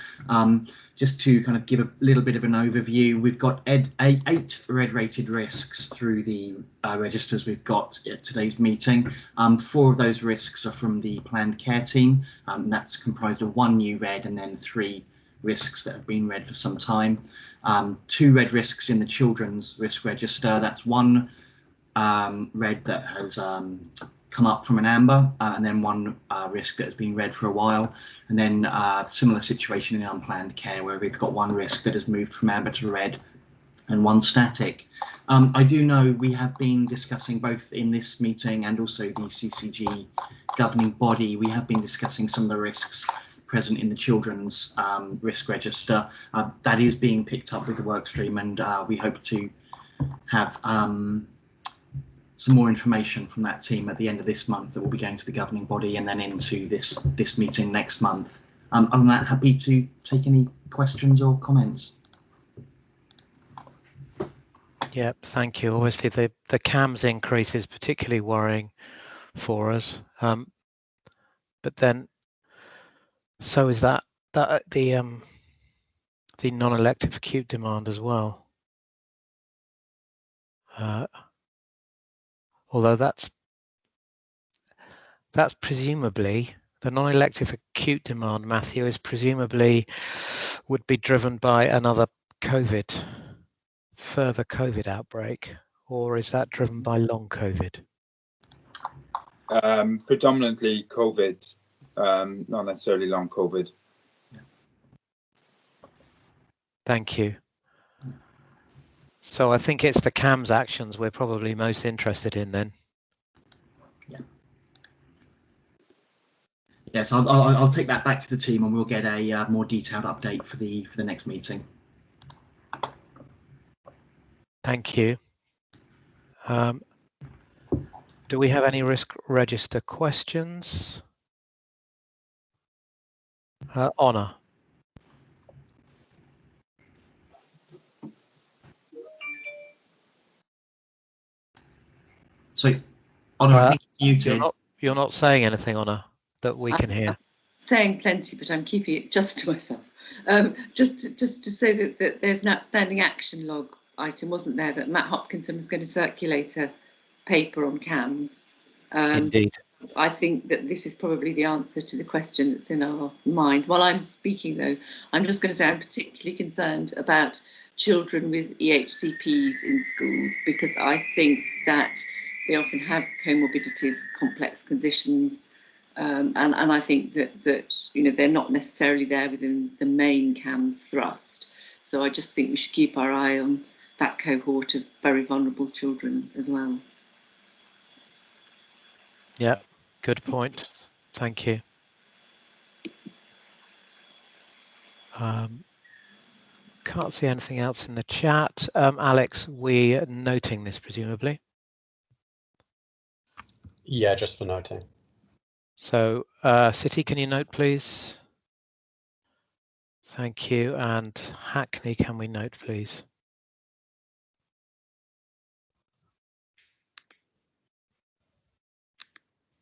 Just to kind of give a little bit of an overview, we've got 8 red-rated risks through the registers we've got at today's meeting. 4 of those risks are from the planned care team. That's comprised of 1 new red and then 3 risks that have been red for some time. 2 red risks in the children's risk register. That's 1 red that has come up from an amber, and then one risk that has been red for a while, and then similar situation in unplanned care where we've got one risk that has moved from amber to red and one static. I do know we have been discussing both in this meeting and also the CCG governing body, we have been discussing some of the risks present in the children's risk register. That is being picked up with the work stream, and we hope to have some more information from that team at the end of this month that will be going to the governing body and then into this meeting next month. Other than that, happy to take any questions or comments. Yep, thank you. Obviously, the CAMS increase is particularly worrying for us, but then so is that the non-elective acute demand as well. Although that's presumably the non-elective acute demand, Matthew, is presumably would be driven by another further COVID outbreak, or is that driven by long COVID? Predominantly COVID, not necessarily long COVID. Thank you. So I think it's the CAMS actions we're probably most interested in then. Yeah. Yes, I'll take that back to the team and we'll get a more detailed update for the next meeting. Thank you. Do we have any risk register questions? Honor. So, Honor, I think you did. You're not saying anything, Honor, that we can hear. I'm saying plenty, but I'm keeping it just to myself. Just to say that there's an outstanding action log item, wasn't there, that Matt Hopkinson was going to circulate a paper on CAMS. Indeed. I think that this is probably the answer to the question that's in our mind. While I'm speaking, though, I'm just going to say I'm particularly concerned about children with EHCPs in schools, because I think that they often have comorbidities, complex conditions, and I think that they're not necessarily there within the main CAMS thrust. So I just think we should keep our eye on that cohort of very vulnerable children as well. Yeah, good point. Thank you. Can't see anything else in the chat. Alex, we're noting this presumably. Yeah, just for noting. So, City, can you note, please? Thank you. And Hackney, can we note, please?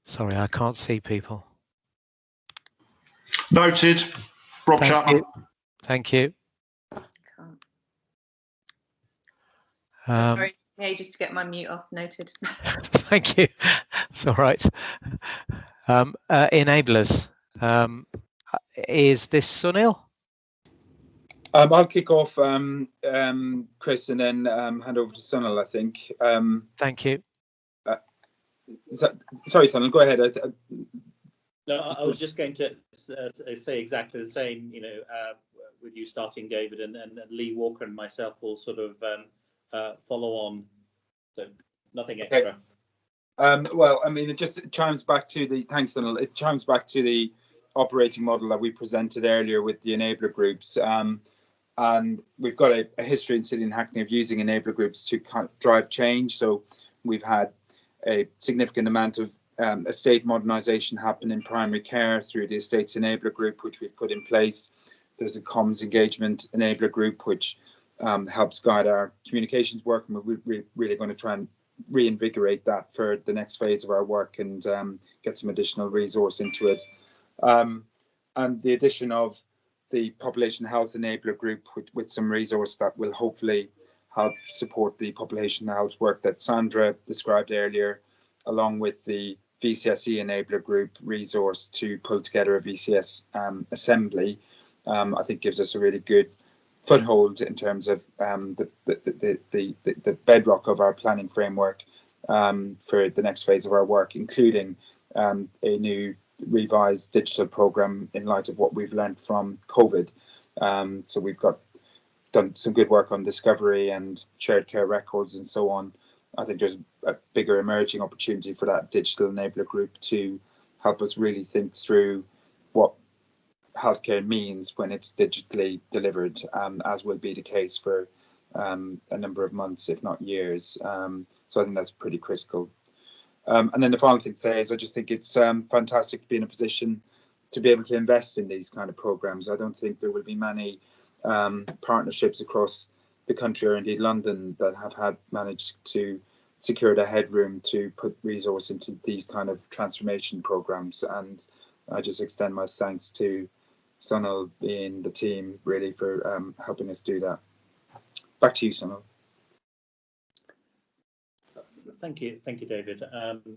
Sorry, I can't see people. Noted. Rob Chapman. Thank you. Sorry, ages to get my mute off. Noted. Thank you. It's all right. Enablers. Is this Sunil? I'll kick off, Chris, and then hand over to Sunil, I think. Thank you. Sorry, Sunil, go ahead. No, I was just going to say exactly the same, with you starting, David, and Lee Walker and myself will sort of follow on. So nothing extra. Okay. Well, I mean, it just chimes back to the, thanks, Sunil, it chimes back to the operating model that we presented earlier with the enabler groups. And we've got a history in City and Hackney of using enabler groups to drive change. So we've had a significant amount of estate modernisation happen in primary care through the Estates Enabler Group, which we've put in place. There's a comms engagement enabler group, which helps guide our communications work, and we're really going to try and reinvigorate that for the next phase of our work and get some additional resource into it. And the addition of the population health enabler group with some resource that will hopefully help support the population health work that Sandra described earlier, along with the VCSE enabler group resource to pull together a VCS assembly, I think gives us a really good foothold in terms of the bedrock of our planning framework for the next phase of our work, including a new revised digital program in light of what we've learned from COVID. So we've done some good work on discovery and shared care records and so on. I think there's a bigger emerging opportunity for that digital enabler group to help us really think through what healthcare means when it's digitally delivered, as will be the case for a number of months, if not years. So I think that's pretty critical. And then the final thing to say is I just think it's fantastic to be in a position to be able to invest in these kind of programs. I don't think there will be many partnerships across the country or indeed London that have managed to secure the headroom to put resource into these kind of transformation programs. And I just extend my thanks to Sunil and the team really for helping us do that. Back to you, Sunil. Thank you, David.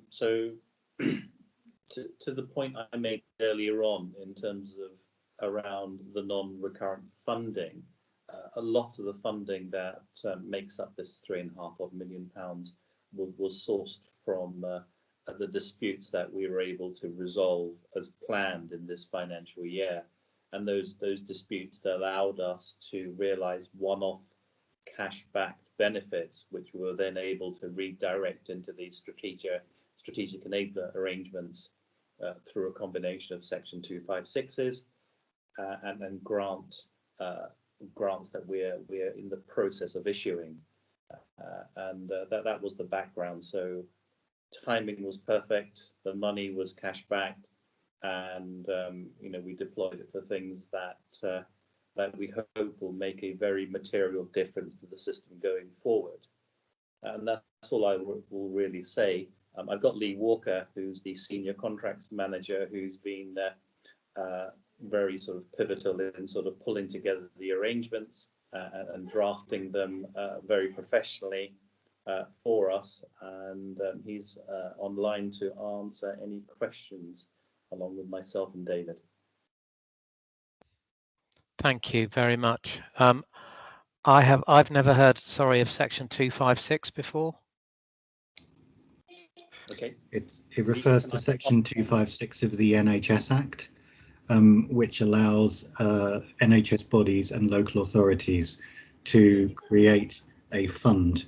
So to the point I made earlier on in terms of around the non-recurrent funding, a lot of the funding that makes up this £3.5 million was sourced from the disputes that we were able to resolve as planned in this financial year, and those disputes that allowed us to realise one-off cash-backed benefits, which we were then able to redirect into these strategic enabler arrangements through a combination of Section 256s and grants that we're in the process of issuing, and that was the background. So timing was perfect, the money was cash backed, and we deployed it for things that we hope will make a very material difference to the system going forward. And that's all I will really say. I've got Lee Walker, who's the senior contracts manager, who's been very sort of pivotal in sort of pulling together the arrangements and drafting them very professionally for us. And he's online to answer any questions along with myself and David. Thank you very much. I've never heard, sorry, of Section 256 before. Okay. It refers to Section 256 of the NHS Act, which allows NHS bodies and local authorities to create a fund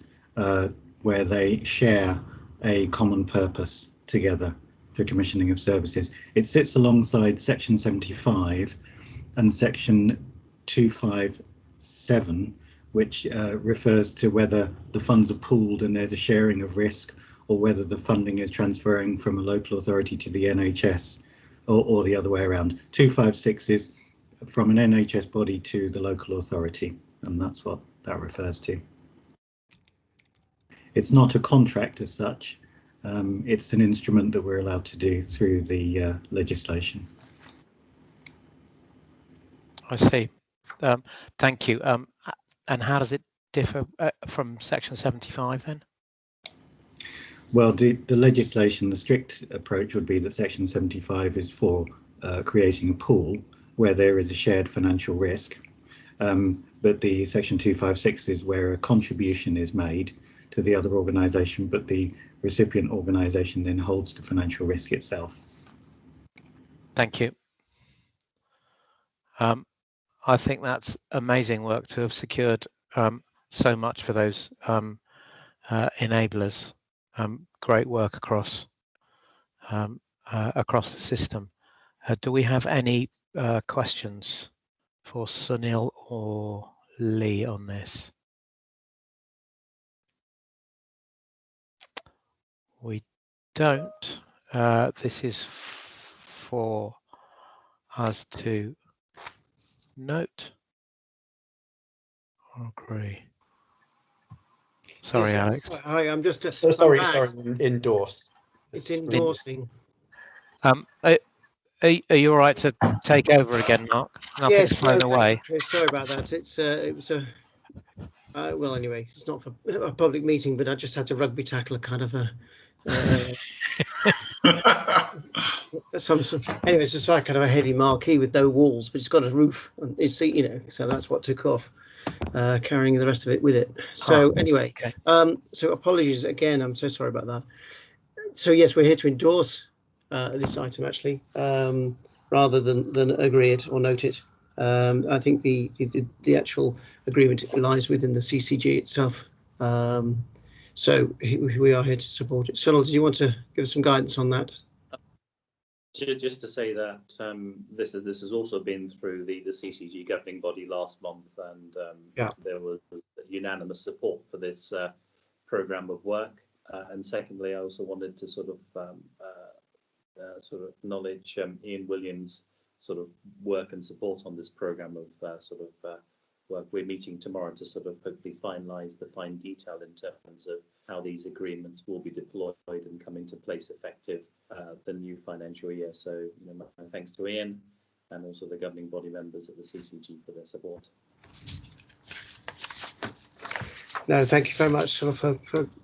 where they share a common purpose together for commissioning of services. It sits alongside Section 75 and Section 257, which refers to whether the funds are pooled and there's a sharing of risk, or whether the funding is transferring from a local authority to the NHS, or the other way around. 256 is from an NHS body to the local authority, and that's what that refers to. It's not a contract as such, it's an instrument that we're allowed to do through the legislation. I see. Thank you. And how does it differ from Section 75 then? Well, the legislation, the strict approach would be that Section 75 is for creating a pool where there is a shared financial risk, but the Section 256 is where a contribution is made to the other organisation, but the recipient organisation then holds the financial risk itself. Thank you. I think that's amazing work to have secured so much for those enablers. Great work across the system. Do we have any questions for Sunil or Lee on this? We don't. This is for us to note or agree. Sorry, Alex. Hi, I'm just sorry. Endorse. It's endorsing. Are you all right to take over again, Mark? Nothing's flown away. Chris, sorry about that. It was a well, anyway, it's not for a public meeting, but I just had to rugby tackle a kind of a Anyway, it's just like kind of a heavy marquee with no walls, but it's got a roof, and it's, so that's what took off, carrying the rest of it with it. So anyway, okay. So apologies again. I'm so sorry about that. So yes, we're here to endorse this item actually, rather than agree it or note it. I think the actual agreement lies within the CCG itself. So we are here to support it. Sunil, did you want to give us some guidance on that? Just to say that this has also been through the CCG governing body last month, and there was unanimous support for this programme of work. And secondly, I also wanted to sort of acknowledge Ian Williams' sort of work and support on this programme of work. We're meeting tomorrow to sort of hopefully finalise the fine detail in terms of how these agreements will be deployed and come into place effective the new financial year. So my thanks to Ian and also the governing body members at the CCG for their support. No, thank you very much for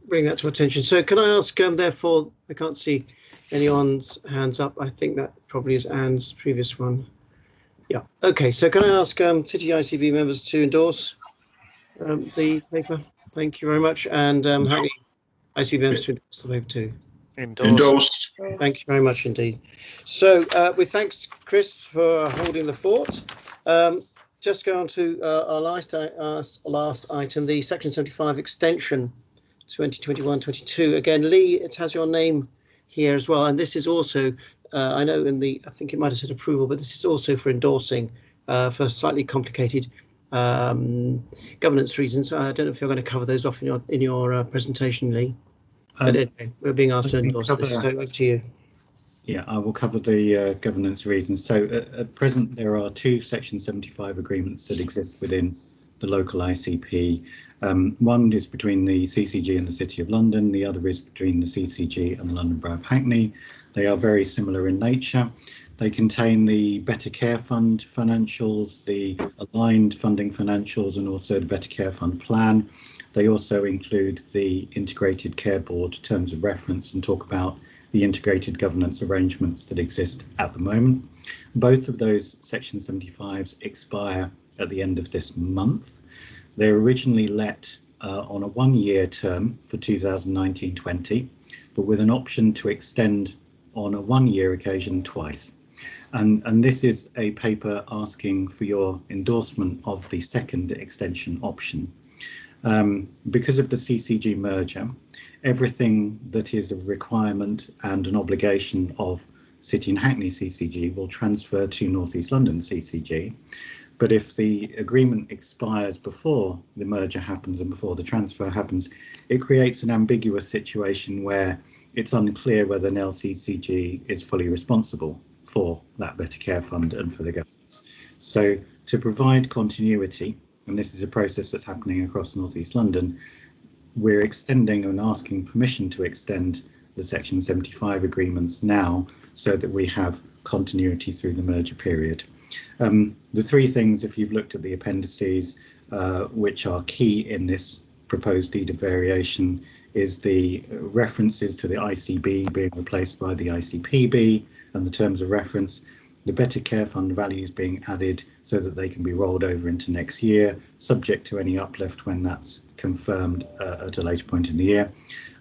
bringing that to attention. So can I ask, therefore, I can't see anyone's hands up. I think that probably is Anne's previous one. Yeah. Okay. So can I ask City ICB members to endorse the paper? Thank you very much. And Hackney ICB members to endorse the paper too. Endorsed. Thank you very much indeed. So with thanks, Chris, for holding the fort. Just go on to our last item, the Section 75 extension 2021-22. Again, Lee, it has your name here as well. And this is also, I know I think it might have said approval, but this is also for endorsing for slightly complicated governance reasons. I don't know if you're going to cover those off in your presentation, Lee. But anyway, we're being asked to endorse this, so over to you. Yeah, I will cover the governance reasons. So at present, there are two Section 75 agreements that exist within the local ICP. One is between the CCG and the City of London. The other is between the CCG and the London Borough of Hackney. They are very similar in nature. They contain the Better Care Fund financials, the aligned funding financials, and also the Better Care Fund plan. They also include the Integrated Care Board terms of reference and talk about the integrated governance arrangements that exist at the moment. Both of those Section 75s expire at the end of this month. They were originally let on a one-year term for 2019-20, but with an option to extend on a one-year occasion twice. And this is a paper asking for your endorsement of the second extension option. Because of the CCG merger, everything that is a requirement and an obligation of City and Hackney CCG will transfer to North East London CCG. But if the agreement expires before the merger happens and before the transfer happens, it creates an ambiguous situation where it's unclear whether LCCG is fully responsible for that Better Care Fund and for the governance. So to provide continuity, and this is a process that's happening across North East London, we're extending and asking permission to extend the Section 75 agreements now so that we have continuity through the merger period. The three things, if you've looked at the appendices, which are key in this proposed deed of variation, is the references to the ICB being replaced by the ICPB and the terms of reference, the Better Care Fund values being added so that they can be rolled over into next year, subject to any uplift when that's confirmed at a later point in the year,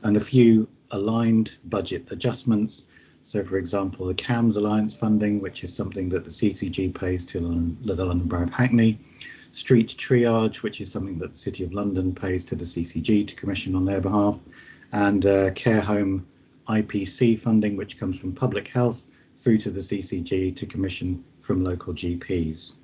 and a few aligned budget adjustments. So, for example, the CAMS Alliance funding, which is something that the CCG pays to the London Borough of Hackney, street triage, which is something that the City of London pays to the CCG to commission on their behalf, and care home IPC funding, which comes from public health through to the CCG to commission from local GPs.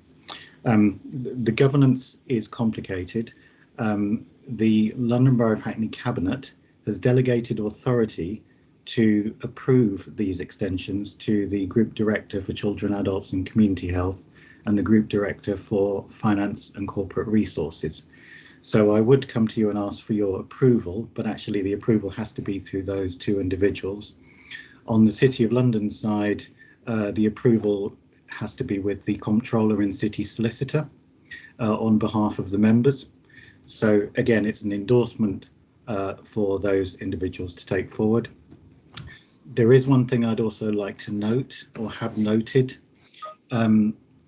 The governance is complicated. The London Borough of Hackney Cabinet has delegated authority to approve these extensions to the Group Director for Children, Adults and Community Health and the Group Director for Finance and Corporate Resources. So I would come to you and ask for your approval, but actually the approval has to be through those two individuals. On the City of London side, the approval has to be with the Comptroller and City Solicitor on behalf of the members. So again, it's an endorsement for those individuals to take forward. There is one thing I'd also like to note, or have noted,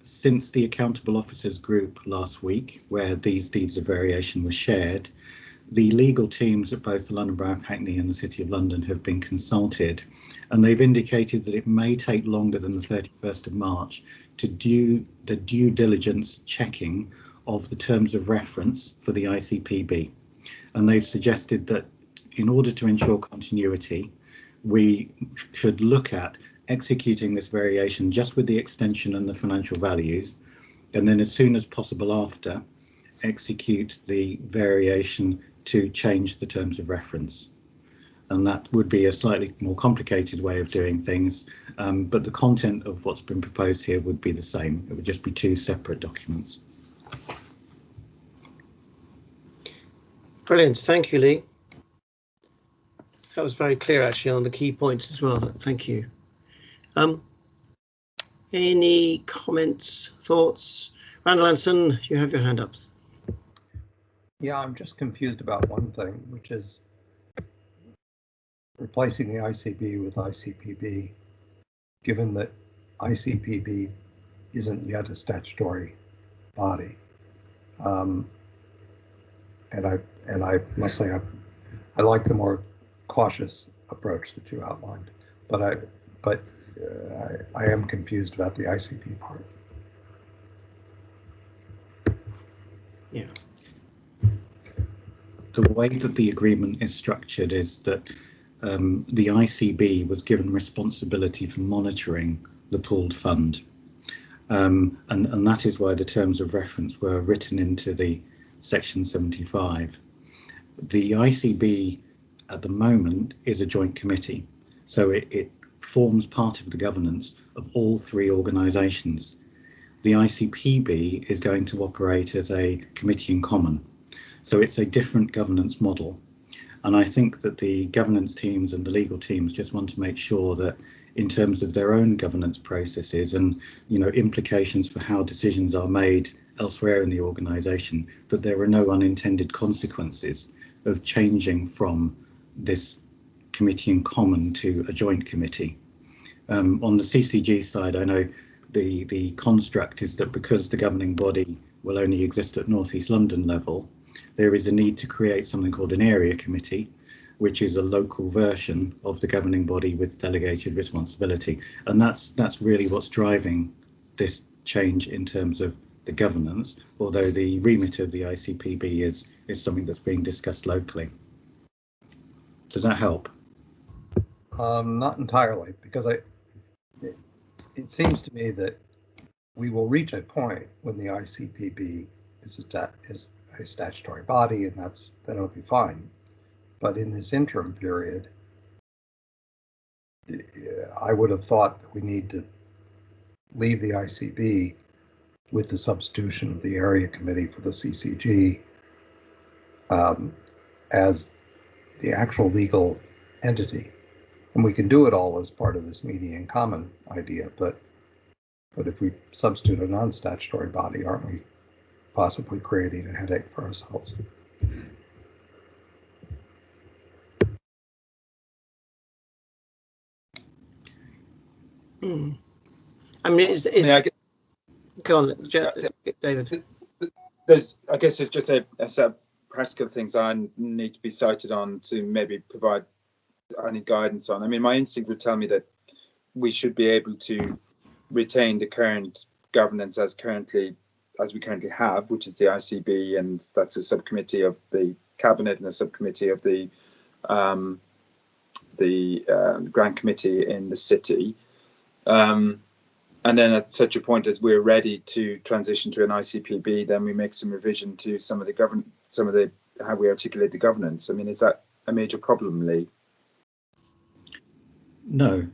since the Accountable Officers group last week, where these deeds of variation were shared, the legal teams at both the London Borough of Hackney and the City of London have been consulted, and they've indicated that it may take longer than the 31st of March to do the due diligence checking of the terms of reference for the ICPB. And they've suggested that in order to ensure continuity, we should look at executing this variation just with the extension and the financial values, and then as soon as possible after, execute the variation to change the terms of reference. And that would be a slightly more complicated way of doing things, but the content of what's been proposed here would be the same. It would just be two separate documents. Brilliant, thank you, Lee. That was very clear actually on the key points as well. Thank you. Any comments, thoughts? Randall Anson, you have your hand up. Yeah, I'm just confused about one thing, which is replacing the ICB with ICPB, given that ICPB isn't yet a statutory body. And I must say I like the more cautious approach that you outlined, but I am confused about the ICP part. Yeah. The way that the agreement is structured is that the ICB was given responsibility for monitoring the pooled fund. And that is why the terms of reference were written into the Section 75. The ICB at the moment is a joint committee, so it forms part of the governance of all three organisations. The ICPB is going to operate as a committee in common, so it's a different governance model. And I think that the governance teams and the legal teams just want to make sure that in terms of their own governance processes and, you know, implications for how decisions are made elsewhere in the organisation, that there are no unintended consequences of changing from this committee in common to a joint committee. On the CCG side, I know the construct is that because the governing body will only exist at North East London level, there is a need to create something called an area committee, which is a local version of the governing body with delegated responsibility. And that's really what's driving this change in terms of the governance, although the remit of the ICPB is something that's being discussed locally. Does that help? Not entirely, because it seems to me that we will reach a point when the ICPB is a statutory body, and that'll be fine. But in this interim period, I would have thought that we need to leave the ICB with the substitution of the area committee for the CCG as the actual legal entity. And we can do it all as part of this meeting in common idea, but if we substitute a non-statutory body, aren't we possibly creating a headache for ourselves? I mean, go on, David. I guess it's just a set of practical things I need to be cited on to maybe provide any guidance on. I mean, my instinct would tell me that we should be able to retain the current governance as we currently have, which is the ICB, and that's a subcommittee of the cabinet and a subcommittee of the Grand Committee in the city. And then at such a point as we're ready to transition to an ICPB, then we make some revision to some of the how we articulate the governance. I mean, is that a major problem, Lee? No.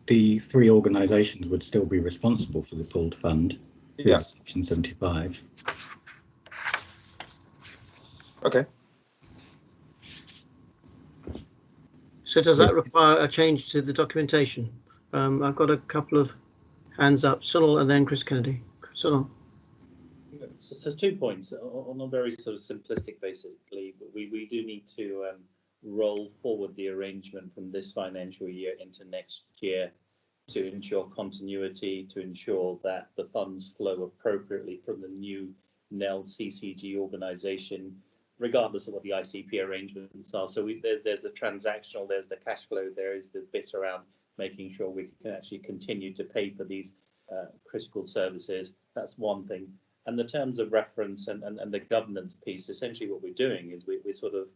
The three organisations would still be responsible for the pooled fund. Yeah. Section 75. Okay. So does that require a change to the documentation? I've got a couple of hands up, Sunil and then Chris Kennedy. Sunil. So 2 points on a very sort of simplistic basis, but we do need to roll forward the arrangement from this financial year into next year to ensure continuity, to ensure that the funds flow appropriately from the new NEL CCG organisation, regardless of what the ICP arrangements are. So there's the transactional, there's the cash flow, there is the bit around making sure we can actually continue to pay for these critical services. That's one thing. And the terms of reference and the governance piece, essentially what we're doing is we're sort of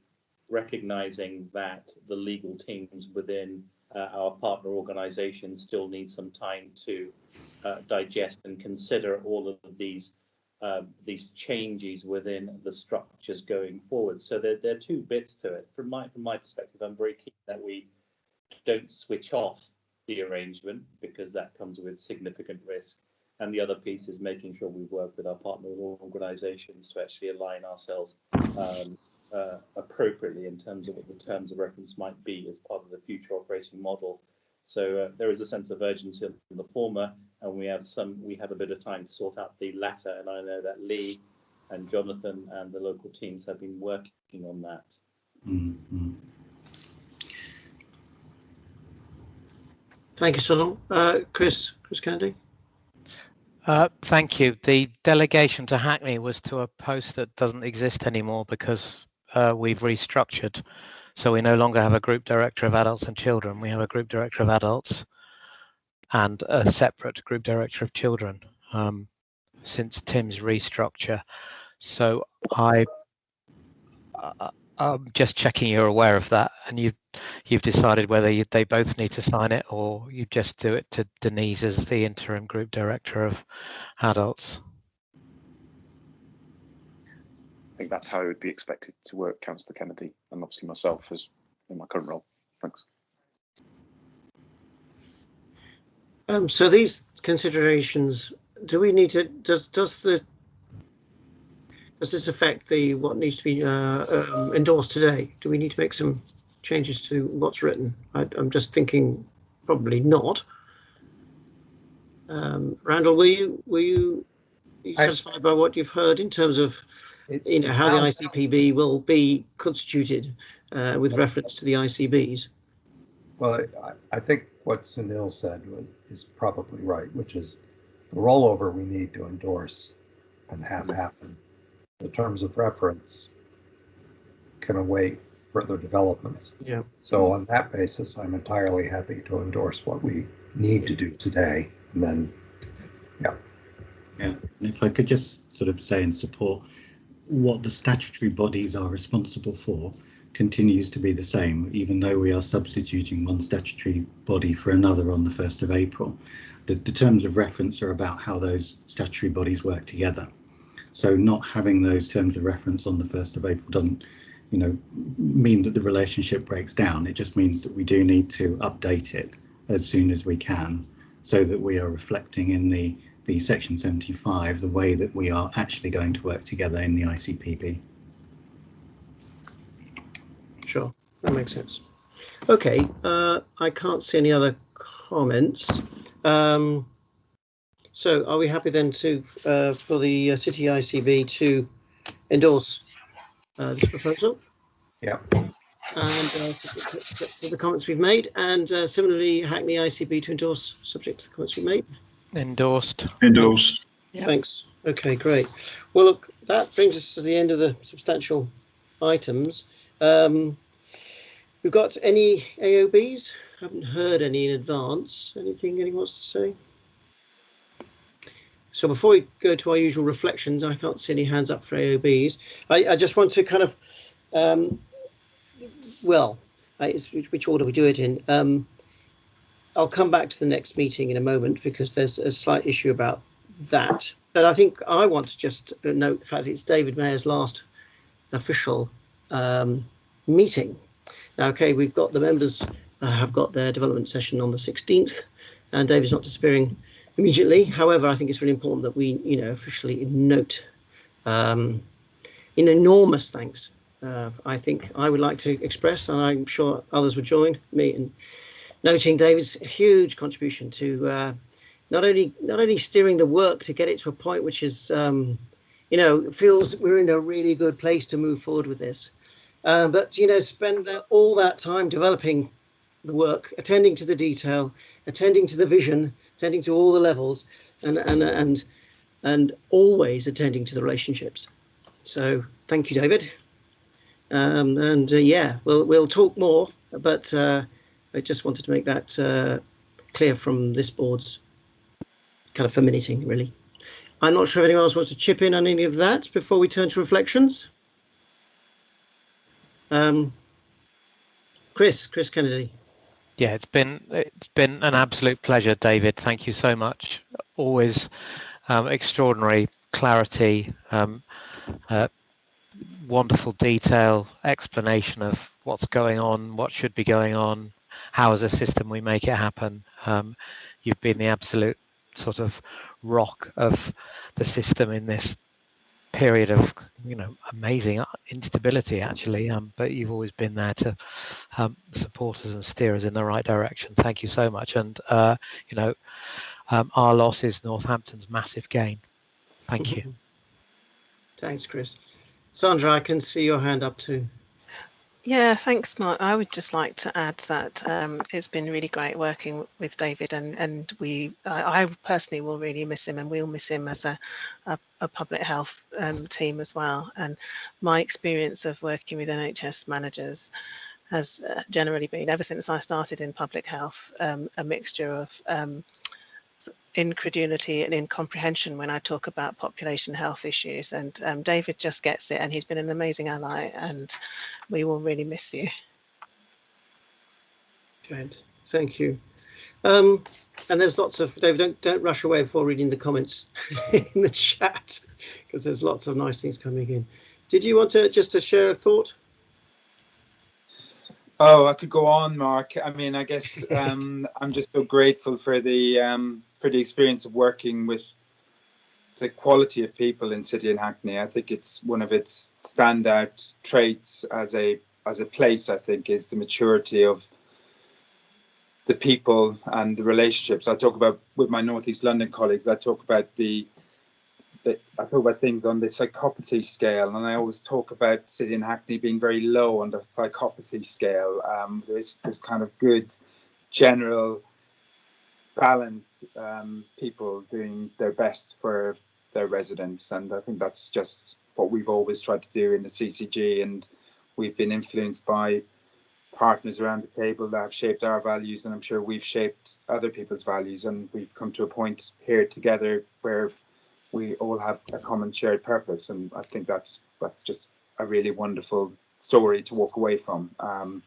recognising that the legal teams within our partner organisations still need some time to digest and consider all of these changes within the structures going forward. So there are two bits to it. From my perspective, I'm very keen that we don't switch off the arrangement, because that comes with significant risk. And the other piece is making sure we work with our partner organisations to actually align ourselves appropriately in terms of what the terms of reference might be as part of the future operating model. So there is a sense of urgency in the former, and we have a bit of time to sort out the latter. And I know that Lee and Jonathan and the local teams have been working on that. Mm-hmm. Thank you, Sunil. Chris Kennedy. Thank you. The delegation to Hackney was to a post that doesn't exist anymore because we've restructured. So we no longer have a group director of adults and children. We have a group director of adults and a separate group director of children since Tim's restructure. So I'm just checking you're aware of that, and you've decided whether they both need to sign it, or you just do it to Denise as the interim group director of adults. I think that's how it would be expected to work, Councillor Kennedy, and obviously myself as in my current role. Thanks. So these considerations, do we need to? Does this affect what needs to be endorsed today? Do we need to make some changes to what's written? I'm just thinking probably not. Randall, were you satisfied by what you've heard in terms of how the ICPB will be constituted with reference to the ICBs? Well, I think what Sunil said is probably right, which is the rollover we need to endorse and have happen. The terms of reference can await further developments. Yeah. So on that basis, I'm entirely happy to endorse what we need to do today. And then, yeah. Yeah. And if I could just sort of say in support, what the statutory bodies are responsible for continues to be the same, even though we are substituting one statutory body for another on the 1st of April. The terms of reference are about how those statutory bodies work together. So not having those terms of reference on the 1st of April doesn't, mean that the relationship breaks down. It just means that we do need to update it as soon as we can, so that we are reflecting in the Section 75 the way that we are actually going to work together in the ICPB. Sure, that makes sense. Okay, I can't see any other comments. So are we happy then to for the City ICB to endorse this proposal? Yeah. And the comments we've made, and similarly Hackney ICB to endorse subject to the comments we made. Endorsed. Endorsed. Yep. Thanks. Okay, great. Well, look, that brings us to the end of the substantial items. We've got any AOBs? Haven't heard any in advance. Anything anyone wants to say? So before we go to our usual reflections, I can't see any hands up for AOBs. I just want to kind of, which order we do it in. I'll come back to the next meeting in a moment because there's a slight issue about that. But I think I want to just note the fact that it's David Mayer's last official meeting. Now, okay, we've got the members have got their development session on the 16th, and David's not disappearing immediately. However, I think it's really important that we, officially note enormous thanks. I think I would like to express, and I'm sure others would join me in noting David's huge contribution to not only steering the work to get it to a point which is, feels we're in a really good place to move forward with this, but spend all that time developing the work, attending to the detail, attending to the vision, attending to all the levels, and always attending to the relationships. So thank you, David. Yeah, we'll talk more, but I just wanted to make that clear from this board's kind of minuting, really. I'm not sure if anyone else wants to chip in on any of that before we turn to reflections. Chris Kennedy. Yeah, it's been an absolute pleasure, David. Thank you so much. Always extraordinary clarity, wonderful detail, explanation of what's going on, what should be going on, how as a system we make it happen. You've been the absolute sort of rock of the system in this period of amazing instability, actually, but you've always been there to support us and steer us in the right direction. Thank you so much. And our loss is Northampton's massive gain. Thank you. Thanks, Chris. Sandra, I can see your hand up too. Yeah, thanks, Mark. I would just like to add that it's been really great working with David, and I personally will really miss him, and we'll miss him as a public health team as well. And my experience of working with NHS managers has generally been, ever since I started in public health, a mixture of incredulity and incomprehension when I talk about population health issues, and David just gets it, and he's been an amazing ally, and we will really miss you. Great, thank you. And there's lots of, David, don't rush away before reading the comments in the chat, because there's lots of nice things coming in. Did you want to just to share a thought? Oh, I could go on, Mark. I mean, I guess I'm just so grateful for the experience of working with the quality of people in City and Hackney. I think it's one of its standout traits as a place, I think, is the maturity of the people and the relationships. I talk about with my North East London colleagues, I talk about things on the psychopathy scale, and I always talk about City and Hackney being very low on the psychopathy scale. There's kind of good, general, balanced people doing their best for their residents, and I think that's just what we've always tried to do in the CCG, and we've been influenced by partners around the table that have shaped our values, and I'm sure we've shaped other people's values, and we've come to a point here together where we all have a common shared purpose, and I think that's just a really wonderful story to walk away from. And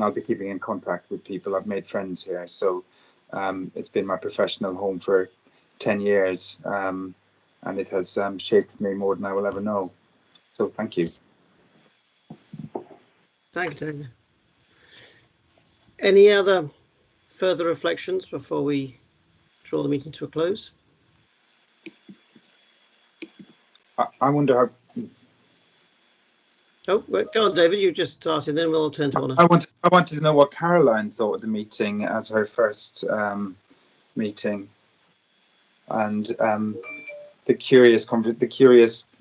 I'll be keeping in contact with people. I've made friends here, so it's been my professional home for 10 years, and it has shaped me more than I will ever know. So thank you. Thank you, David. Any other further reflections before we draw the meeting to a close? I wonder how. Oh, well, go on, David. You just started. Then we'll turn to Honor. I wanted to know what Caroline thought of the meeting as her first meeting, and the curious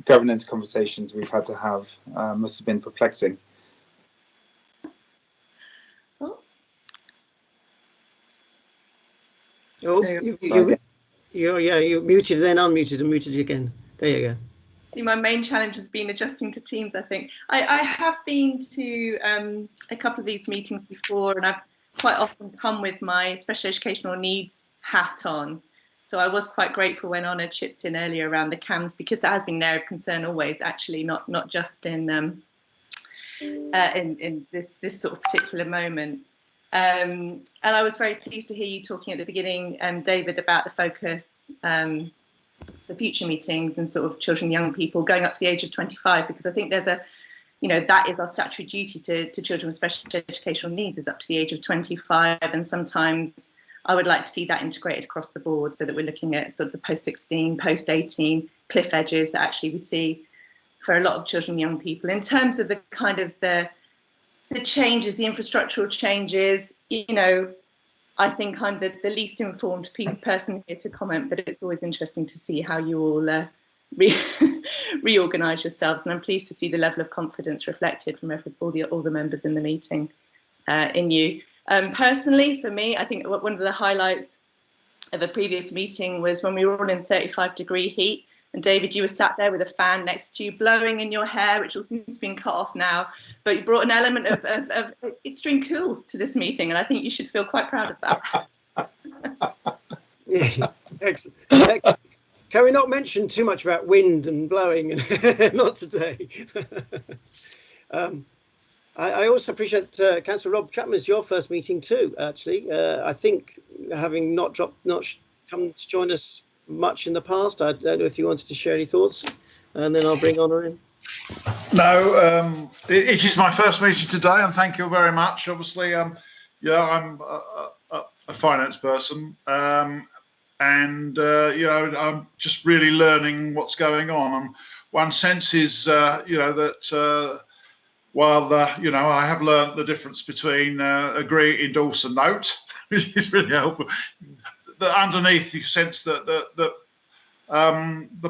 governance conversations we've had to have must have been perplexing. Oh, you muted, then unmuted, and muted again. There you go. My main challenge has been adjusting to Teams, I think. I have been to a couple of these meetings before, and I've quite often come with my special educational needs hat on. So I was quite grateful when Honor chipped in earlier around the CAMS, because that has been an area of concern always, actually, not just in this sort of particular moment. And I was very pleased to hear you talking at the beginning, David, about the focus, the future meetings and sort of children and young people going up to the age of 25, because I think there's that is our statutory duty to children with special educational needs, is up to the age of 25. And sometimes I would like to see that integrated across the board, so that we're looking at sort of the post-16, post-18 cliff edges that actually we see for a lot of children and young people. In terms of the kind of the changes, the infrastructural changes, I think I'm the least informed person here to comment, but it's always interesting to see how you all reorganise yourselves. And I'm pleased to see the level of confidence reflected from all the members in the meeting in you. Personally, for me, I think one of the highlights of a previous meeting was when we were all in 35-degree heat. And David, you were sat there with a fan next to you, blowing in your hair, which all seems to have been cut off now. But you brought an element of extreme cool to this meeting, and I think you should feel quite proud of that. Yeah, excellent. Can we not mention too much about wind and blowing? Not today. I also appreciate Councillor Rob Chapman's your first meeting too. Actually, I think having not come to join us much in the past, I don't know if you wanted to share any thoughts, and then I'll bring Honor in. No, it is my first meeting today, and thank you very much. Obviously, yeah, I'm a finance person, and you know, I'm just really learning what's going on. And one sense is, you know, that while you know, I have learned the difference between agree, endorse, and note, which is really helpful. That underneath, you sense that the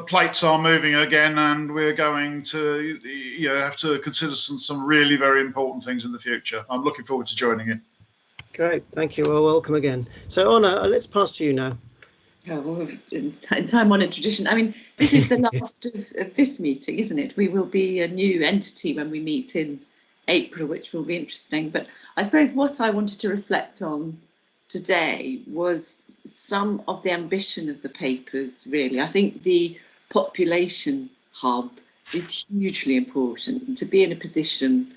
plates are moving again, and we're going to, you know, have to consider some really very important things in the future. I'm looking forward to joining you. Great, thank you. Well, welcome again. So, Honor, let's pass to you now. Oh, well, in time-honoured tradition. I mean, this is the last of this meeting, isn't it? We will be a new entity when we meet in April, which will be interesting. But I suppose what I wanted to reflect on today was some of the ambition of the papers, really. I think the population hub is hugely important. To be in a position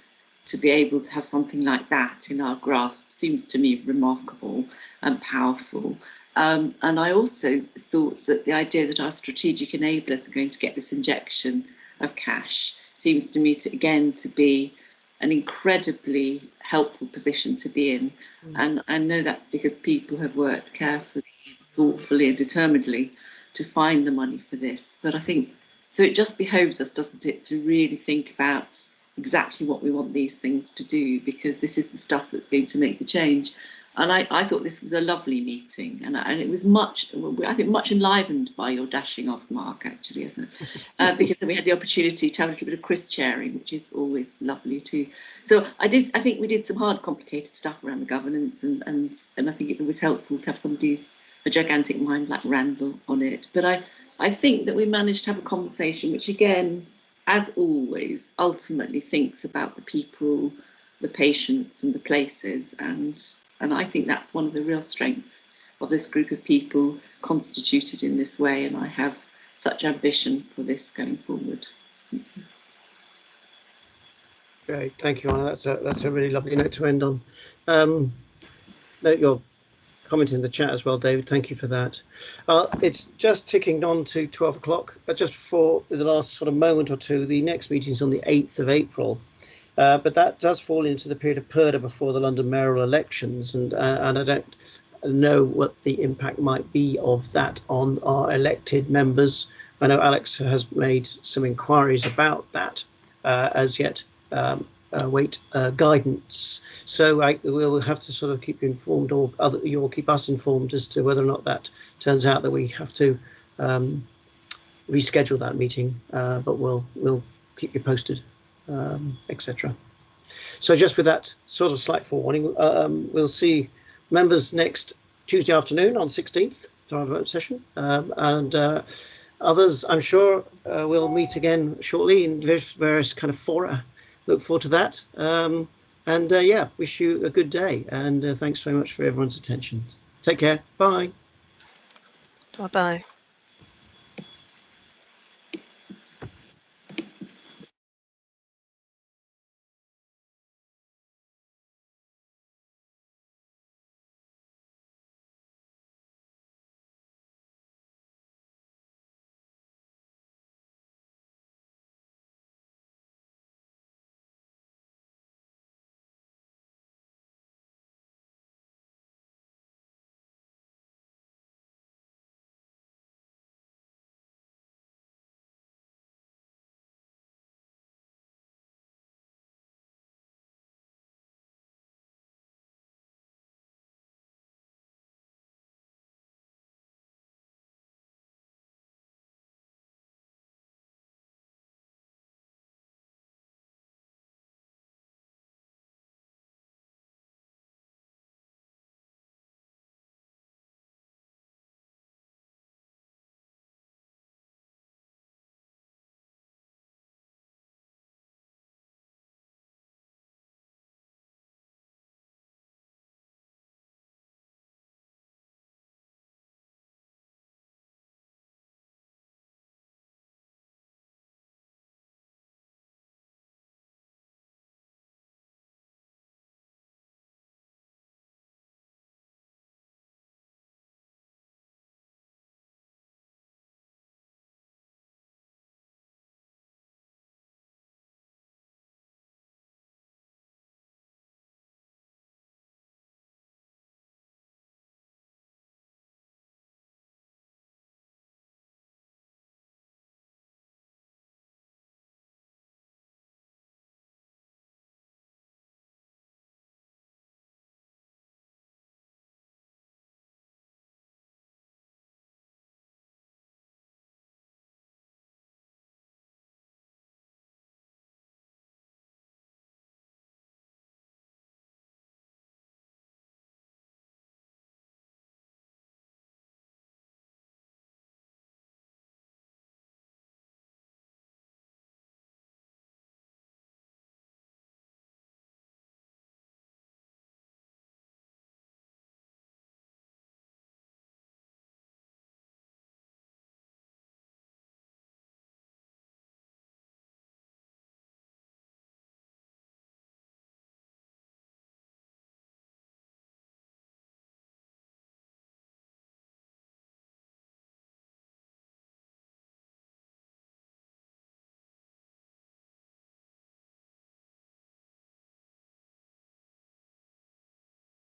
to be able to have something like that in our grasp seems to me remarkable and powerful. And I also thought that the idea that our strategic enablers are going to get this injection of cash seems to me to be an incredibly helpful position to be in. And I know that because people have worked carefully, thoughtfully and determinedly to find the money for this. But I think, so it just behoves us, doesn't it, to really think about exactly what we want these things to do, because this is the stuff that's going to make the change. And I thought this was a lovely meeting, and it was much enlivened by your dashing off, Mark, actually, isn't it? Because we had the opportunity to have a little bit of Chris chairing, which is always lovely too. So I think we did some hard, complicated stuff around the governance, and I think it's always helpful to have somebody who's a gigantic mind like Randall on it. But I think that we managed to have a conversation which, again, as always, ultimately thinks about the people, the patients, and the places, and I think that's one of the real strengths of this group of people constituted in this way, and I have such ambition for this going forward. Great, thank you, Honor. That's a really lovely note to end on. Note your comment in the chat as well, David. Thank you for that. It's just ticking on to 12 o'clock, but just before the last sort of moment or two, the next meeting is on the 8th of April. But that does fall into the period of purdah before the London mayoral elections, and I don't know what the impact might be of that on our elected members. I know Alex has made some inquiries about that, as yet await guidance. So we'll have to sort of keep you informed, or you'll keep us informed as to whether or not that turns out that we have to reschedule that meeting. But we'll keep you posted. Etc. So just with that sort of slight forewarning, we'll see members next Tuesday afternoon on 16th for our vote session, and others I'm sure will meet again shortly in various kind of fora. Look forward to that, and yeah, wish you a good day, and thanks very much for everyone's attention. Take care. Bye. Bye-bye.